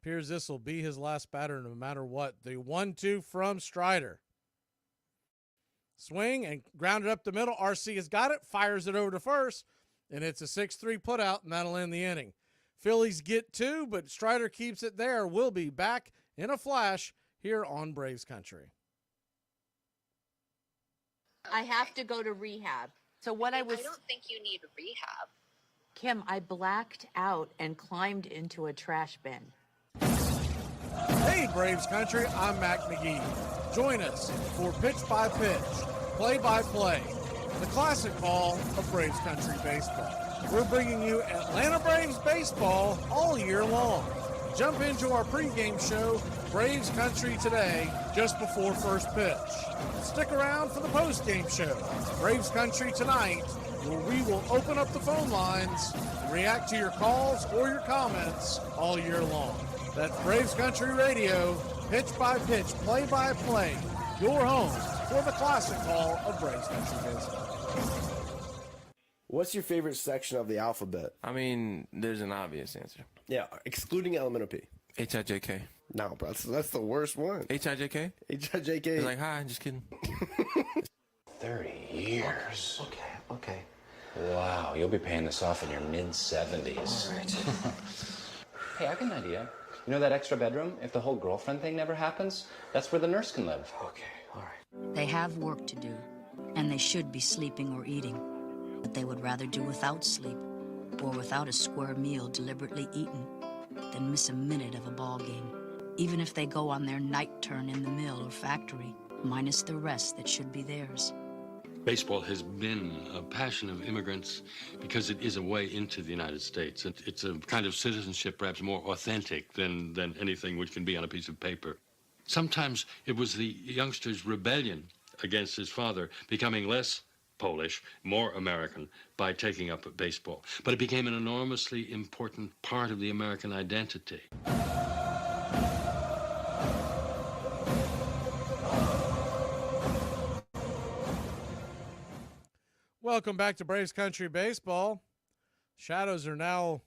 Appears this will be his last batter no matter what. The 1-2 from Strider. Swing and grounded up the middle. RC has got it, fires it over to first, and it's a 6-3 putout, and that'll end the inning. Phillies get 2, but Strider keeps it there. We'll be back in a flash here on Braves Country. I have to go to rehab. So what I don't think you need rehab. Kim, I blacked out and climbed into a trash bin. Hey, Braves Country, I'm Mac Magee. Join us for Pitch by Pitch, Play by Play, the classic call of Braves Country baseball. We're bringing you Atlanta Braves baseball all year long. Jump into our pregame show, Braves Country Today, just before first pitch. Stick around for the postgame show, Braves Country Tonight, where we will open up the phone lines and react to your calls or your comments all year long. That's Braves Country Radio, pitch by pitch, play by play, your home for the classic call of Braves Country baseball. What's your favorite section of the alphabet? I mean, there's an obvious answer. Yeah, excluding elemental P. H-I-J-K. No, bro, that's the worst one. H-I-J-K? H-I-J-K. It's like, hi, just kidding. 30 years. Okay. Wow, you'll be paying this off in your mid-70s. All right. Hey, I got an idea. You know that extra bedroom? If the whole girlfriend thing never happens, that's where the nurse can live. Okay, all right. They have work to do, and they should be sleeping or eating. But they would rather do without sleep, or without a square meal deliberately eaten, than miss a minute of a ball game. Even if they go on their night turn in the mill or factory, minus the rest that should be theirs. Baseball has been a passion of immigrants because it is a way into the United States. It's a kind of citizenship perhaps more authentic than anything which can be on a piece of paper. Sometimes it was the youngster's rebellion against his father becoming less Polish, more American by taking up baseball. But it became an enormously important part of the American identity. Welcome back to Braves Country Baseball. Shadows are now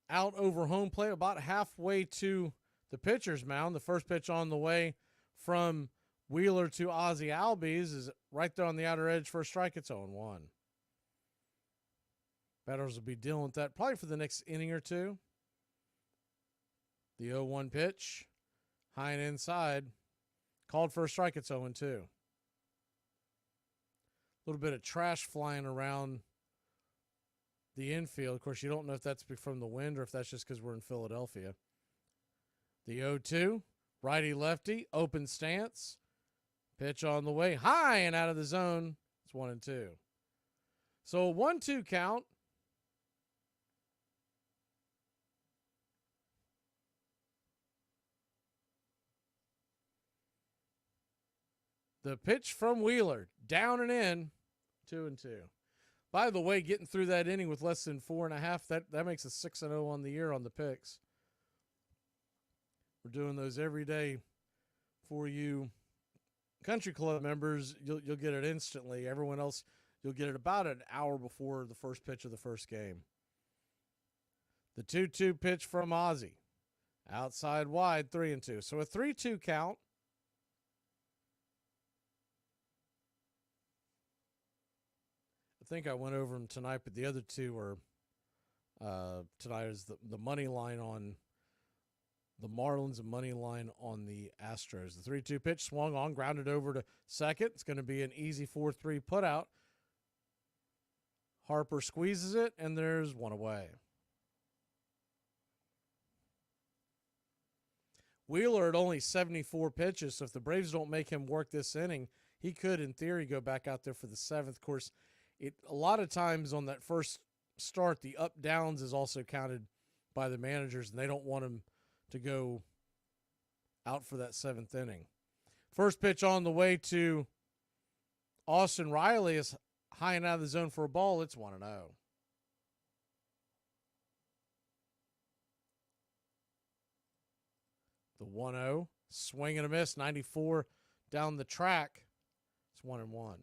out over home plate, about halfway to the pitcher's mound. The first pitch on the way from Wheeler to Ozzie Albies is right there on the outer edge for a strike. It's 0-1. Batters will be dealing with that probably for the next inning or two. The 0-1 pitch, high and inside, called for a strike. It's 0-2. A little bit of trash flying around the infield. Of course, you don't know if that's from the wind or if that's just because we're in Philadelphia. The 0-2, righty-lefty, open stance. Pitch on the way, high and out of the zone. It's 1-2. So a 1-2 count. The pitch from Wheeler, down and in, 2-2. By the way, getting through that inning with less than 4.5, that makes us 6-0 on the year on the picks. We're doing those every day for you country club members. You'll get it instantly. Everyone else, you'll get it about an hour before the first pitch of the first game. The 2-2 pitch from Ozzie, outside wide, 3-2. So a 3-2 count. I think I went over them tonight, but the other two are tonight is the money line on the Marlins and money line on the Astros. The 3-2 pitch swung on, grounded over to second. It's going to be an easy 4-3 putout. Harper squeezes it, and there's one away. Wheeler at only 74 pitches, so if the Braves don't make him work this inning, he could, in theory, go back out there for the 7th. Of course, a lot of times on that first start, the up-downs is also counted by the managers, and they don't want him to go out for that 7th inning. First pitch on the way to Austin Riley is high and out of the zone for a ball. It's 1-0. The 1-0, swing and a miss, 94 down the track. It's 1-1.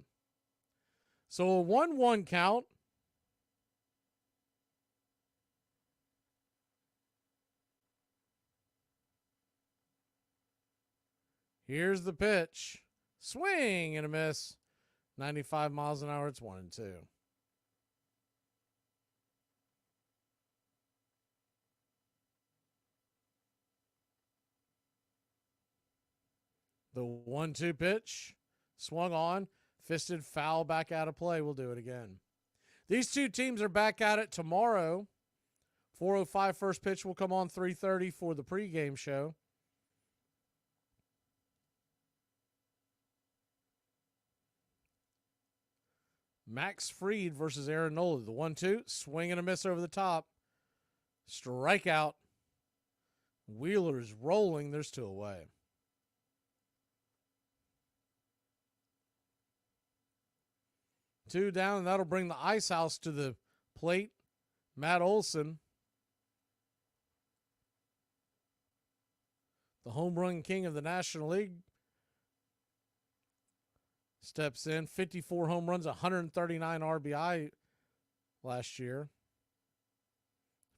So a 1-1 count. Here's the pitch. Swing and a miss. 95 miles an hour. It's 1-2. The 1-2 pitch. Swung on. Fisted foul back out of play. We'll do it again. These two teams are back at it tomorrow. 4:05 first pitch will come on 3:30 for the pregame show. Max Fried versus Aaron Nola. The 1-2, swing and a miss over the top. Strikeout. Wheeler's rolling. There's 2 away. Two down, and that'll bring the Ice House to the plate. Matt Olson, the home run king of the National League, steps in. 54 home runs, 139 RBI last year.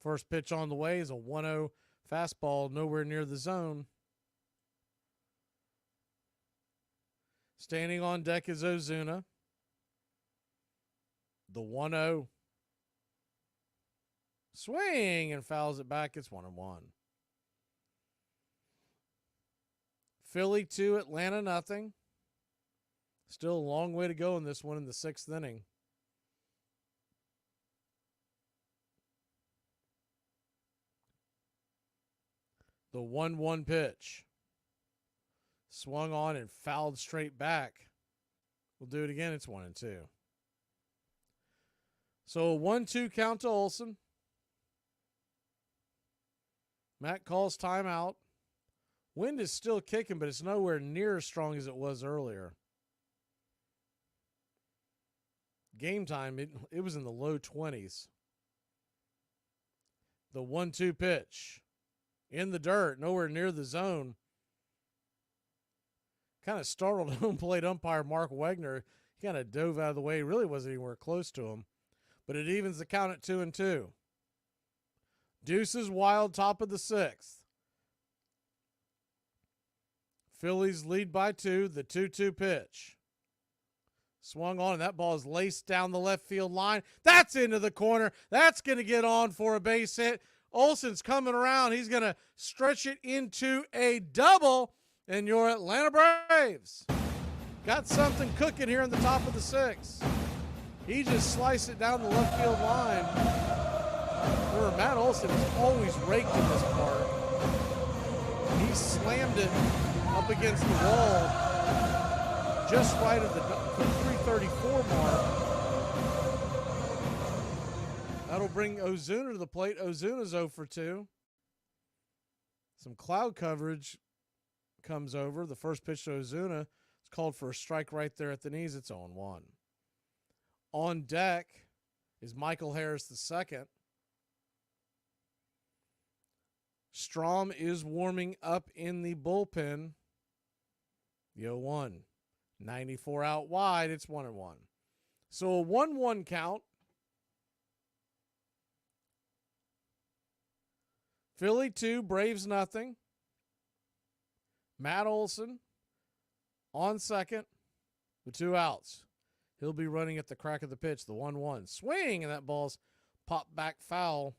First pitch on the way is a 1-0 fastball, nowhere near the zone. Standing on deck is Ozuna. The 1-0. Swing and fouls it back. It's 1-1. Philly 2, Atlanta nothing. Still a long way to go in this one in the 6th inning. The 1-1 pitch. Swung on and fouled straight back. We'll do it again. It's 1-2. So a 1-2 count to Olson. Matt calls timeout. Wind is still kicking, but it's nowhere near as strong as it was earlier. Game time, it was in the low 20s. The 1-2 pitch. In the dirt, nowhere near the zone. Kind of startled home plate umpire Mark Wegner. He kind of dove out of the way. He really wasn't anywhere close to him. But it evens the count at 2-2. Deuces wild, top of the 6th. Phillies lead by 2. The 2-2 pitch. Swung on, and that ball is laced down the left field line. That's into the corner. That's going to get on for a base hit. Olson's coming around. He's going to stretch it into a double, and your Atlanta Braves got something cooking here in the top of the 6th. He just sliced it down the left field line. Remember, Matt Olson is always raked in this part. He slammed it up against the wall just right at the 334 mark. That'll bring Ozuna to the plate. Ozuna's 0 for 2. Some cloud coverage comes over. The first pitch to Ozuna is called for a strike right there at the knees. It's 0-1. On deck is Michael Harris II. Strom is warming up in the bullpen. The 0-1. 94 out wide. It's 1-1. So a 1-1 count. Philly 2, Braves nothing. Matt Olson on second with 2 outs. He'll be running at the crack of the pitch, the 1-1. Swing, and that ball's popped back foul.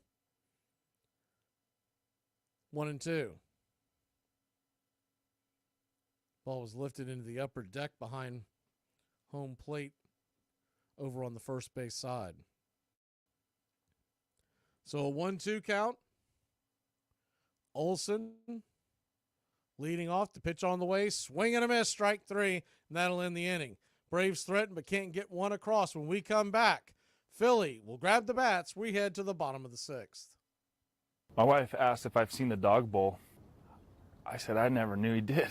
1-2. Ball was lifted into the upper deck behind home plate over on the first base side. So a 1-2 count. Olsen leading off, the pitch on the way, swing and a miss, strike 3, and that'll end the inning. Braves threaten but can't get one across. When we come back, Philly will grab the bats. We head to the bottom of the 6th. My wife asked if I've seen the dog bowl. I said I never knew he did.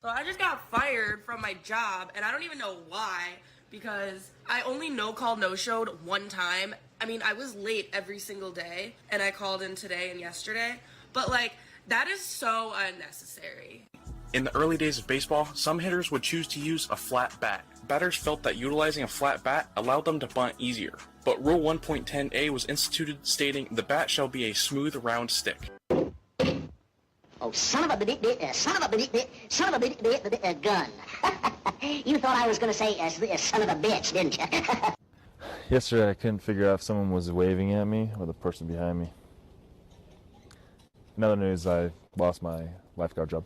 So I just got fired from my job, and I don't even know why, because I only no-showed one time. I mean, I was late every single day, and I called in today and yesterday, but like, that is so unnecessary. In the early days of baseball, some hitters would choose to use a flat bat. Batters felt that utilizing a flat bat allowed them to bunt easier. But Rule 1.10a was instituted stating the bat shall be a smooth, round stick. Oh, son of a gun. You thought I was going to say son of a bitch, didn't you? Yesterday I couldn't figure out if someone was waving at me or the person behind me. In other news, I lost my lifeguard job.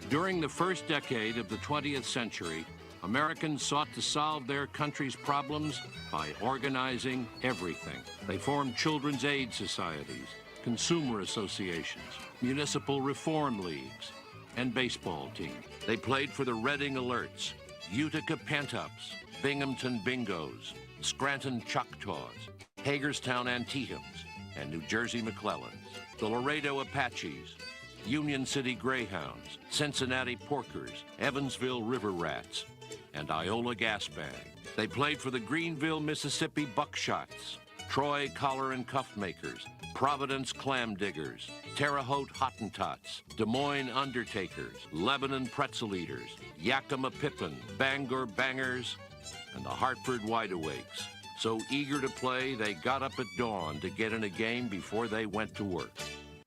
During the first decade of the 20th century, Americans sought to solve their country's problems by organizing everything. They formed children's aid societies, consumer associations, municipal reform leagues, and baseball teams. They played for the Reading Alerts, Utica Pentups, Binghamton Bingos, Scranton Choctaws, Hagerstown Antietam,s and New Jersey McClellans, the Laredo Apaches, Union City Greyhounds, Cincinnati Porkers, Evansville River Rats, and Iola Gas Bag. They played for the Greenville, Mississippi Buckshots, Troy Collar and Cuff Makers, Providence Clam Diggers, Terre Haute Hottentots, Des Moines Undertakers, Lebanon Pretzel Eaters, Yakima Pippin, Bangor Bangers, and the Hartford Wideawakes. So eager to play, they got up at dawn to get in a game before they went to work.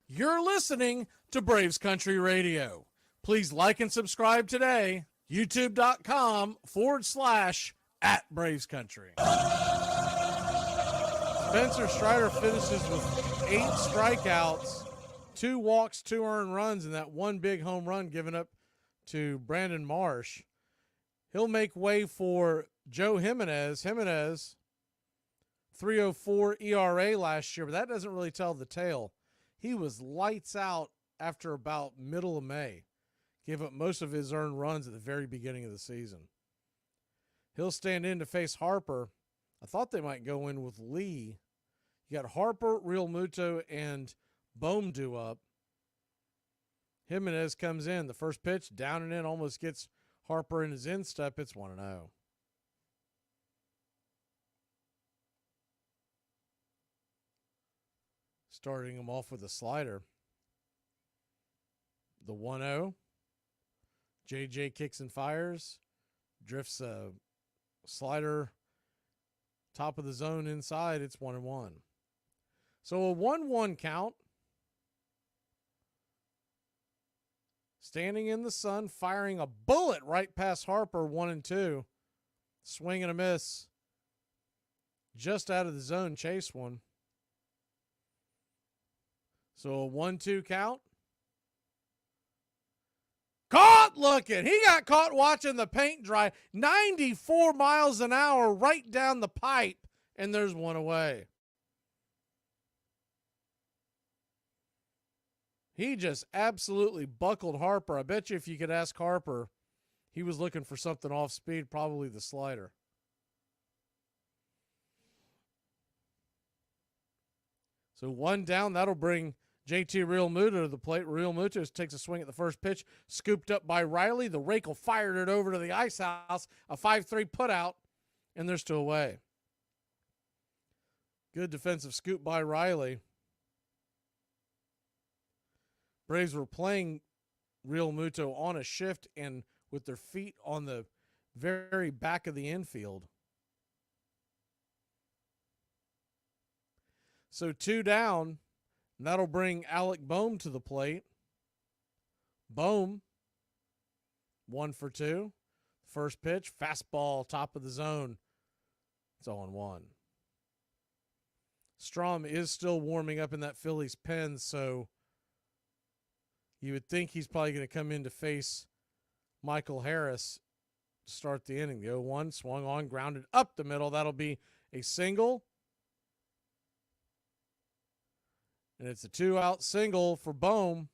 You're listening to Braves Country Radio. Please like and subscribe today. YouTube.com/@Braves Country. Spencer Strider finishes with 8 strikeouts, 2 walks, 2 earned runs, and that one big home run given up to Brandon Marsh. He'll make way for Joe Jimenez. Jimenez, 3.04 ERA last year, but that doesn't really tell the tale. He was lights out after about middle of May. Gave up most of his earned runs at the very beginning of the season. He'll stand in to face Harper. I thought they might go in with Lee. You got Harper, Real Muto, and Bohm due up. Jimenez comes in. The first pitch, down and in, almost gets Harper in his instep. It's 1-0. Starting him off with a slider. The 1-0. JJ kicks and fires. Drifts a slider top of the zone inside. It's 1-1. So a 1-1 count. Standing in the sun, firing a bullet right past Harper, 1-2. Swing and a miss. Just out of the zone, chase one. So a 1-2 count. Caught looking. He got caught watching the paint dry. 94 miles an hour right down the pipe, and there's one away. He just absolutely buckled Harper. I bet you if you could ask Harper, he was looking for something off speed, probably the slider. So 1 down, that'll bring JT Real Muto to the plate. Real Muto takes a swing at the first pitch, scooped up by Riley. The Rakel fired it over to the ice house, a 5-3 putout, and there's 2 away. Good defensive scoop by Riley. Braves were playing Real Muto on a shift and with their feet on the very back of the infield. So 2 down. And that'll bring Alec Bohm to the plate. Bohm, 1 for 2. First pitch, fastball, top of the zone. It's 0-1. Strom is still warming up in that Phillies pen, so you would think he's probably going to come in to face Michael Harris to start the inning. The 0-1 swung on, grounded up the middle. That'll be a single. And it's a 2-out single for Bohm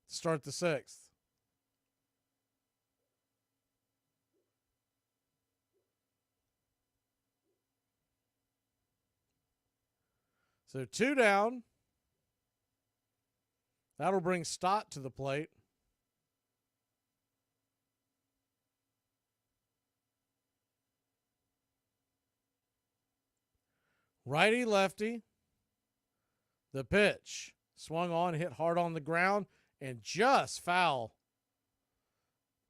to start the 6th. So 2 down. That'll bring Stott to the plate. Righty, lefty. The pitch. Swung on, hit hard on the ground, and just foul.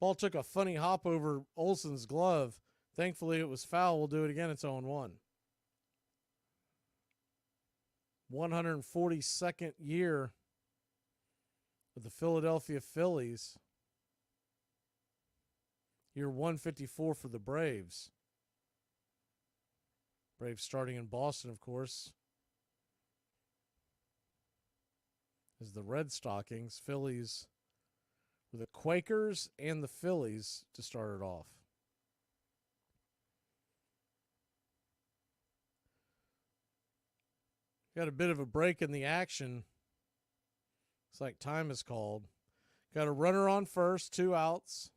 Ball took a funny hop over Olson's glove. Thankfully, it was foul. We'll do it again. It's 0-1. 142nd year of the Philadelphia Phillies. Year 154 for the Braves. Braves starting in Boston, of course. Is the Red Stockings. Phillies with the Quakers and the Phillies to start it off. Got a bit of a break in the action. It's like time is called. Got a runner on first, 2 outs.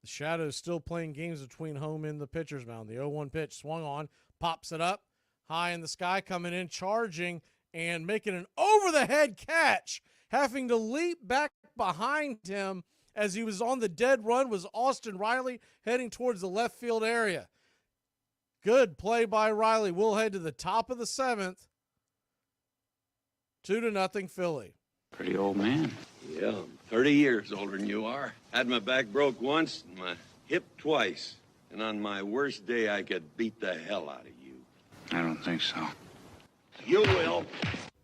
The Shadows still playing games between home and the pitcher's mound. The 0-1 pitch swung on, pops it up, high in the sky, coming in, charging, and making an over-the-head catch. Having to leap back behind him as he was on the dead run was Austin Riley heading towards the left field area. Good play by Riley. We'll head to the top of the 7th. 2-0 Philly. Pretty old man. Yeah, I'm 30 years older than you are. Had my back broke once and my hip twice. And on my worst day, I could beat the hell out of you. I don't think so. You will.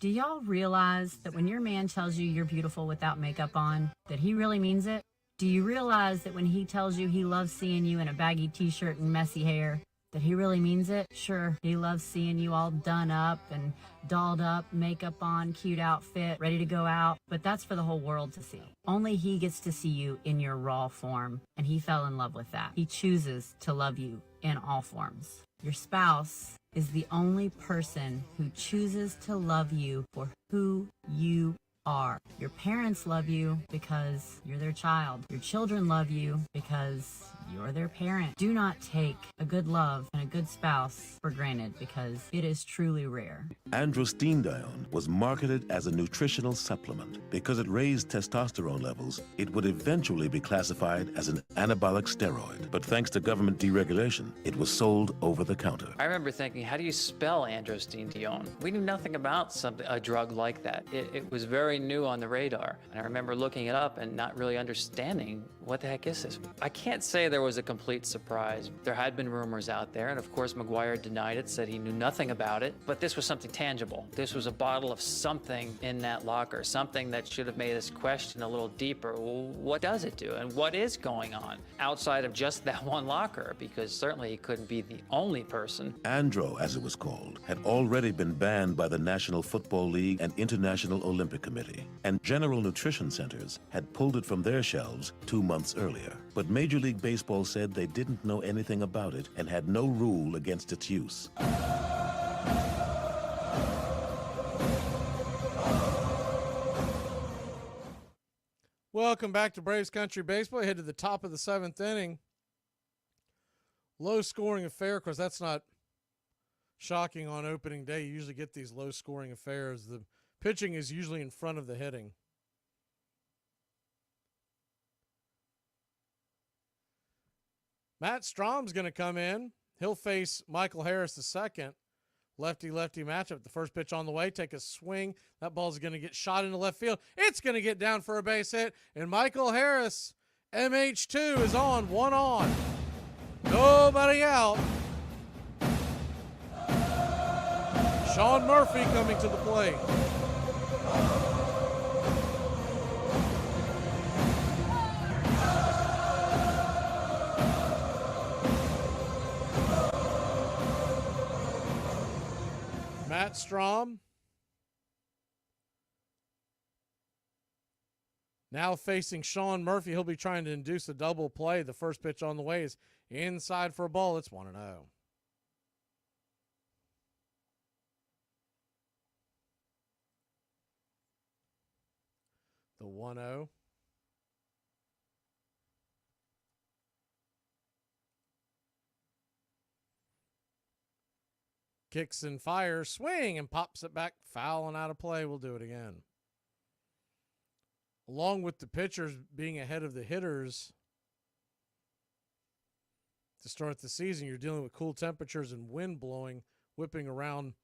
Do y'all realize that when your man tells you you're beautiful without makeup on, that he really means it? Do you realize that when he tells you he loves seeing you in a baggy t-shirt and messy hair, that he really means it? Sure, he loves seeing you all done up and dolled up, makeup on, cute outfit, ready to go out, but that's for the whole world to see. Only he gets to see you in your raw form, and he fell in love with that. He chooses to love you in all forms. Your spouse is the only person who chooses to love you for who you are. Your parents love you because you're their child. Your children love you because you're their parent. Do not take a good love and a good spouse for granted because it is truly rare. Androstenedione was marketed as a nutritional supplement. Because it raised testosterone levels, it would eventually be classified as an anabolic steroid. But thanks to government deregulation, it was sold over the counter. I remember thinking, how do you spell androstenedione? We knew nothing about a drug like that. It was very new on the radar. And I remember looking it up and not really understanding what the heck is this. I can't say there was a complete surprise. There had been rumors out there, and of course McGuire denied it, said he knew nothing about it, but this was something tangible. This was a bottle of something in that locker, something that should have made us question a little deeper. Well, what does it do, and what is going on outside of just that one locker? Because certainly he couldn't be the only person. Andro, as it was called, had already been banned by the National Football League and International Olympic Committee, and General Nutrition Centers had pulled it from their shelves 2 months earlier. But Major League Baseball said they didn't know anything about it and had no rule against its use. Welcome back to Braves Country Baseball. Head to the top of the 7th inning. Low-scoring affair. Of course, that's not shocking on opening day. You usually get these low-scoring affairs. The pitching is usually in front of the hitting. Matt Strom's going to come in. He'll face Michael Harris the second. Lefty-lefty matchup. The first pitch on the way. Take a swing. That ball's going to get shot into left field. It's going to get down for a base hit. And Michael Harris, MH2, is on. 1 on. Nobody out. Sean Murphy coming to the plate. Matt Strom. Now facing Sean Murphy, he'll be trying to induce a double play. The first pitch on the way is inside for a ball. It's 1-0. The 1-0. Kicks and fires, swing, and pops it back, foul and out of play. We'll do it again. Along with the pitchers being ahead of the hitters to start the season, you're dealing with cool temperatures and wind blowing, whipping around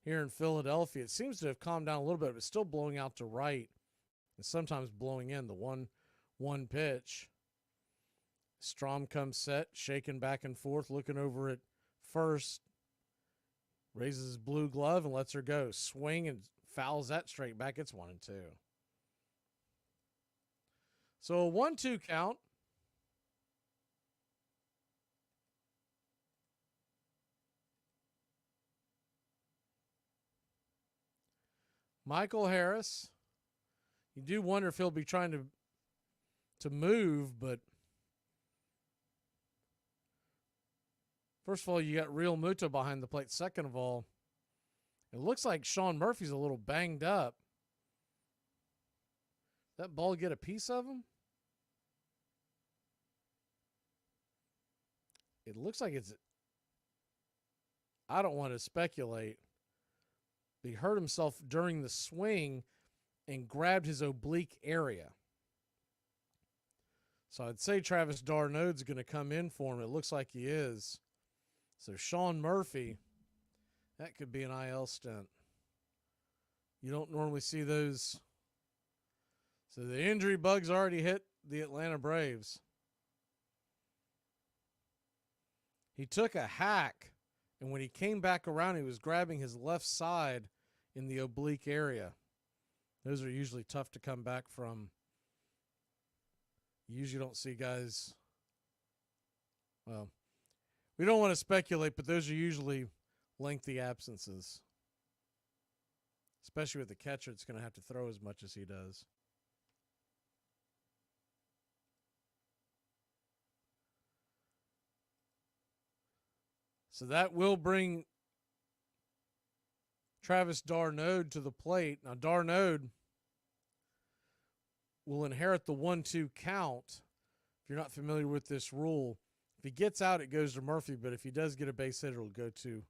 here in Philadelphia. It seems to have calmed down a little bit, but it's still blowing out to right and sometimes blowing in. The 1-1 pitch. Strom comes set, shaking back and forth, looking over at first. Raises his blue glove and lets her go. Swing and fouls that straight back. It's 1-2. So a 1-2 count. Michael Harris. You do wonder if he'll be trying to move, but first of all, you got Real Muto behind the plate. Second of all, it looks like Sean Murphy's a little banged up. That ball get a piece of him? It looks like it's... I don't want to speculate. He hurt himself during the swing and grabbed his oblique area. So I'd say Travis d'Arnaud's going to come in for him. It looks like he is. So Sean Murphy, that could be an IL stint. You don't normally see those. So the injury bug's already hit the Atlanta Braves. He took a hack, and when he came back around, he was grabbing his left side in the oblique area. Those are usually tough to come back from. You usually don't see guys, well, we don't want to speculate, but those are usually lengthy absences. Especially with the catcher, it's going to have to throw as much as he does. So that will bring Travis d'Arnaud to the plate. Now, d'Arnaud will inherit the 1-2 count. If you're not familiar with this rule, if he gets out, it goes to Murphy, but if he does get a base hit, it'll go to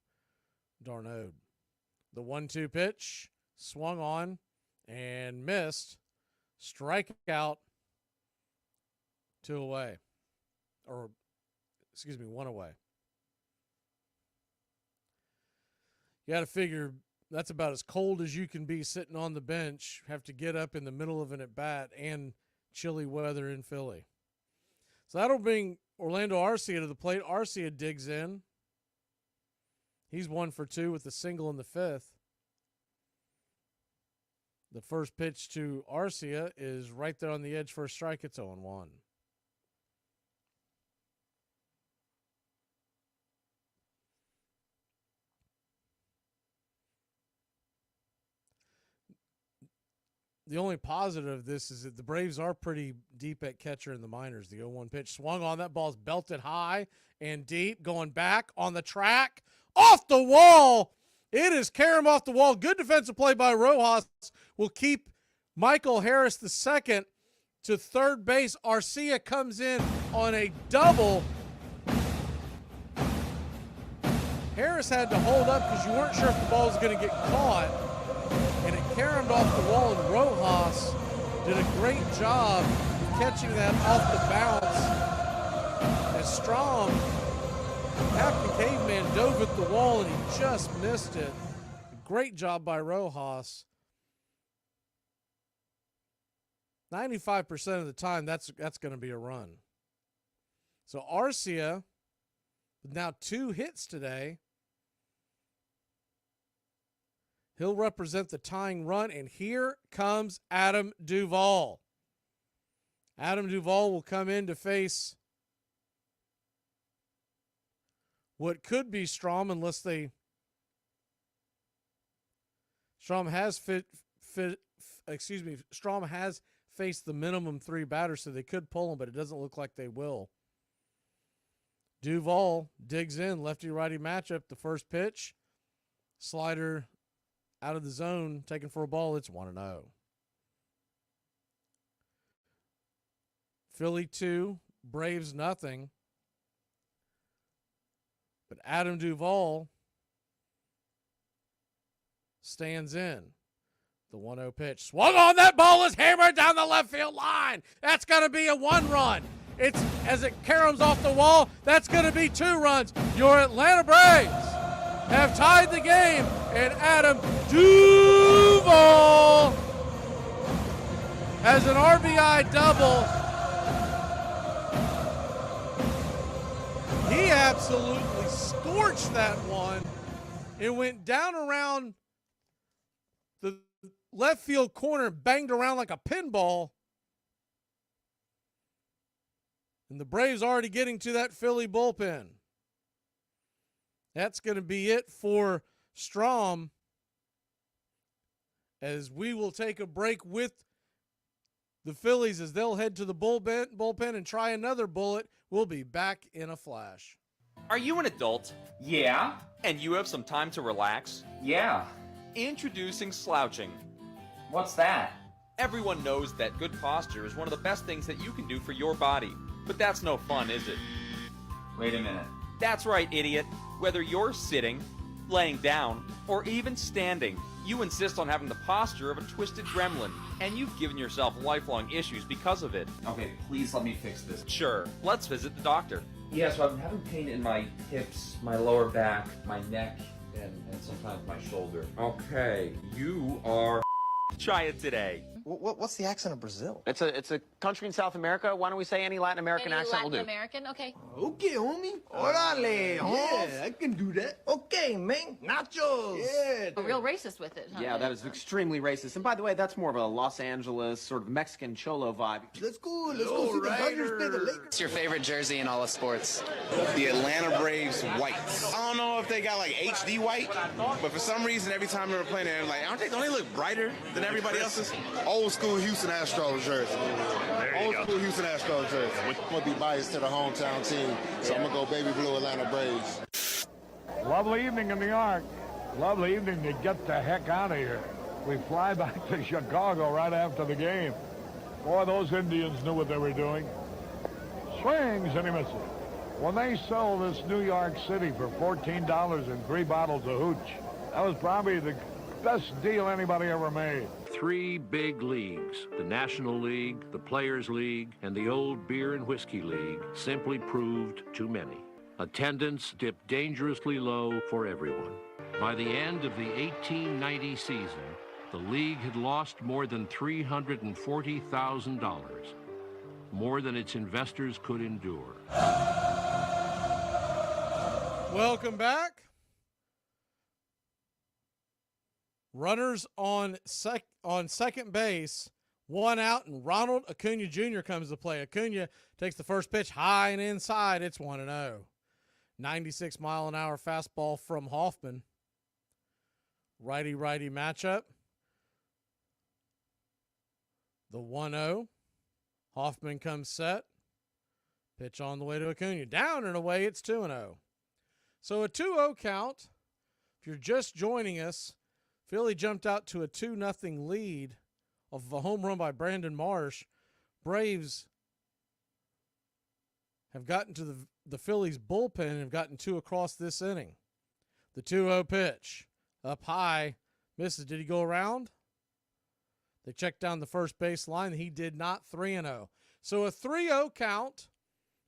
d'Arnaud. The 1-2 pitch, swung on and missed. Strikeout, 2 away. Or, excuse me, 1 away. You got to figure that's about as cold as you can be sitting on the bench, have to get up in the middle of an at-bat and chilly weather in Philly. So that'll bring Orlando Arcia to the plate. Arcia digs in. He's 1 for 2 with a single in the 5th. The first pitch to Arcia is right there on the edge for a strike. It's 0-1. The only positive of this is that the Braves are pretty deep at catcher in the minors. The 0-1 pitch swung on. That ball's belted high and deep, going back on the track. Off the wall. It is Karam off the wall. Good defensive play by Rojas will keep Michael Harris the second to third base. Arcia comes in on a double. Harris had to hold up because you weren't sure if the ball was going to get caught. And it caromed off the wall, and Rojas did a great job catching that off the bounce. As Strom, Captain Caveman, dove at the wall, and he just missed it. Great job by Rojas. 95% of the time, that's going to be a run. So Arcia, with now 2 hits today, he'll represent the tying run, and here comes Adam Duvall. Adam Duvall will come in to face what could be Strom, unless Strom has Strom has faced the minimum 3 batters, so they could pull him, but it doesn't look like they will. Duvall digs in, lefty-righty matchup. The first pitch, slider out of the zone, taken for a ball. It's 1-0. Philly 2, Braves nothing. But Adam Duvall stands in. The 1-0 pitch. Swung on, that ball is hammered down the left field line. That's going to be a 1 run. It's as it caroms off the wall, that's going to be 2 runs. Your Atlanta Braves have tied the game, and Adam Duvall has an RBI double. He absolutely scorched that one. It went down around the left field corner, banged around like a pinball. And the Braves already getting to that Philly bullpen. That's going to be it for Strom, as we will take a break with the Phillies as they'll head to the bullpen and try another bullet. We'll be back in a flash. Are you an adult? Yeah. And you have some time to relax? Yeah. Introducing slouching. What's that? Everyone knows that good posture is one of the best things that you can do for your body. But that's no fun, is it? Wait a minute. That's right, idiot. Whether you're sitting, laying down, or even standing, you insist on having the posture of a twisted gremlin, and you've given yourself lifelong issues because of it. Okay, please let me fix this. Sure, let's visit the doctor. Yeah, so I'm having pain in my hips, my lower back, my neck, and sometimes my shoulder. Okay, you are... Try it today. What's the accent of Brazil? It's a country in South America. Why don't we say any Latin American accent will do? American, okay. Okay, homie. Orale, yeah, I can do that. Okay, man. Nachos. Yeah. A real racist with it, huh? Yeah, that is extremely racist. And by the way, that's more of a Los Angeles sort of Mexican cholo vibe. Let's go. Let's go see the Dodgers play the Lakers. What's your favorite jersey in all of sports? The Atlanta Braves whites. I don't know if they got like HD white, but for some reason every time they were playing, they're like, don't they look brighter than everybody else's? Old school Houston Astros jersey. Old school Houston Astros jersey. I'm going to be biased to the hometown team, so I'm going to go baby blue Atlanta Braves. Lovely evening in New York. Lovely evening to get the heck out of here. We fly back to Chicago right after the game. Boy, those Indians knew what they were doing. Swings, and he misses. When they sell this New York City for $14 and 3 bottles of hooch, that was probably the best deal anybody ever made. 3 big leagues, the National League, the Players League, and the Old Beer and Whiskey League, simply proved too many. Attendance dipped dangerously low for everyone. By the end of the 1890 season, the league had lost more than $340,000, more than its investors could endure. Welcome back. Runners on second base, 1 out, and Ronald Acuna Jr. comes to play. Acuna takes the first pitch high and inside. It's 1-0. 96-mile-an-hour fastball from Hoffman. Righty-righty matchup. The 1-0. Hoffman comes set. Pitch on the way to Acuna. Down and away, it's 2-0. So a 2-0 count. If you're just joining us, Philly jumped out to a 2-0 lead of a home run by Brandon Marsh. Braves have gotten to the Phillies bullpen and have gotten 2 across this inning. The 2-0 pitch. Up high. Misses. Did he go around? They checked down the first base line. He did not. 3-0. So a 3-0 count.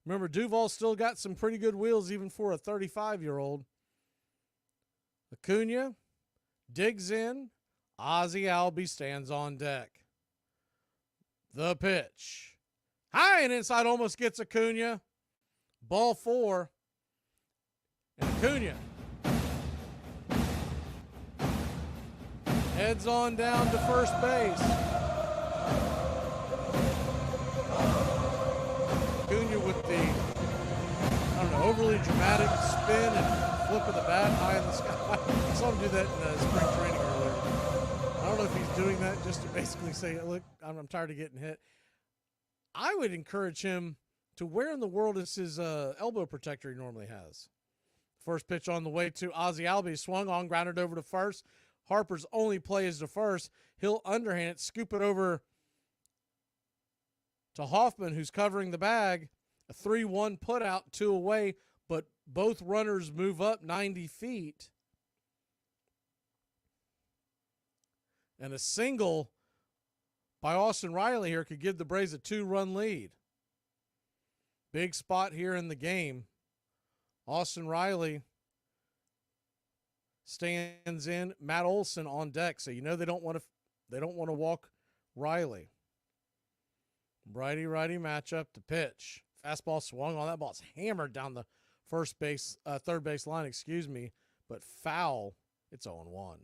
Remember, Duvall still got some pretty good wheels even for a 35-year-old. Acuna digs in. Ozzie Albies stands on deck. The pitch. High and inside, almost gets Acuna. Ball 4. And Acuna heads on down to first base. Acuna with the, overly dramatic spin and flip of the bat high in the sky. I saw him do that in spring training earlier. I don't know if he's doing that just to basically say, look, I'm tired of getting hit. I would encourage him to where in the world is his elbow protector he normally has. First pitch on the way to Ozzie Albies, swung on, grounded over to first. Harper's only play is to first. He'll underhand it, scoop it over to Hoffman, who's covering the bag. A 3-1 put out, 2 away, but both runners move up 90 feet. And a single by Austin Riley here could give the Braves a 2-run lead. Big spot here in the game. Austin Riley stands in. Matt Olson on deck, so you know they don't want to walk Riley. Righty matchup to pitch. Fastball swung on. That ball's hammered down the third base line, but foul. It's 0-1.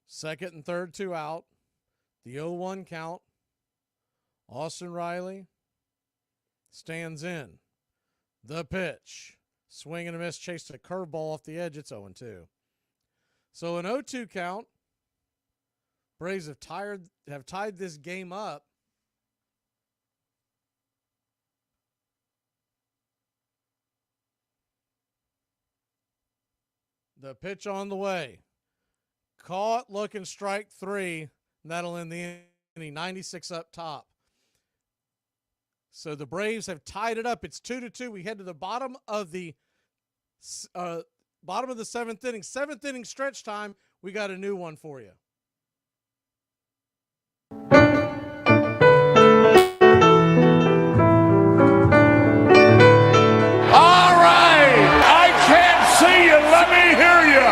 Second and third, 2 out. The 0-1 count. Austin Riley stands in. The pitch. Swing and a miss. Chased a curveball off the edge. It's 0-2. So an 0-2 count. Braves have tied this game up. The pitch on the way. Caught, looking, strike 3. And that'll end the inning. 96 up top. So the Braves have tied it up. It's 2-2. We head to the bottom of the 7th inning. 7th inning stretch time. We got a new one for you. All right. I can't see you. Let me hear you.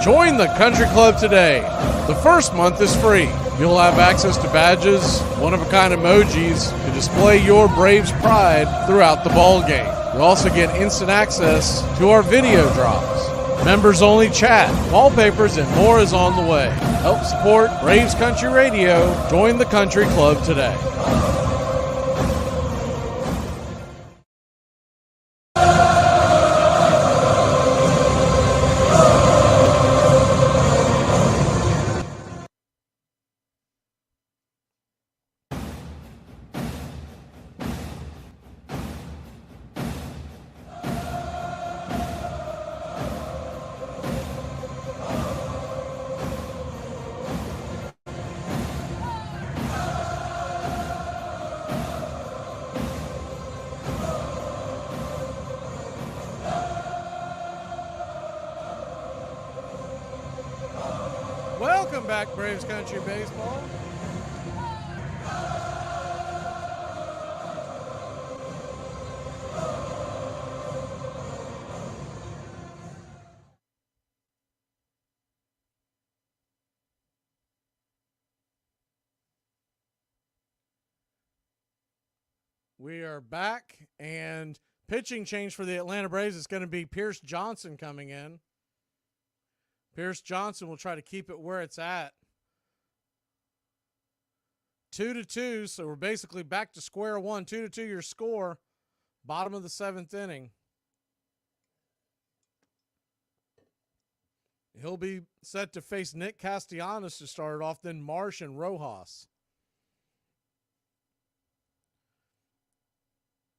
Join the Country Club today. The first month is free. You'll have access to badges, one-of-a-kind emojis to display your Braves pride throughout the ball game. You'll also get instant access to our video drops, members-only chat, wallpapers, and more is on the way. Help support Braves Country Radio. Join the Country Club today. Welcome back, Braves Country Baseball. We are back, and pitching change for the Atlanta Braves is going to be Pierce Johnson coming in. Pierce Johnson will try to keep it where it's at. 2-2, so we're basically back to square one. 2-2 your score. Bottom of the 7th inning. He'll be set to face Nick Castellanos to start it off, then Marsh and Rojas.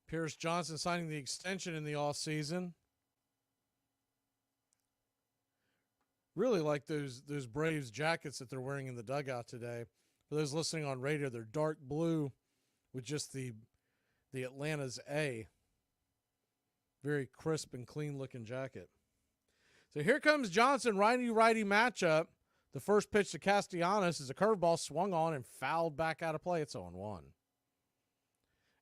Pierce Johnson signing the extension in the offseason. Really like those Braves jackets that they're wearing in the dugout today. For those listening on radio, they're dark blue with just the Atlanta's A. Very crisp and clean looking jacket. So here comes Johnson, righty-righty matchup. The first pitch to Castellanos is a curveball swung on and fouled back out of play. It's 0-1.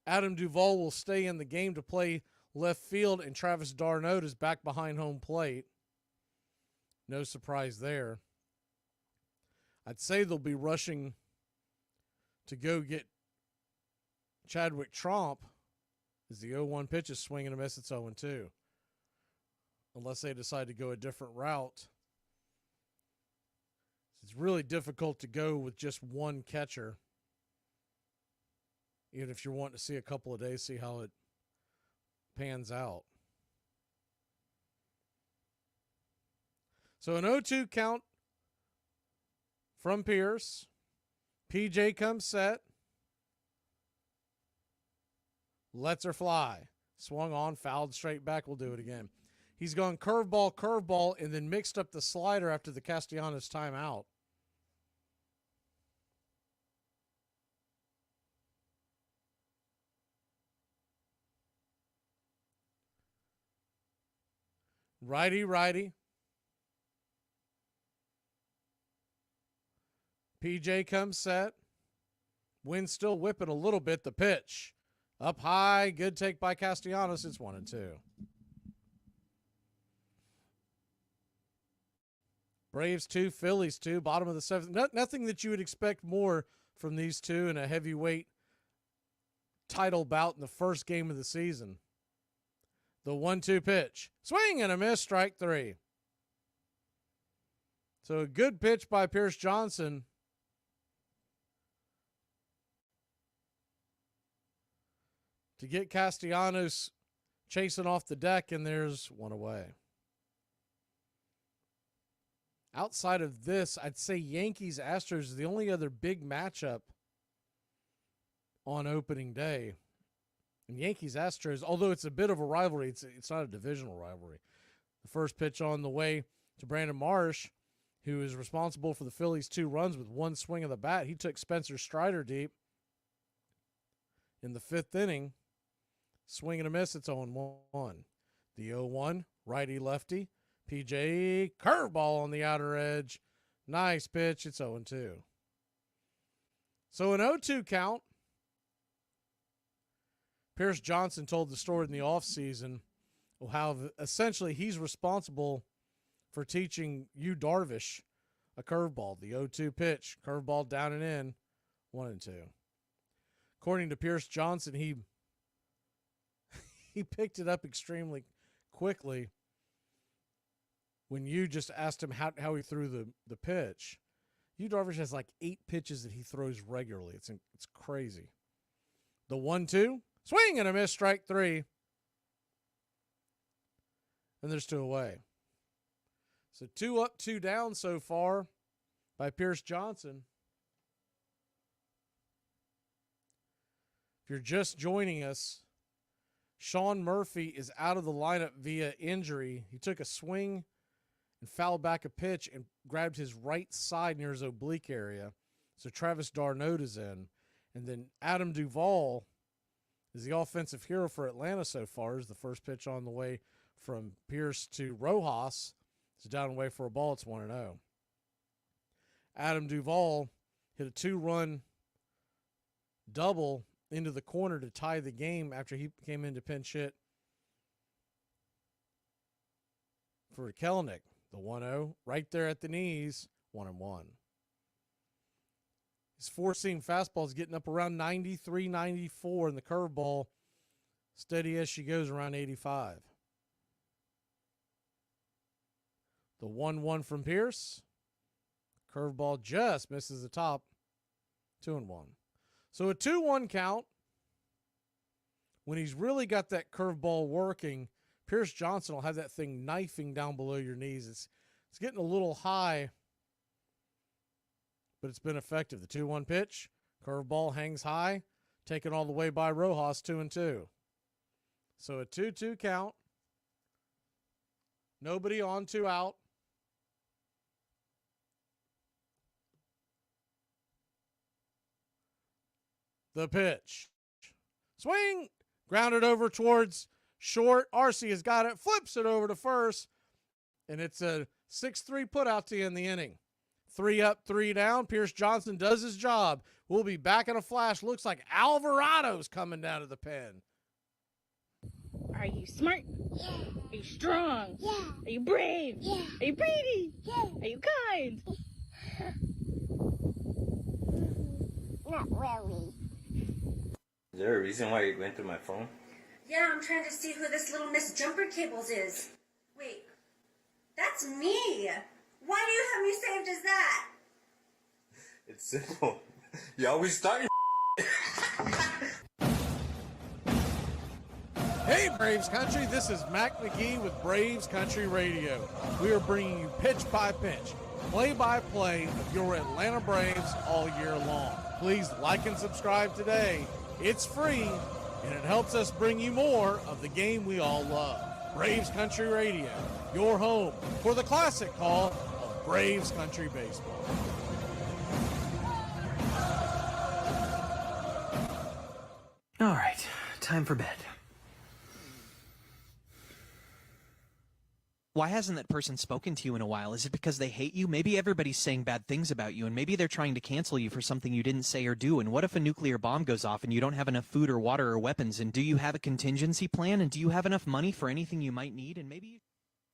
Adam Duvall will stay in the game to play left field, and Travis d'Arnaud is back behind home plate. No surprise there. I'd say they'll be rushing to go get Chadwick Tromp as the 0-1 pitch is swinging a miss. It's 0-2. Unless they decide to go a different route. It's really difficult to go with just one catcher. Even if you're wanting to see a couple of days, see how it pans out. So an 0-2 count from Pierce. PJ comes set. Lets her fly. Swung on, fouled straight back. We'll do it again. He's gone curveball, and then mixed up the slider after the Castellanos timeout. Righty. PJ comes set. Wind still whipping a little bit. The pitch. Up high. Good take by Castellanos. It's 1-2. Braves 2, Phillies 2, bottom of the 7th. Nothing that you would expect more from these two in a heavyweight title bout in the first game of the season. The 1-2 pitch. Swing and a miss, strike 3. So a good pitch by Pierce Johnson. To get Castellanos chasing off the deck, and there's one away. Outside of this, I'd say Yankees-Astros is the only other big matchup on opening day. And Yankees-Astros, although it's a bit of a rivalry, it's not a divisional rivalry. The first pitch on the way to Brandon Marsh, who is responsible for the Phillies' 2 runs with one swing of the bat. He took Spencer Strider deep in the 5th inning. Swing and a miss, it's 0-1. The 0-1, righty-lefty. PJ, curveball on the outer edge. Nice pitch. It's 0-2. So an 0-2 count. Pierce Johnson told the story in the offseason of how essentially he's responsible for teaching Yu Darvish a curveball. The 0-2 pitch, curveball down and in, 1-2. According to Pierce Johnson, he picked it up extremely quickly. When you just asked him how he threw the pitch, Yu Darvish has like 8 pitches that he throws regularly. It's crazy. The 1-2, swing and a miss, strike 3. And there's 2 away. So 2 up, 2 down so far by Pierce Johnson. If you're just joining us, Sean Murphy is out of the lineup via injury. He took a swing and fouled back a pitch and grabbed his right side near his oblique area. So Travis d'Arnaud is in. And then Adam Duvall is the offensive hero for Atlanta so far. Is the first pitch on the way from Pierce to Rojas. It's down and away for a ball. It's 1-0. Adam Duvall hit a 2-run double into the corner to tie the game after he came in to pinch hit for Kelenic. The 1-0 right there at the knees, 1-1. His four-seam fastball is getting up around 93, 94, and the curveball steady as she goes around 85. The 1-1 from Pierce. Curveball just misses the top. 2-1. So a 2-1 count. When he's really got that curveball working, Pierce Johnson will have that thing knifing down below your knees. It's getting a little high, but it's been effective. The 2-1 pitch, curveball hangs high, taken all the way by Rojas, 2-2. So a 2-2 count. Nobody on, 2 out. The pitch. Swing. Grounded over towards short. Arcee has got it. Flips it over to first. And it's a 6-3 put out to you in the inning. 3 up, 3 down. Pierce Johnson does his job. We'll be back in a flash. Looks like Alvarado's coming down to the pen. Are you smart? Yeah. Are you strong? Yeah. Are you brave? Yeah. Are you pretty? Yeah. Are you kind? Not really. Is there a reason why you went through my phone? Yeah, I'm trying to see who this little Miss Jumper Cables is. Wait, that's me. Why do you have me saved as that? It's simple. You always start your Hey, Braves Country, this is Mac Magee with Braves Country Radio. We are bringing you pitch by pitch, play-by-play of your Atlanta Braves all year long. Please like and subscribe today. It's free, and it helps us bring you more of the game we all love. Braves Country Radio, your home for the classic call of Braves Country Baseball. All right, time for bed. Why hasn't that person spoken to you in a while? Is it because they hate you? Maybe everybody's saying bad things about you, and maybe they're trying to cancel you for something you didn't say or do. And what if a nuclear bomb goes off and you don't have enough food or water or weapons? And do you have a contingency plan? And do you have enough money for anything you might need? And maybe...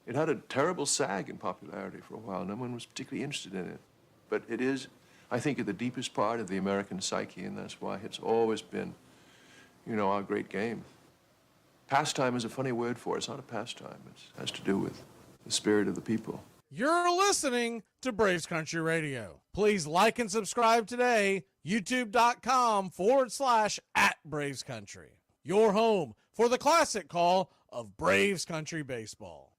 It had a terrible sag in popularity for a while. No one was particularly interested in it. But it is, I think, at the deepest part of the American psyche, and that's why it's always been, you know, our great game. Pastime is a funny word for it. It's not a pastime. It has to do with the spirit of the people. You're listening to Braves Country Radio. Please like and subscribe today. YouTube.com/@Braves Country. Your home for the classic call of Braves Country Baseball.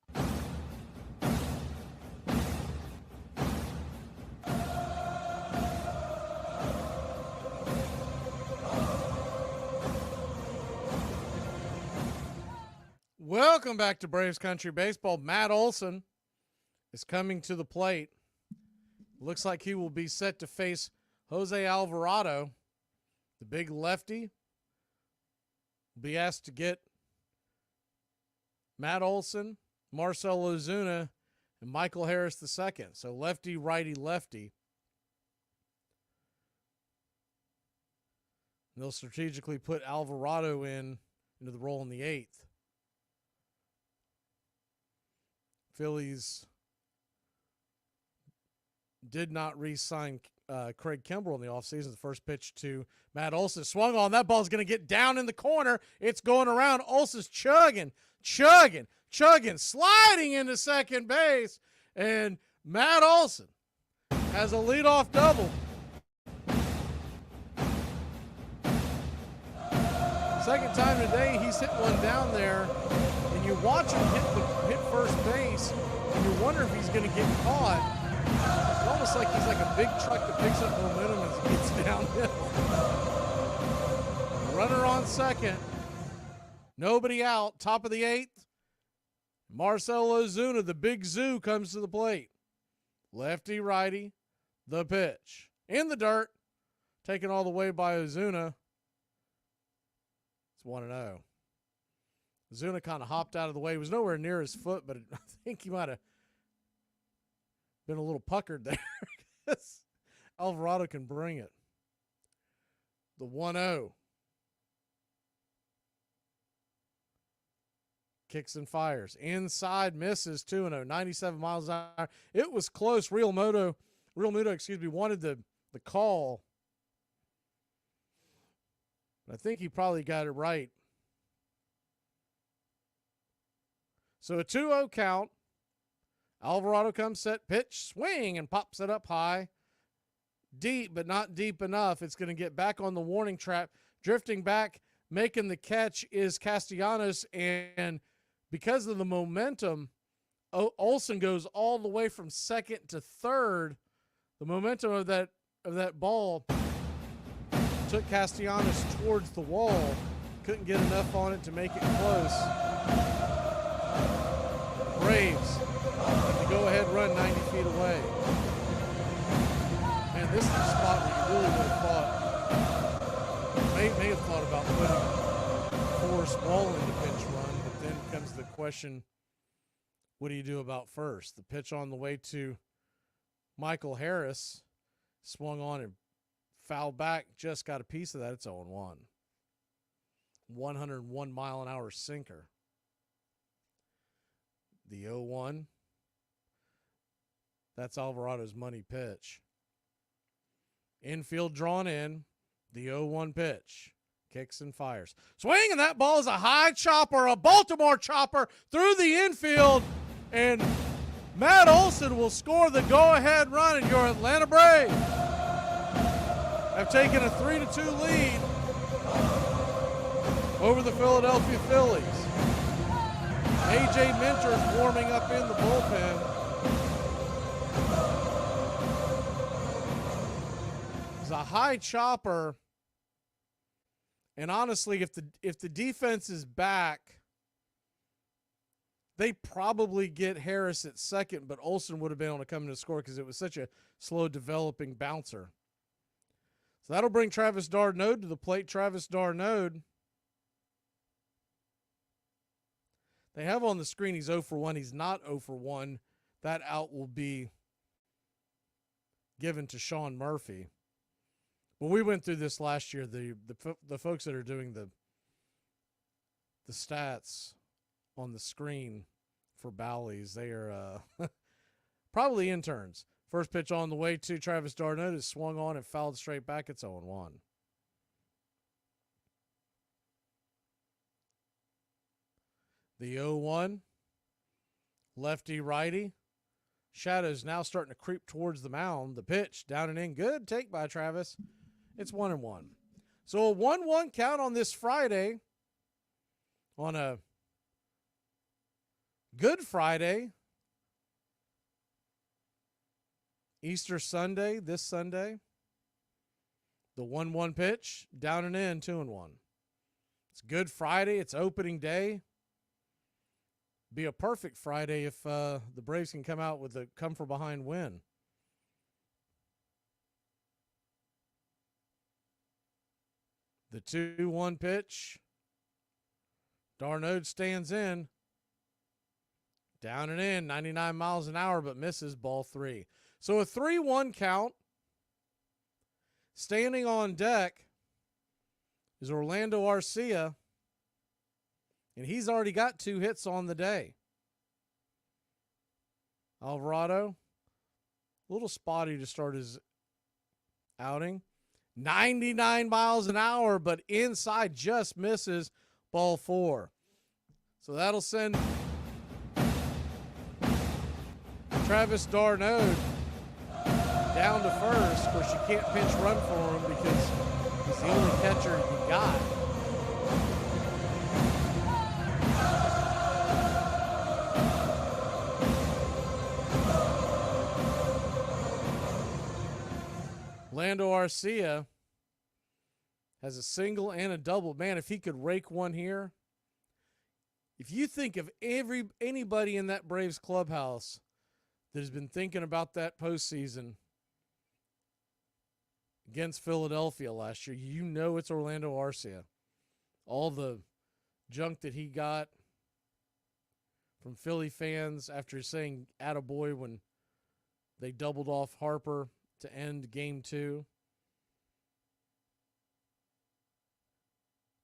Welcome back to Braves Country Baseball. Matt Olson is coming to the plate. Looks like he will be set to face Jose Alvarado, the big lefty. Will be asked to get Matt Olson, Marcell Ozuna, and Michael Harris II. So lefty, righty, lefty. And they'll strategically put Alvarado into the role in the 8th. Phillies did not re-sign Craig Kimbrell in the offseason. The first pitch to Matt Olson. Swung on. That ball's going to get down in the corner. It's going around. Olson's chugging, sliding into second base. And Matt Olson has a leadoff double. Second time today, he's hit one down there. You watch him hit first base, and you wonder if he's going to get caught. It's almost like he's like a big truck that picks up momentum as he gets downhill. Runner on second. Nobody out. Top of the 8th. Marcell Ozuna, the big zoo, comes to the plate. Lefty, righty, the pitch. In the dirt. Taken all the way by Ozuna. It's 1-0. Ozuna kind of hopped out of the way. He was nowhere near his foot, but I think he might have been a little puckered there. Alvarado can bring it. The 1-0. Kicks and fires. Inside, misses, 2-0, 97 miles an hour. It was close. Real Muto, wanted the call. But I think he probably got it right. So a 2-0 count. Alvarado comes set, pitch, swing, and pops it up high. Deep, but not deep enough. It's going to get back on the warning track. Drifting back, making the catch is Castellanos, and because of the momentum, Olsen goes all the way from second to third. The momentum of that ball took Castellanos towards the wall. Couldn't get enough on it to make it close. Braves with the go-ahead run 90 feet away. Man, this is a spot where you really would have thought, may have thought about putting Forrest Wall in the pinch run, but then comes the question, what do you do about first? The pitch on the way to Michael Harris, swung on and fouled back, just got a piece of that. It's 0-1. 101 mile an hour sinker. The 0-1. That's Alvarado's money pitch. Infield drawn in. The 0-1 pitch. Kicks and fires. Swing, and that ball is a high chopper, a Baltimore chopper through the infield. And Matt Olson will score the go-ahead run, and your Atlanta Braves have taken a 3-2 lead over the Philadelphia Phillies. A.J. Minter's warming up in the bullpen. It's a high chopper, and honestly, if the defense is back, they probably get Harris at second, but Olsen would have been able to come in to score because it was such a slow developing bouncer. So that'll bring Travis d'Arnaud to the plate. Travis d'Arnaud, they have on the screen he's 0 for 1. He's not 0 for 1. That out will be given to Sean Murphy. When we went through this last year, the folks that are doing the stats on the screen for Bally's, they are probably interns. First pitch on the way to Travis d'Arnaud is swung on and fouled straight back. It's 0-1. The 0-1, lefty righty. Shadows now starting to creep towards the mound. The pitch down and in. Good take by Travis. It's 1-1. So a 1-1 count on this Friday. On a Good Friday. Easter Sunday, this Sunday. The 1-1 pitch, down and in, 2-1. It's Good Friday. It's opening day. Be a perfect Friday if the Braves can come out with a come-from-behind win. The 2-1 pitch. d'Arnaud stands in. Down and in, 99 miles an hour, but misses, ball 3. So a 3-1 count. Standing on deck is Orlando Arcia, and he's already got 2 hits on the day. Alvarado, a little spotty to start his outing. 99 miles an hour, but inside just misses, ball 4. So that'll send Travis d'Arnaud down to first. Of course, you can't pinch run for him because he's the only catcher you got. Orlando Arcia has a single and a double. Man, if he could rake one here. If you think of anybody in that Braves clubhouse that has been thinking about that postseason against Philadelphia last year, you know it's Orlando Arcia. All the junk that he got from Philly fans after saying attaboy when they doubled off Harper to end game 2.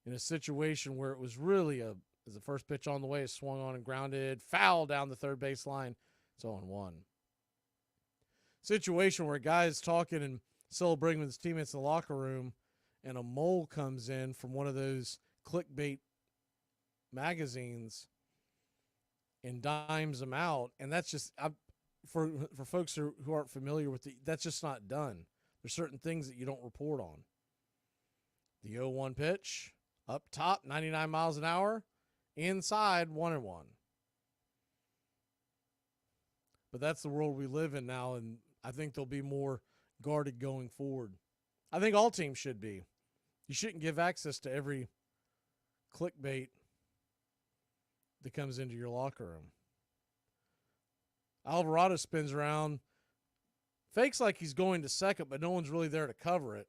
In a situation where it was really as the first pitch on the way is swung on and grounded, foul down the third base line. It's 0-1. Situation where a guy is talking and celebrating with his teammates in the locker room, and a mole comes in from one of those clickbait magazines and dimes him out. And that's just, for folks who aren't familiar with that's just not done. There's certain things that you don't report on. The 0-1 pitch, up top, 99 miles an hour, inside, 1-1. But that's the world we live in now, and I think they'll be more guarded going forward. I think all teams should be. You shouldn't give access to every clickbait that comes into your locker room. Alvarado spins around, fakes like he's going to second, but no one's really there to cover it.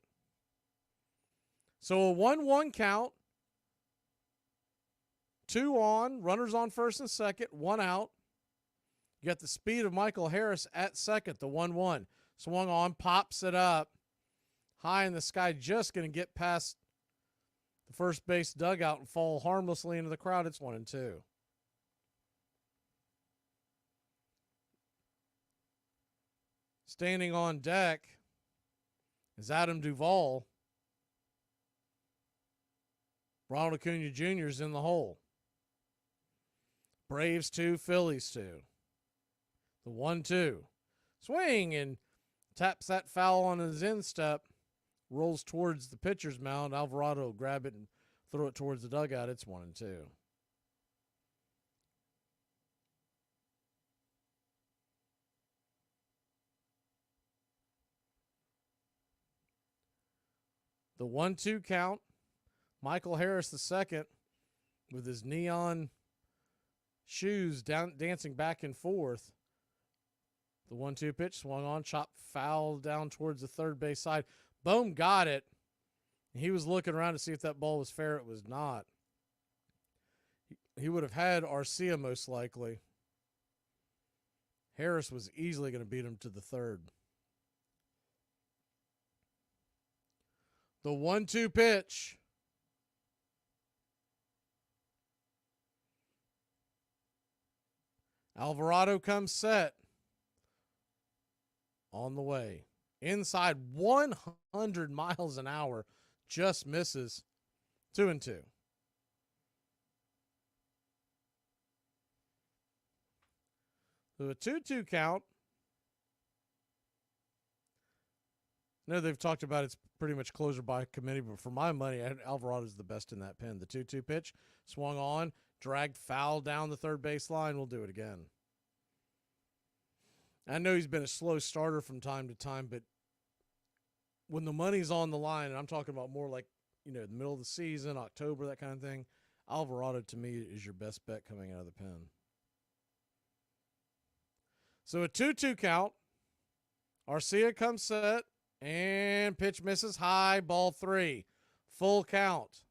So a 1-1 count, 2 on, runners on first and second, 1 out. You got the speed of Michael Harris at second, the 1-1. Swung on, pops it up. High in the sky, just going to get past the first base dugout and fall harmlessly into the crowd. It's 1-2. Standing on deck is Adam Duvall. Ronald Acuna Jr. is in the hole. Braves 2, Phillies 2. The 1-2. Swing and taps that foul on his instep. Rolls towards the pitcher's mound. Alvarado will grab it and throw it towards the dugout. It's 1-2. The 1-2 count. Michael Harris II with his neon shoes dancing back and forth. The 1-2 pitch swung on, chopped foul down towards the third base side. Bohm got it. He was looking around to see if that ball was fair. It was not. He would have had Arcia most likely. Harris was easily going to beat him to the third. The 1-2 pitch. Alvarado comes set. On the way. Inside 100 miles an hour. Just misses. 2-2. So a 2-2 count. I know they've talked about it's pretty much closer by committee, but for my money, Alvarado's the best in that pen. The 2-2 pitch, swung on, dragged foul down the third base line. We'll do it again. I know he's been a slow starter from time to time, but when the money's on the line, and I'm talking about more like, the middle of the season, October, that kind of thing, Alvarado to me is your best bet coming out of the pen. So a 2-2 count. Arcia comes set, and pitch misses high, ball 3. Full count.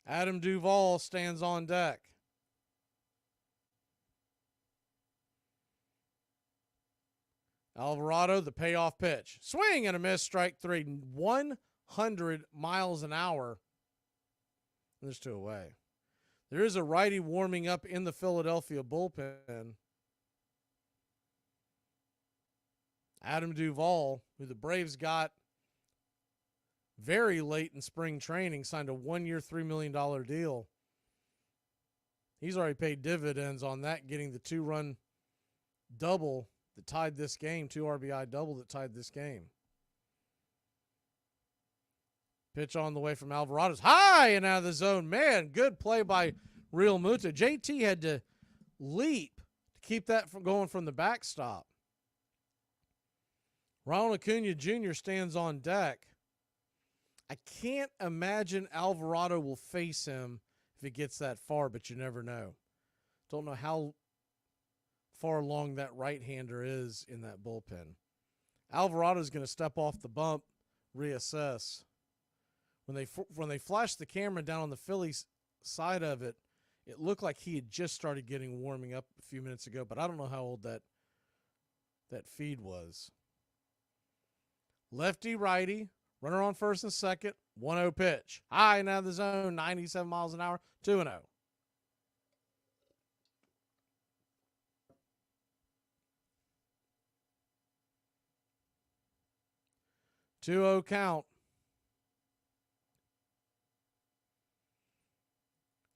Adam Duvall stands on deck. Alvarado, the payoff pitch. Swing and a miss, strike 3. 100 miles an hour. There's 2 away. There is a righty warming up in the Philadelphia bullpen. Adam Duvall, who the Braves got very late in spring training, signed a 1-year, $3 million deal. He's already paid dividends on that, getting the 2-run double that tied this game, 2 RBI double that tied this game. Pitch on the way from Alvarado's high and out of the zone. Man, good play by Real Muta. JT had to leap to keep that from going from the backstop. Ronald Acuna Jr. stands on deck. I can't imagine Alvarado will face him if it gets that far, but you never know. Don't know how far along that right-hander is in that bullpen. Alvarado's going to step off the bump, reassess. When they flashed the camera down on the Phillies side of it, it looked like he had just started warming up a few minutes ago, but I don't know how old that feed was. Lefty, righty, runner on first and second, 1-0 pitch. High and out of the zone, 97 miles an hour, 2-0. 2-0 count.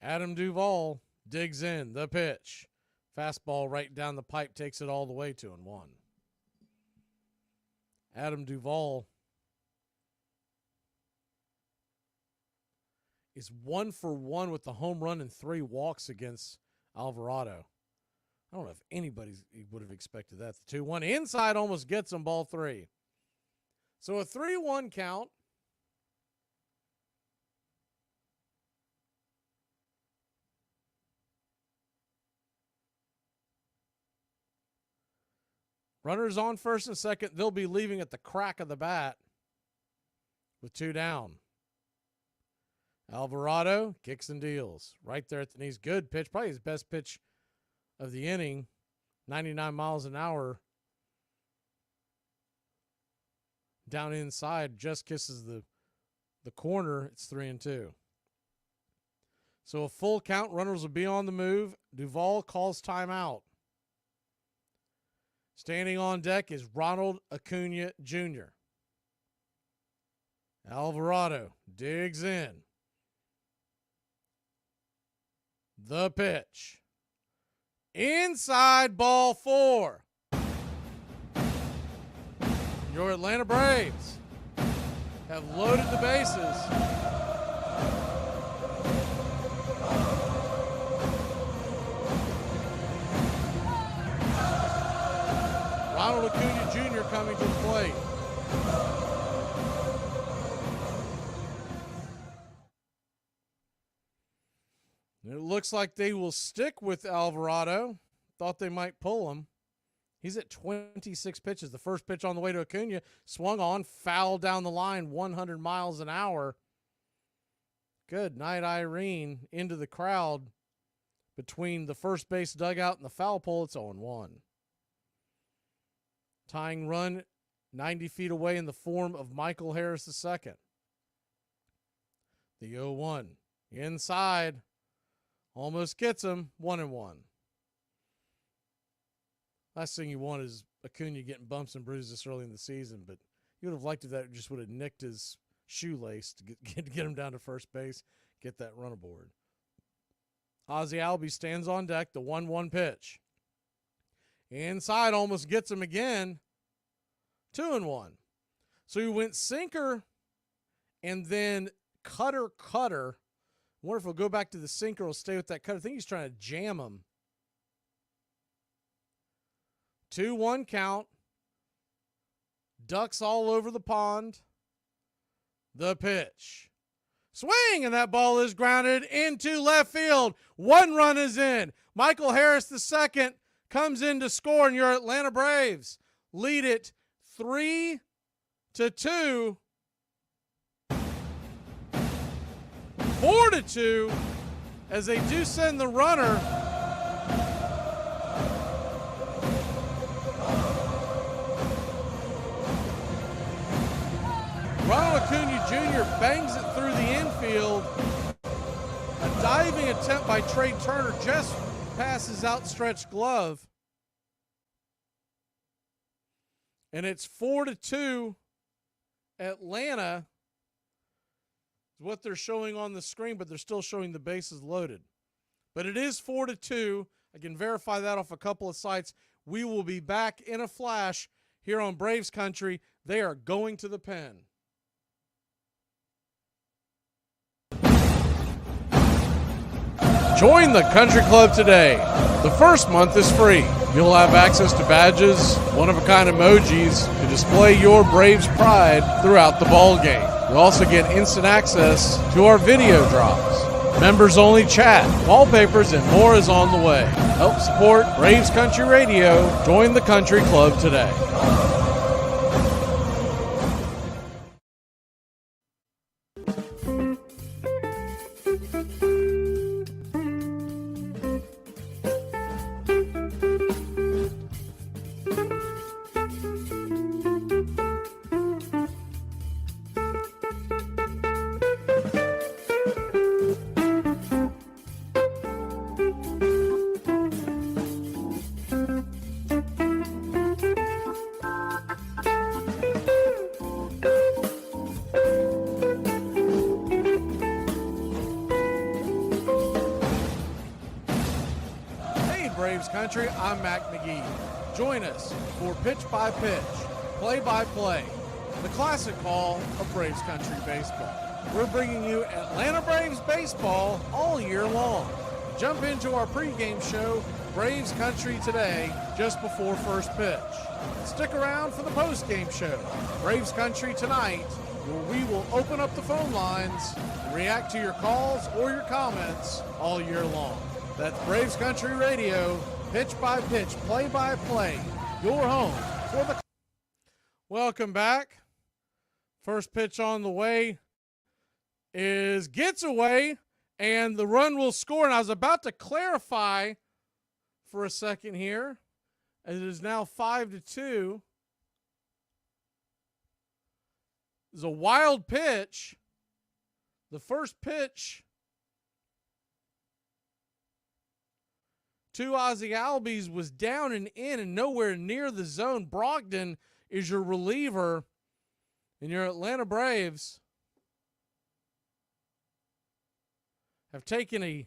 Adam Duvall digs in the pitch. Fastball right down the pipe takes it all the way, 2-1. Adam Duvall is 1 for 1 with the home run and 3 walks against Alvarado. I don't know if anybody would have expected that. The 2-1 inside almost gets him, ball 3. So a 3-1 count. Runners on first and second. They'll be leaving at the crack of the bat with 2 down. Alvarado kicks and deals right there at the knees. Good pitch, probably his best pitch of the inning. 99 miles an hour. Down inside, just kisses the corner. It's 3-2. So a full count. Runners will be on the move. Duvall calls timeout. Standing on deck is Ronald Acuna Jr. Alvarado digs in. The pitch. Inside, ball 4. Your Atlanta Braves have loaded the bases. Ronald Acuna Jr. coming to the plate. It looks like they will stick with Alvarado. Thought they might pull him. He's at 26 pitches. The first pitch on the way to Acuna, swung on, foul down the line, 100 miles an hour. Good night, Irene, into the crowd between the first base dugout and the foul pole. It's 0-1. Tying run 90 feet away in the form of Michael Harris II. The 0-1. Inside. Almost gets him. 1-1. Last thing you want is Acuna getting bumps and bruises this early in the season, but you would have liked if that just would have nicked his shoelace to get him down to first base, get that run aboard. Ozzie Albies stands on deck, the 1-1 pitch. Inside, almost gets him again. 2-1. So he went sinker and then cutter. I wonder if he'll go back to the sinker or stay with that cutter. I think he's trying to jam him. 2-1 count. Ducks all over the pond. The pitch. Swing, and that ball is grounded into left field. 1 run is in. Michael Harris II comes in to score, and your Atlanta Braves lead it 3-2. 4-2 as they do send the runner. Ronald Acuna Jr. bangs it through the infield. A diving attempt by Trey Turner just passes outstretched glove. And it's 4-2 Atlanta. Is what they're showing on the screen, but they're still showing the bases loaded. But it is 4-2. I can verify that off a couple of sites. We will be back in a flash here on Braves Country. They are going to the pen. Join the Country Club today. The first month is free. You'll have access to badges, one-of-a-kind emojis to display your Braves pride throughout the ball game. You'll also get instant access to our video drops, members-only chat, wallpapers, and more is on the way. Help support Braves Country Radio. Join the Country Club today. Country. I'm Mac Magee. Join us for Pitch by Pitch, Play by Play, the classic call of Braves Country baseball. We're bringing you Atlanta Braves baseball all year long. Jump into our pregame show, Braves Country Today, just before first pitch. Stick around for the postgame show, Braves Country Tonight, where we will open up the phone lines and react to your calls or your comments all year long. That's Braves Country Radio, pitch by pitch, play by play, your home for the... Welcome back. First pitch on the way gets away, and the run will score. And I was about to clarify for a second here. It is now 5-2. It's a wild pitch. The first pitch to Ozzie Albies was down and in and nowhere near the zone. Brogdon is your reliever, and your Atlanta Braves have taken a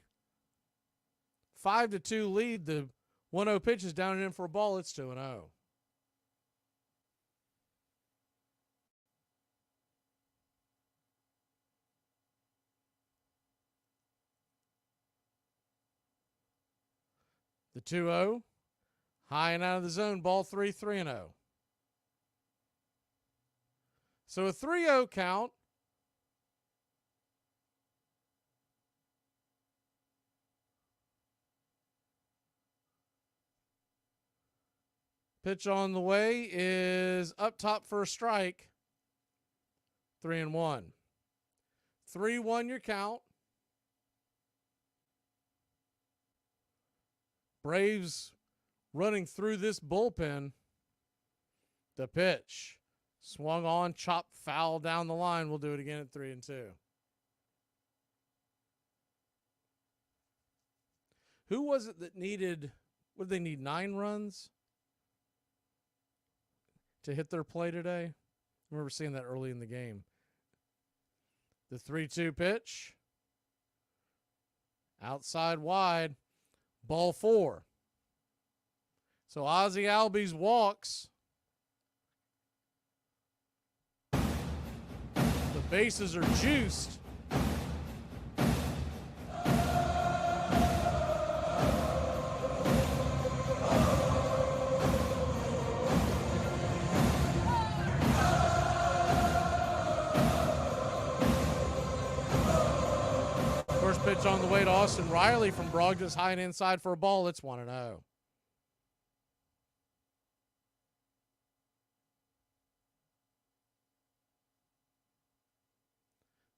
5-2 lead. The 1-0 pitch is down and in for a ball. It's 2-0. The 2-0, high and out of the zone, ball 3-0. So a 3-0 count. Pitch on the way is up top for a strike. 3-1. 3-1 your count. Braves running through this bullpen. The pitch. Swung on, chopped foul down the line. We'll do it again at 3-2. Who was it that needed, what did they need, 9 runs to hit their play today? I remember seeing that early in the game. The 3-2 pitch. Outside wide. Ball 4. So Ozzie Albies walks. The bases are juiced. First pitch on the way to Austin Riley from Brogdon's high and inside for a ball. It's 1-0.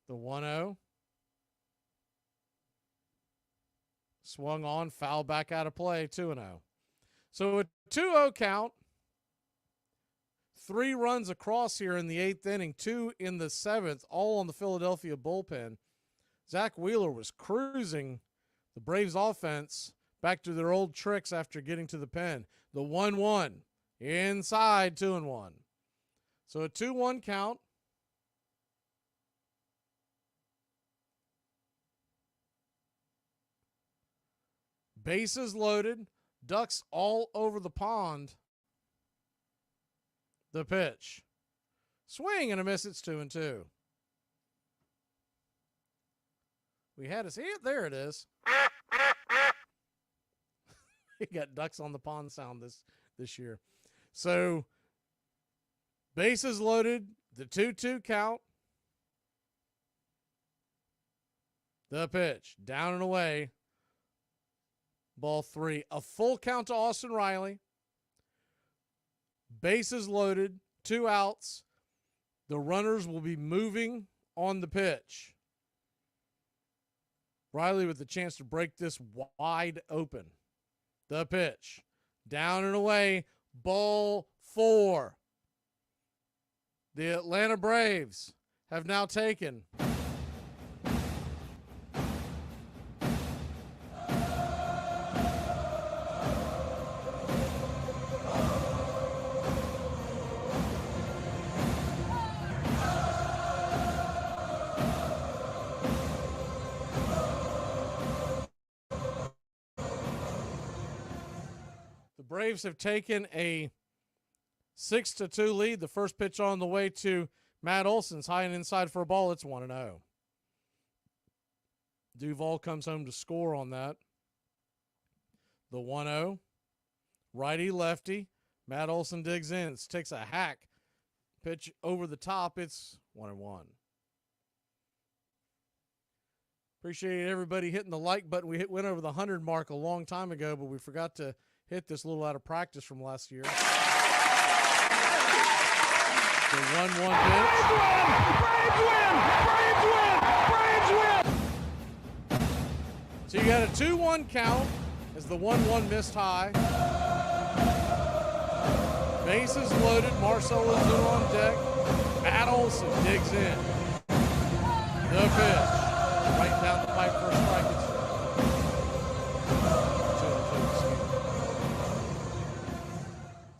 The 1-0. Swung on, foul back out of play, 2-0. So a 2-0 count. 3 runs across here in the 8th inning, 2 in the 7th, all on the Philadelphia bullpen. Zach Wheeler was cruising the Braves offense back to their old tricks after getting to the pen. The 1-1 inside, 2-1. So a 2-1 count. Bases loaded, ducks all over the pond. The pitch. Swing and a miss, it's 2-2. We had us here. There it is. He got ducks on the pond sound this year. So bases loaded, the 2-2 count. The pitch, down and away. Ball 3. A full count to Austin Riley. Bases loaded, 2 outs. The runners will be moving on the pitch. Riley with the chance to break this wide open. The pitch. Down and away. Ball 4. The Atlanta Braves have now taken Braves have taken a 6-2 lead. The first pitch on the way to Matt Olson's high and inside for a ball. It's 1-0. Duvall comes home to score on that. The 1-0. Righty, lefty. Matt Olson digs in. Takes a hack. Pitch over the top. It's 1-1. Appreciate everybody hitting the like button. We went over the 100 mark a long time ago, but we forgot to hit this little out of practice from last year. The 1-1 pitch. Braves win! So you got a 2-1 count as the 1-1 missed high. Bases loaded. Marcell Ozuna on deck. Matt Olson digs in. The pitch. Right down the pipe for a strike.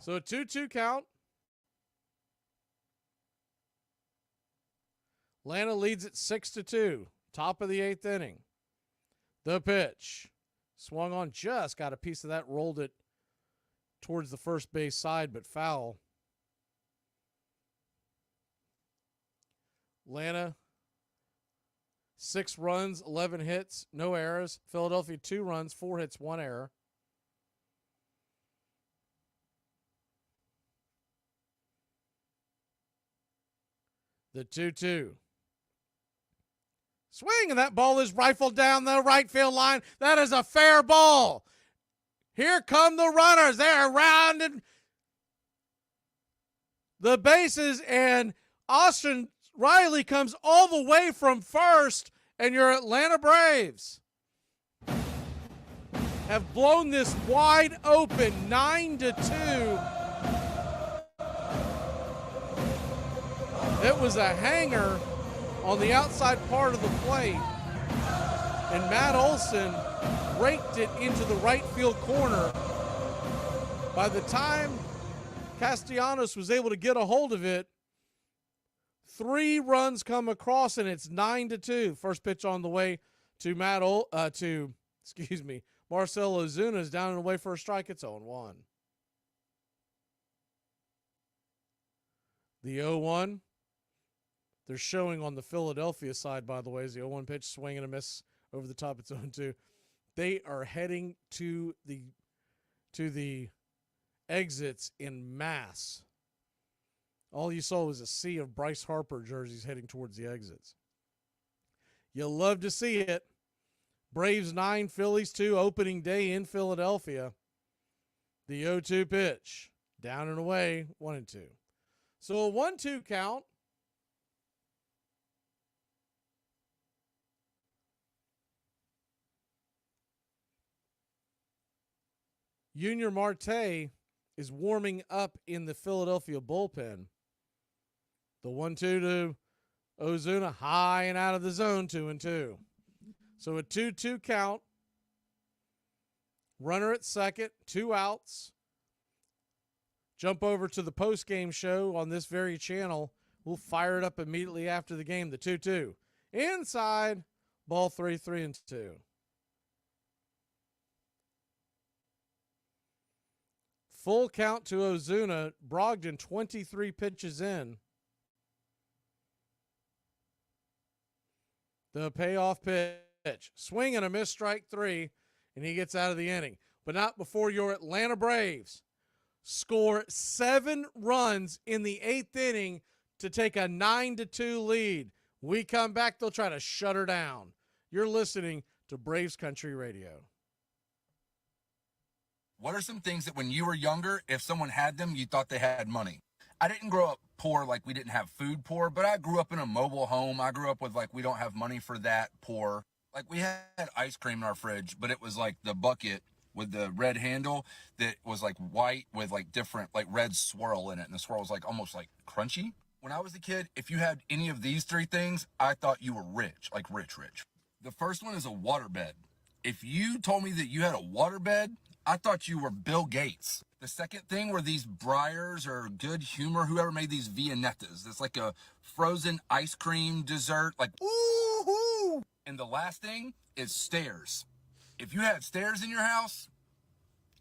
So a 2-2 count. Atlanta leads at 6-2. Top of the 8th inning. The pitch. Swung on, just got a piece of that, rolled it towards the first base side, but foul. Atlanta, 6 runs, 11 hits, no errors. Philadelphia, 2 runs, 4 hits, 1 error. The 2-2. Swing, and that ball is rifled down the right field line. That is a fair ball. Here come the runners. They're rounding the bases, and Austin Riley comes all the way from first, and your Atlanta Braves have blown this wide open 9-2. It was a hanger on the outside part of the plate, and Matt Olson raked it into the right field corner. By the time Castellanos was able to get a hold of it, 3 runs come across, and it's 9-2. First pitch on the way to Marcell Ozuna is down and away for a strike. It's 0-1. The 0-1. They're showing on the Philadelphia side, by the way, is the 0-1 pitch, swing and a miss over the top. It's 0-2. They are heading to the exits in mass. All you saw was a sea of Bryce Harper jerseys heading towards the exits. You'll love to see it. Braves 9, Phillies 2, opening day in Philadelphia. The 0-2 pitch, down and away, 1-2. So a 1-2 count. Junior Marte is warming up in the Philadelphia bullpen. The 1-2 to Ozuna, high and out of the zone, 2-2. So a 2-2 count. Runner at second, 2 outs. Jump over to the post-game show on this very channel. We'll fire it up immediately after the game. The 2-2. Inside, ball 3, 3-2. Full count to Ozuna. Brogdon 23 pitches in. The payoff pitch. Swing and a miss, strike 3, and he gets out of the inning. But not before your Atlanta Braves score 7 runs in the 8th inning to take a 9-2 lead. We come back, they'll try to shut her down. You're listening to Braves Country Radio. What are some things that when you were younger, if someone had them, you thought they had money? I didn't grow up poor, like we didn't have food poor, but I grew up in a mobile home. I grew up with like, we don't have money for that poor. Like we had ice cream in our fridge, but it was like the bucket with the red handle that was like white with like different like red swirl in it. And the swirl was like almost like crunchy. When I was a kid, if you had any of these 3 things, I thought you were rich, like rich. The first one is a waterbed. If you told me that you had a waterbed, I thought you were Bill Gates. The second thing were these Breyers or Good Humor, whoever made these Viennettas. It's like a frozen ice cream dessert, like ooh. And the last thing is stairs. If you had stairs in your house,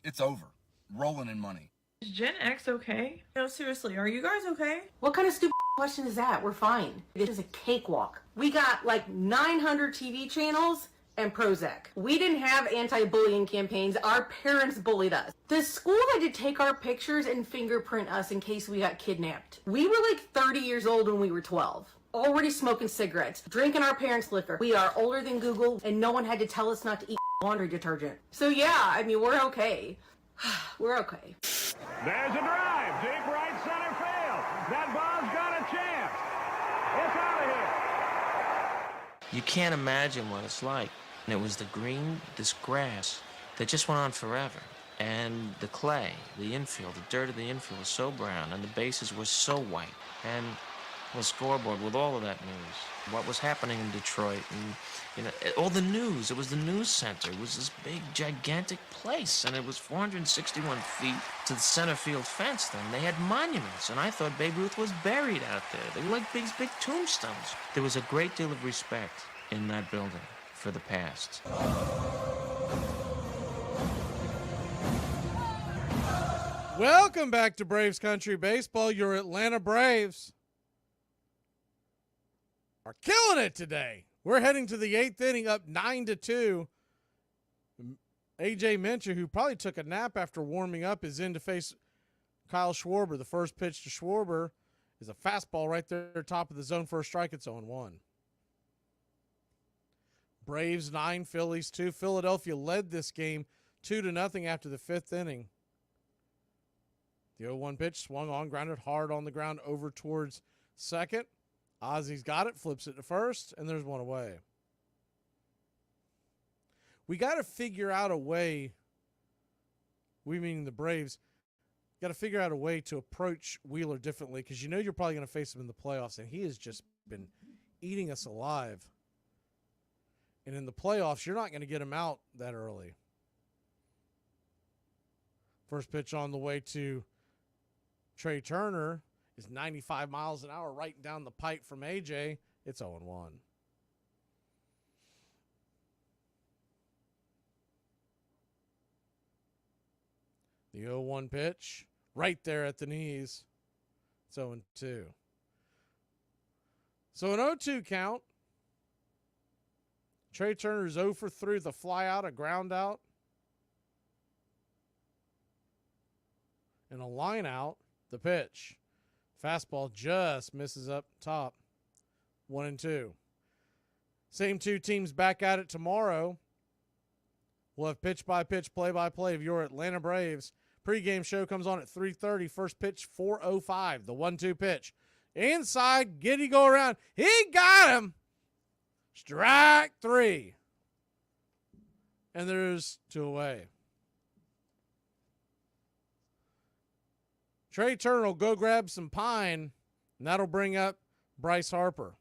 it's over. rolling in money. Is Gen X okay? No, seriously, are you guys okay? What kind of stupid question is that? We're fine. This is a cakewalk. We got like 900 TV channels and Prozac. We didn't have anti-bullying campaigns. Our parents bullied us. The school had to take our pictures and fingerprint us in case we got kidnapped. We were like 30 years old when we were 12. Already smoking cigarettes, drinking our parents' liquor. We are older than Google, and no one had to tell us not to eat laundry detergent. So yeah, I mean, we're okay. We're okay. There's a drive. Deep right center field. That ball's got a chance. It's out of here. You can't imagine what it's like. And it was the green, this grass, that just went on forever. And the clay, the infield, the dirt of the infield was so brown, and the bases were so white. And the scoreboard with all of that news, what was happening in Detroit, and all the news. It was the news center. It was this big, gigantic place, and it was 461 feet to the center field fence. Then they had monuments, and I thought Babe Ruth was buried out there. They were like big tombstones. There was a great deal of respect in that building for the past. Welcome back to Braves Country Baseball. Your Atlanta Braves are killing it today. We're heading to the 8th inning, up 9-2. A.J. Minter, who probably took a nap after warming up, is in to face Kyle Schwarber. The first pitch to Schwarber is a fastball right there, top of the zone for a strike. It's 0-1. Braves 9, Phillies 2. Philadelphia led this game 2-0 after the 5th inning. The 0-1 pitch swung on, grounded hard on the ground over towards second. Ozzy's got it, flips it to first, and there's one away. We got to figure out a way, we meaning the Braves, got to figure out a way to approach Wheeler differently, because you know you're probably going to face him in the playoffs, and he has just been eating us alive. And in the playoffs, you're not going to get him out that early. First pitch on the way to Trey Turner is 95 miles an hour right down the pipe from AJ. It's 0-1. The 0-1 pitch right there at the knees. It's 0-2. So an 0-2 count. Trey Turner's 0 for 3 with a fly out, a ground out, and a line out. The pitch. Fastball just misses up top. 1-2. Same two teams back at it tomorrow. We'll have pitch-by-pitch, play-by-play of your Atlanta Braves. Pregame show comes on at 3:30. First pitch, 4:05. The 1-2 pitch. Inside, Giddy go around. He got him. Strike 3. And there's 2 away. Trey Turner will go grab some pine, and that'll bring up Bryce Harper.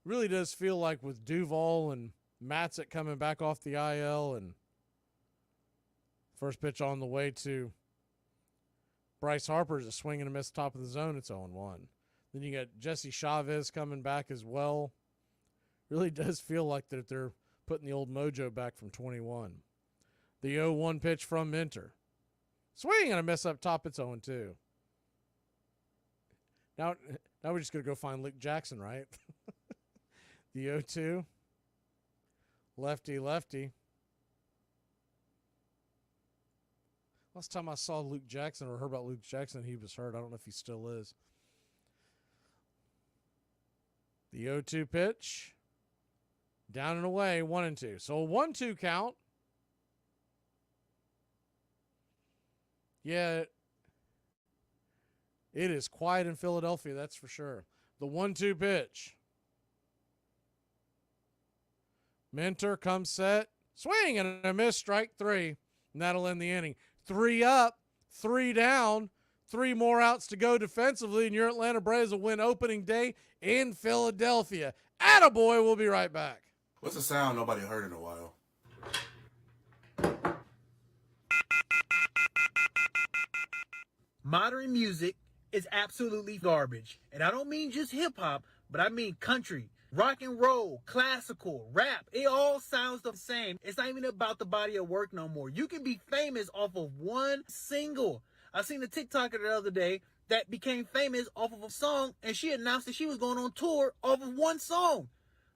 Really does feel like with Duvall and Matzek coming back off the IL, and first pitch on the way to Bryce Harper is a swing and a miss top of the zone. It's 0-1. Then you got Jesse Chavez coming back as well. Really does feel like that they're putting the old mojo back from 21. The 0-1 pitch from Minter. Swing and a miss up top. It's 0-2. Now we're just going to go find Luke Jackson, right? The 0-2. Lefty. Last time I saw Luke Jackson or heard about Luke Jackson, he was hurt. I don't know if he still is. The 0-2 pitch. Down and away, 1-2. So a 1-2 count. Yeah, it is quiet in Philadelphia, that's for sure. The 1-2 pitch. Minter comes set. Swing and a miss, strike 3. And that'll end the inning. 3 up, 3 down, 3 more outs to go defensively, and your Atlanta Braves will win opening day in Philadelphia. Attaboy, we'll be right back. What's a sound nobody heard in a while? Modern music is absolutely garbage. And I don't mean just hip-hop, but I mean country, Rock and roll, classical, rap, it all sounds the same. It's not even about the body of work no more. You can be famous off of one single. I seen a TikToker the other day that became famous off of a song, and she announced that she was going on tour off of one song.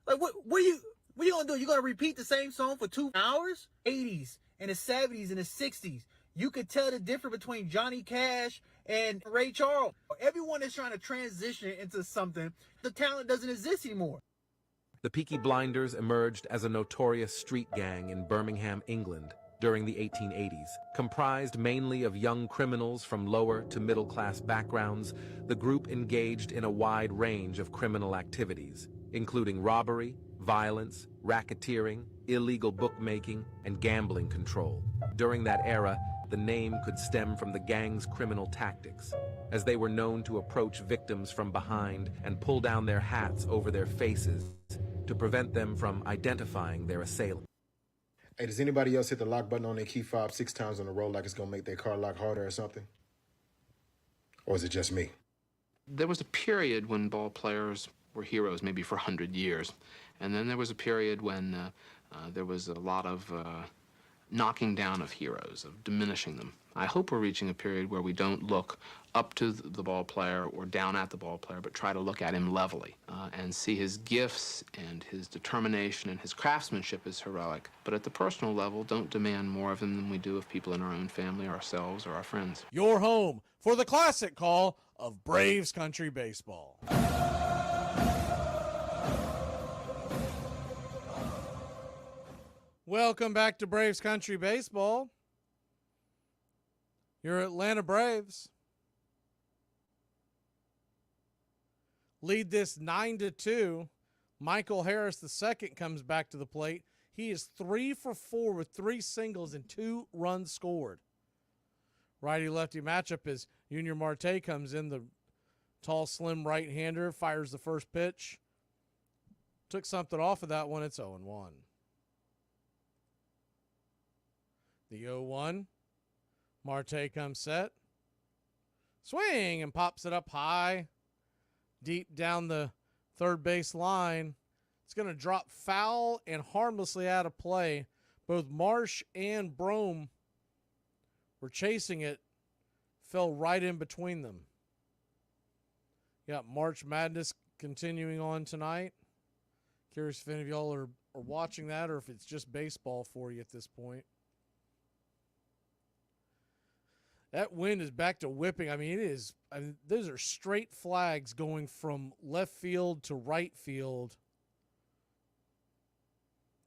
Like, what are you gonna do? You gonna repeat the same song for 2 hours? 80s and the 70s and the 60s. You could tell the difference between Johnny Cash and Ray Charles. Everyone is trying to transition into something. The talent doesn't exist anymore. The Peaky Blinders emerged as a notorious street gang in Birmingham, England, during the 1880s. Comprised mainly of young criminals from lower to middle-class backgrounds, the group engaged in a wide range of criminal activities, including robbery, violence, racketeering, illegal bookmaking, and gambling control. During that era, the name could stem from the gang's criminal tactics, as they were known to approach victims from behind and pull down their hats over their faces to prevent them from identifying their assailant. Hey, does anybody else hit the lock button on their key fob 6 times in a row like it's gonna make their car lock harder or something? Or is it just me? There was a period when ball players were heroes, maybe for 100 years. And then there was a period when there was a lot of knocking down of heroes, of diminishing them. I hope we're reaching a period where we don't look up to the ball player or down at the ball player, but try to look at him levelly and see his gifts and his determination and his craftsmanship as heroic. But at the personal level, don't demand more of him than we do of people in our own family, ourselves, or our friends. Your home for the classic call of Braves Country Baseball. Welcome back to Braves Country Baseball. Your Atlanta Braves lead this 9-2. Michael Harris II comes back to the plate. He is 3 for 4 with 3 singles and 2 runs scored. Righty-lefty matchup as Junior Marte comes in, the tall, slim right-hander, fires the first pitch. Took something off of that one. It's 0-1. The 0-1. Marte comes set. Swing and pops it up high. Deep down the third base line. It's going to drop foul and harmlessly out of play. Both Marsh and Brome were chasing it. Fell right in between them. Yeah, March Madness continuing on tonight. Curious if any of y'all are watching that or if it's just baseball for you at this point. That wind is back to whipping. I mean, it is. Those are straight flags going from left field to right field.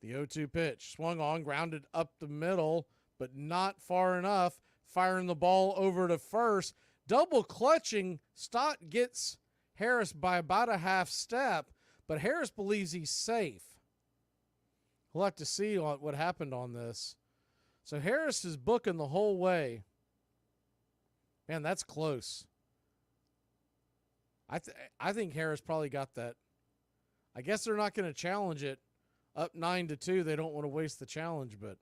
The 0-2 pitch. Swung on, grounded up the middle, but not far enough. Firing the ball over to first. Double clutching. Stott gets Harris by about a half step, but Harris believes he's safe. We'll have to see what happened on this. So Harris is booking the whole way. Man, that's close. I think Harris probably got that. I guess they're not going to challenge it. Up 9-2, they don't want to waste the challenge, but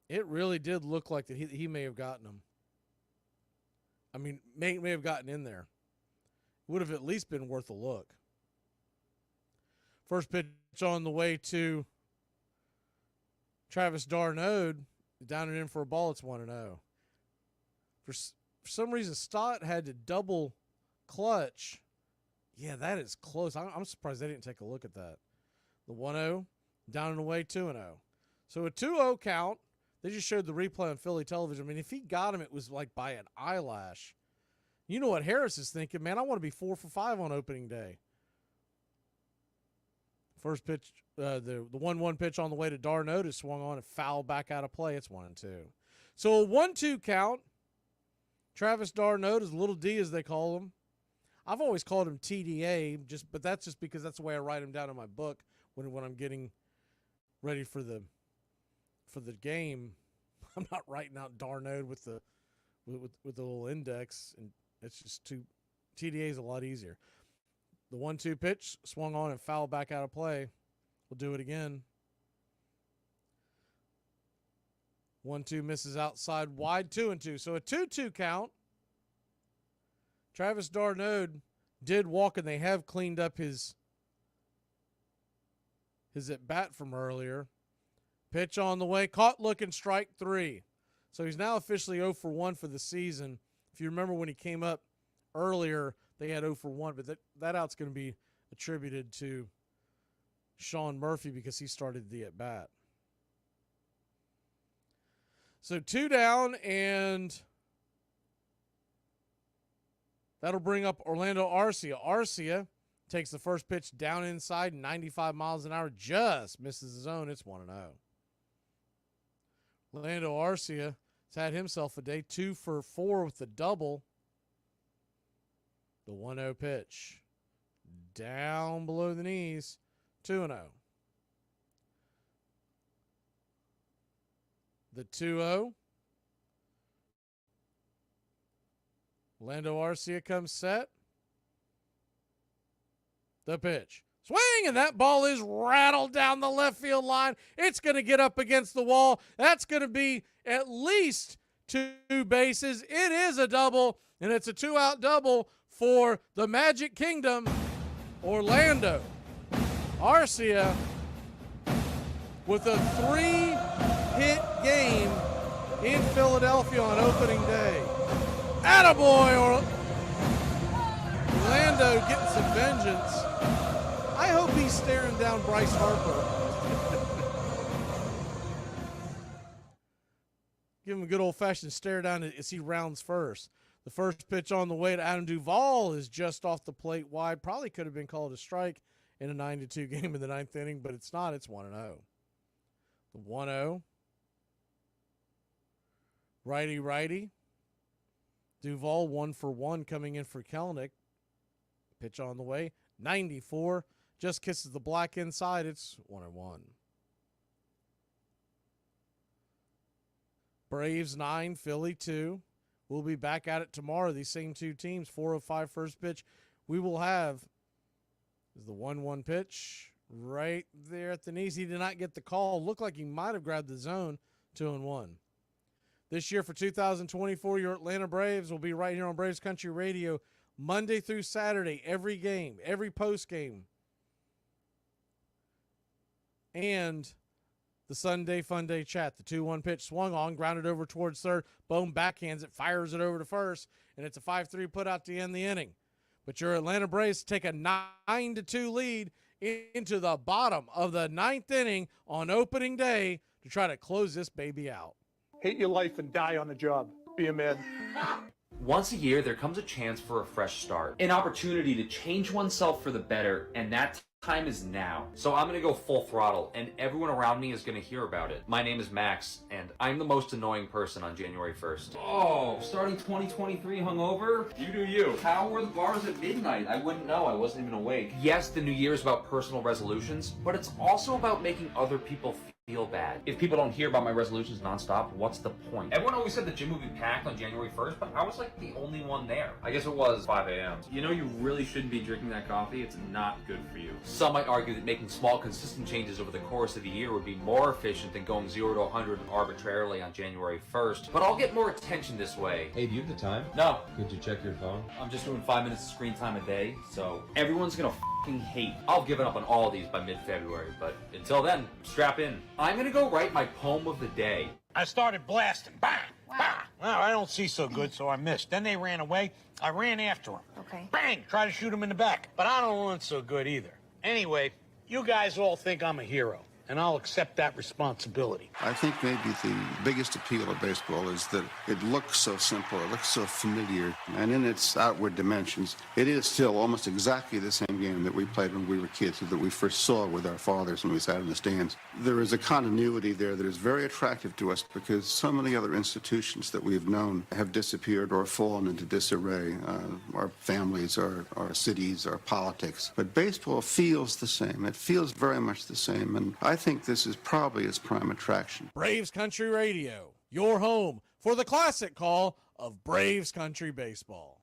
it really did look like that he may have gotten him. I mean, may have gotten in there. Would have at least been worth a look. First pitch on the way to Travis d'Arnaud. Down and in for a ball, it's 1-0. For some reason, Stott had to double clutch. Yeah, that is close. I'm surprised they didn't take a look at that. The 1-0, down and away, 2-0. So a 2-0 count. They just showed the replay on Philly television. I mean, if he got him, it was like by an eyelash. You know what Harris is thinking, man, I want to be 4 for 5 on opening day. First pitch, the 1-1 pitch on the way to d'Arnaud is swung on and fouled back out of play. It's 1-2. So a 1-2 count. Travis d'Arnaud is Little D, as they call him. I've always called him TDA, but that's just because that's the way I write him down in my book when I'm getting ready for the game. I'm not writing out d'Arnaud with the little index, and it's just too. TDA is a lot easier. The 1-2 pitch swung on and fouled back out of play. We'll do it again. 1-2 misses outside wide, 2-2. So a 2-2 count. Travis d'Arnaud did walk, and they have cleaned up his at-bat from earlier. Pitch on the way, caught looking, strike 3. So he's now officially 0 for 1 for the season. If you remember when he came up earlier, they had 0 for 1, but that out's going to be attributed to Sean Murphy because he started the at-bat. So 2 down, and that'll bring up Orlando Arcia. Arcia takes the first pitch down inside, 95 miles an hour, just misses the zone. It's 1-0. Orlando Arcia has had himself a day, 2 for 4 with the double. The 1-0 pitch. Down below the knees, 2-0. The 2-0. Orlando Arcia comes set. The pitch. Swing, and that ball is rattled down the left field line. It's going to get up against the wall. That's going to be at least 2 bases. It is a double, and it's a 2-out double for the Magic Kingdom, Orlando. Arcia with a 3-hit game in Philadelphia on opening day. Attaboy, Orlando getting some vengeance. I hope he's staring down Bryce Harper. Give him a good old-fashioned stare down as he rounds first. The first pitch on the way to Adam Duvall is just off the plate wide. Probably could have been called a strike in a 9-2 game in the 9th inning, but it's not. It's 1-0. The 1-0. Righty. Duvall 1 for 1 coming in for Kelenic. Pitch on the way. 94. Just kisses the black inside. It's 1-1. Braves 9, Philly 2. We'll be back at it tomorrow. These same 2 teams, 4:05 first pitch. We will have the 1-1 pitch right there at the knees. He did not get the call. Looked like he might have grabbed the zone. 2-1. This year for 2024, your Atlanta Braves will be right here on Braves Country Radio Monday through Saturday, every game, every post game. And the Sunday Fun Day chat. The 2-1 pitch swung on, grounded over towards third. Bohm backhands it, fires it over to first, and it's a 5-3 put out to end the inning. But your Atlanta Braves take a 9-2 lead into the bottom of the 9th inning on opening day to try to close this baby out. Hate your life and die on the job. Be a man. Once a year, there comes a chance for a fresh start. An opportunity to change oneself for the better, and that time is now. So I'm gonna go full throttle, and everyone around me is gonna hear about it. My name is Max, and I'm the most annoying person on January 1st. Oh, starting 2023 hungover? You do you. How were the bars at midnight? I wouldn't know, I wasn't even awake. Yes, the new year is about personal resolutions, but it's also about making other people feel bad. If people don't hear about my resolutions nonstop, what's the point? Everyone always said the gym would be packed on January 1st, but I was like the only one there. I guess it was 5 a.m. You know you really shouldn't be drinking that coffee. It's not good for you. Some might argue that making small, consistent changes over the course of the year would be more efficient than going 0 to 100 arbitrarily on January 1st, but I'll get more attention this way. Hey, do you have the time? No. Could you check your phone? I'm just doing 5 minutes of screen time a day, so everyone's gonna hate. I'll give it up on all of these by mid-February, but until then, strap in. I'm gonna go write my poem of the day. I started blasting. Bang! Bang! Well, I don't see so good, so I missed. Then they ran away. I ran after them. Okay. Bang! Try to shoot them in the back. But I don't run so good either. Anyway, you guys all think I'm a hero, and I'll accept that responsibility. I think maybe the biggest appeal of baseball is that it looks so simple, it looks so familiar, and in its outward dimensions, it is still almost exactly the same game that we played when we were kids, or that we first saw with our fathers when we sat in the stands. There is a continuity there that is very attractive to us because so many other institutions that we've known have disappeared or fallen into disarray. Our families, our cities, our politics. But baseball feels the same. It feels very much the same, and I think this is probably its prime attraction. Braves Country Radio, your home for the classic call of Braves Country Baseball.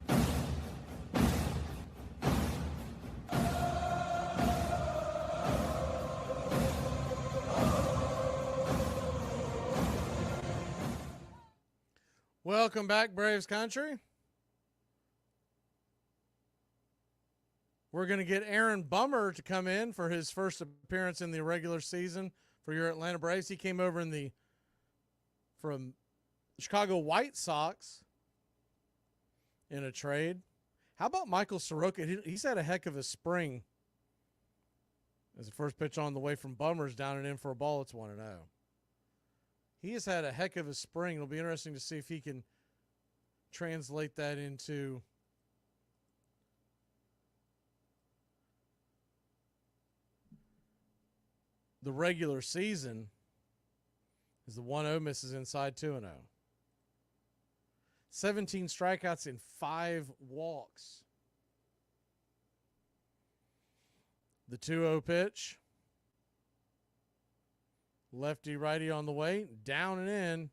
Welcome back, Braves Country. We're going to get Aaron Bummer to come in for his first appearance in the regular season for your Atlanta Braves. He came over from the Chicago White Sox in a trade. How about Michael Soroka? He's had a heck of a spring. As the first pitch on the way from Bummer's down and in for a ball, it's 1-0. He has had a heck of a spring. It'll be interesting to see if he can translate that into the regular season. As the 1-0 misses inside 2-0. 17 strikeouts and 5 walks. The 2-0 pitch. Lefty righty on the way. Down and in.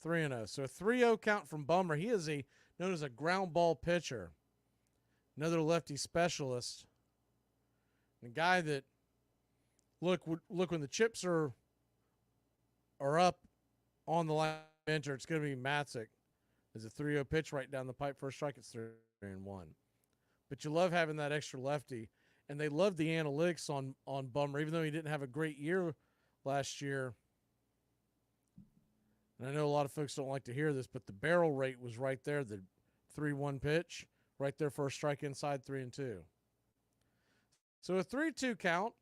3-0. So a 3-0 count from Bummer. He is known as a ground ball pitcher. Another lefty specialist. A guy that look when the chips are up on the line enter, it's going to be Matzik. There's a 3-0 pitch right down the pipe. First strike, it's 3-1. But you love having that extra lefty. And they love the analytics on Bummer, even though he didn't have a great year last year. And I know a lot of folks don't like to hear this, but the barrel rate was right there, the 3-1 pitch, right there for a strike inside 3-2. So a 3-2 count.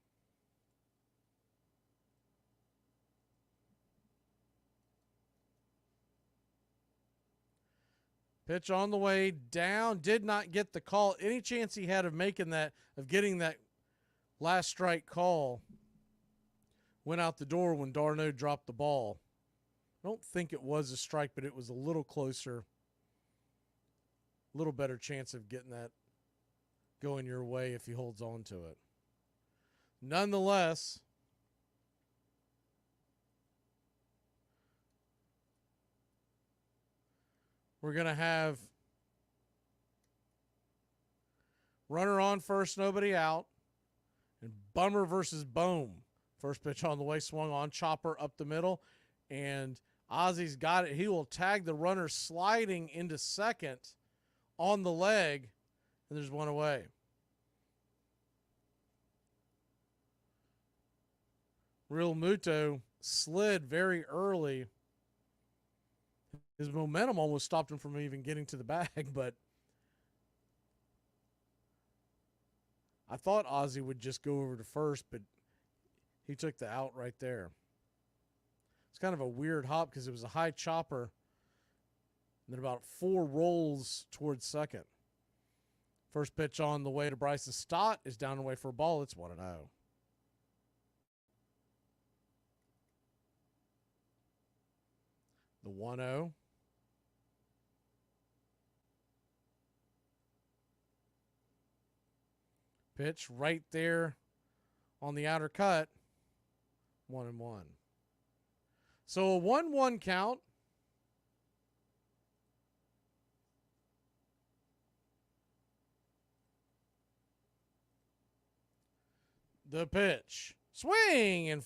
Pitch on the way down, did not get the call. Any chance he had of getting that last strike call went out the door when d'Arnaud dropped the ball. I don't think it was a strike, but it was a little closer. A little better chance of getting that going your way if he holds on to it. Nonetheless, we're going to have runner on first, nobody out. And Bummer versus Bohm. First pitch on the way, swung on, chopper up the middle. And Ozzy's got it. He will tag the runner sliding into second on the leg. And there's one away. Real Muto slid very early. His momentum almost stopped him from even getting to the bag, but I thought Ozzy would just go over to first, but he took the out right there. It's kind of a weird hop because it was a high chopper and then about 4 rolls towards second. First pitch on the way to Bryson Stott is down and away for a ball. It's 1-0. The 1-0. Pitch right there on the outer cut. 1-1. So a 1-1 count. The pitch. Swing! And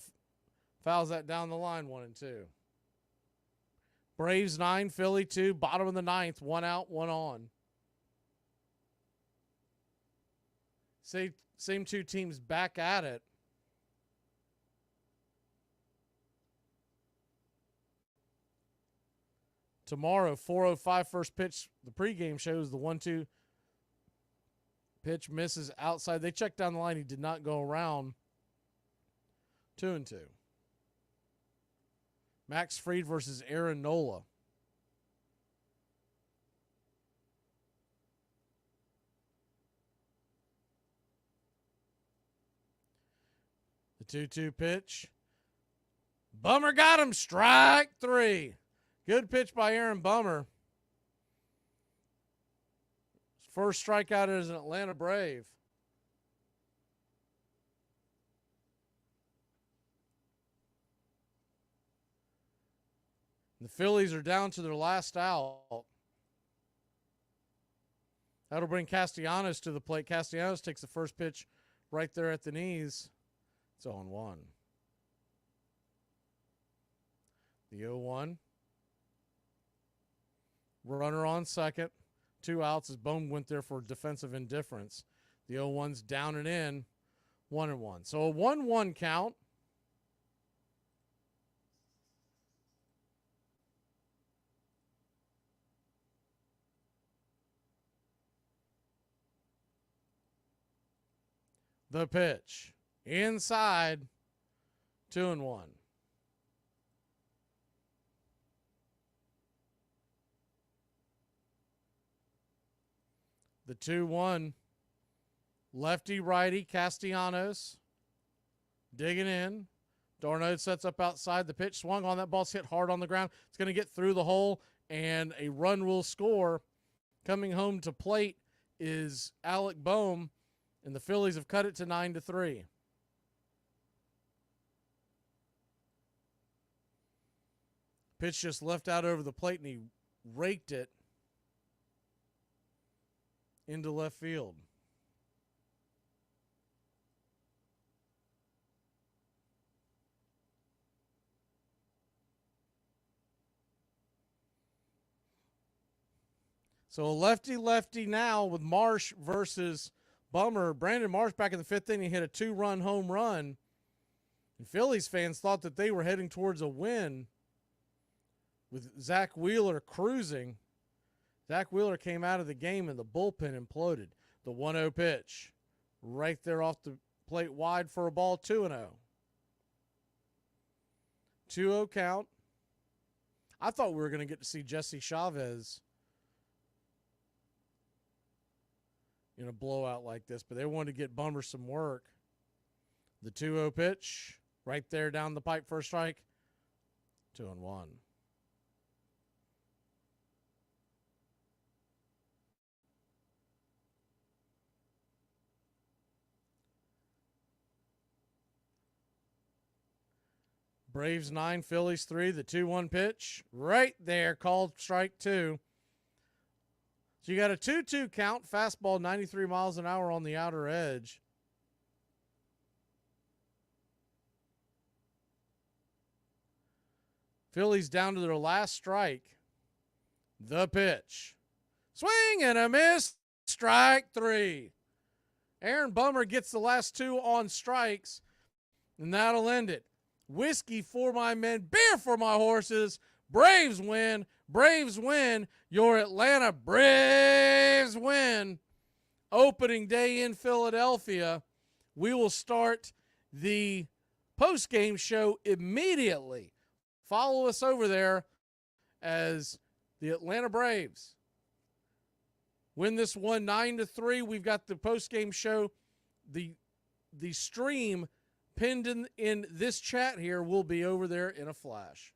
fouls that down the line, 1-2. Braves 9, Philly 2, bottom of the 9th, 1 out, 1 on. Same two teams back at it. Tomorrow, 4:05 first pitch. The pregame shows the 1-2 pitch misses outside. They checked down the line. He did not go around. 2-2. Max Fried versus Aaron Nola. The 2-2 pitch. Bummer got him. Strike 3. Good pitch by Aaron Bummer. First strikeout as an Atlanta Brave. The Phillies are down to their last out. That'll bring Castellanos to the plate. Castellanos takes the first pitch right there at the knees. It's 0-1. The 0-1. Runner on second. 2 outs as Bohm went there for defensive indifference. The 0-1's down and in, 1-1. So a 1-1 count. The pitch. Inside, 2-1. The 2-1. Lefty, righty, Castellanos. Digging in. Darno sets up outside. The pitch swung on. That ball's hit hard on the ground. It's going to get through the hole, and a run will score. Coming home to plate is Alec Boehm, and the Phillies have cut it to 9-3. Pitch just left out over the plate, and he raked it into left field. So a lefty-lefty now with Marsh versus Bummer. Brandon Marsh back in the 5th inning hit a 2-run home run. And Phillies fans thought that they were heading towards a win with Zach Wheeler cruising. Zach Wheeler came out of the game and the bullpen imploded. The 1-0 pitch right there off the plate wide for a ball, 2-0. 2-0 count. I thought we were going to get to see Jesse Chavez in a blowout like this, but they wanted to get Bummer some work. The 2-0 pitch right there down the pipe for a strike, 2-1. Braves 9, Phillies 3, the 2-1 pitch right there, called strike 2. So you got a 2-2 count, fastball 93 miles an hour on the outer edge. Phillies down to their last strike. The pitch. Swing and a miss, strike 3. Aaron Bummer gets the last 2 on strikes, and that'll end it. Whiskey for my men, beer for my horses. Braves win. Braves win. Your Atlanta Braves win. Opening day in Philadelphia. We will start the post-game show immediately. Follow us over there as the Atlanta Braves win this one 9-3. We've got the post-game show. The stream pinned in this chat here will be over there in a flash.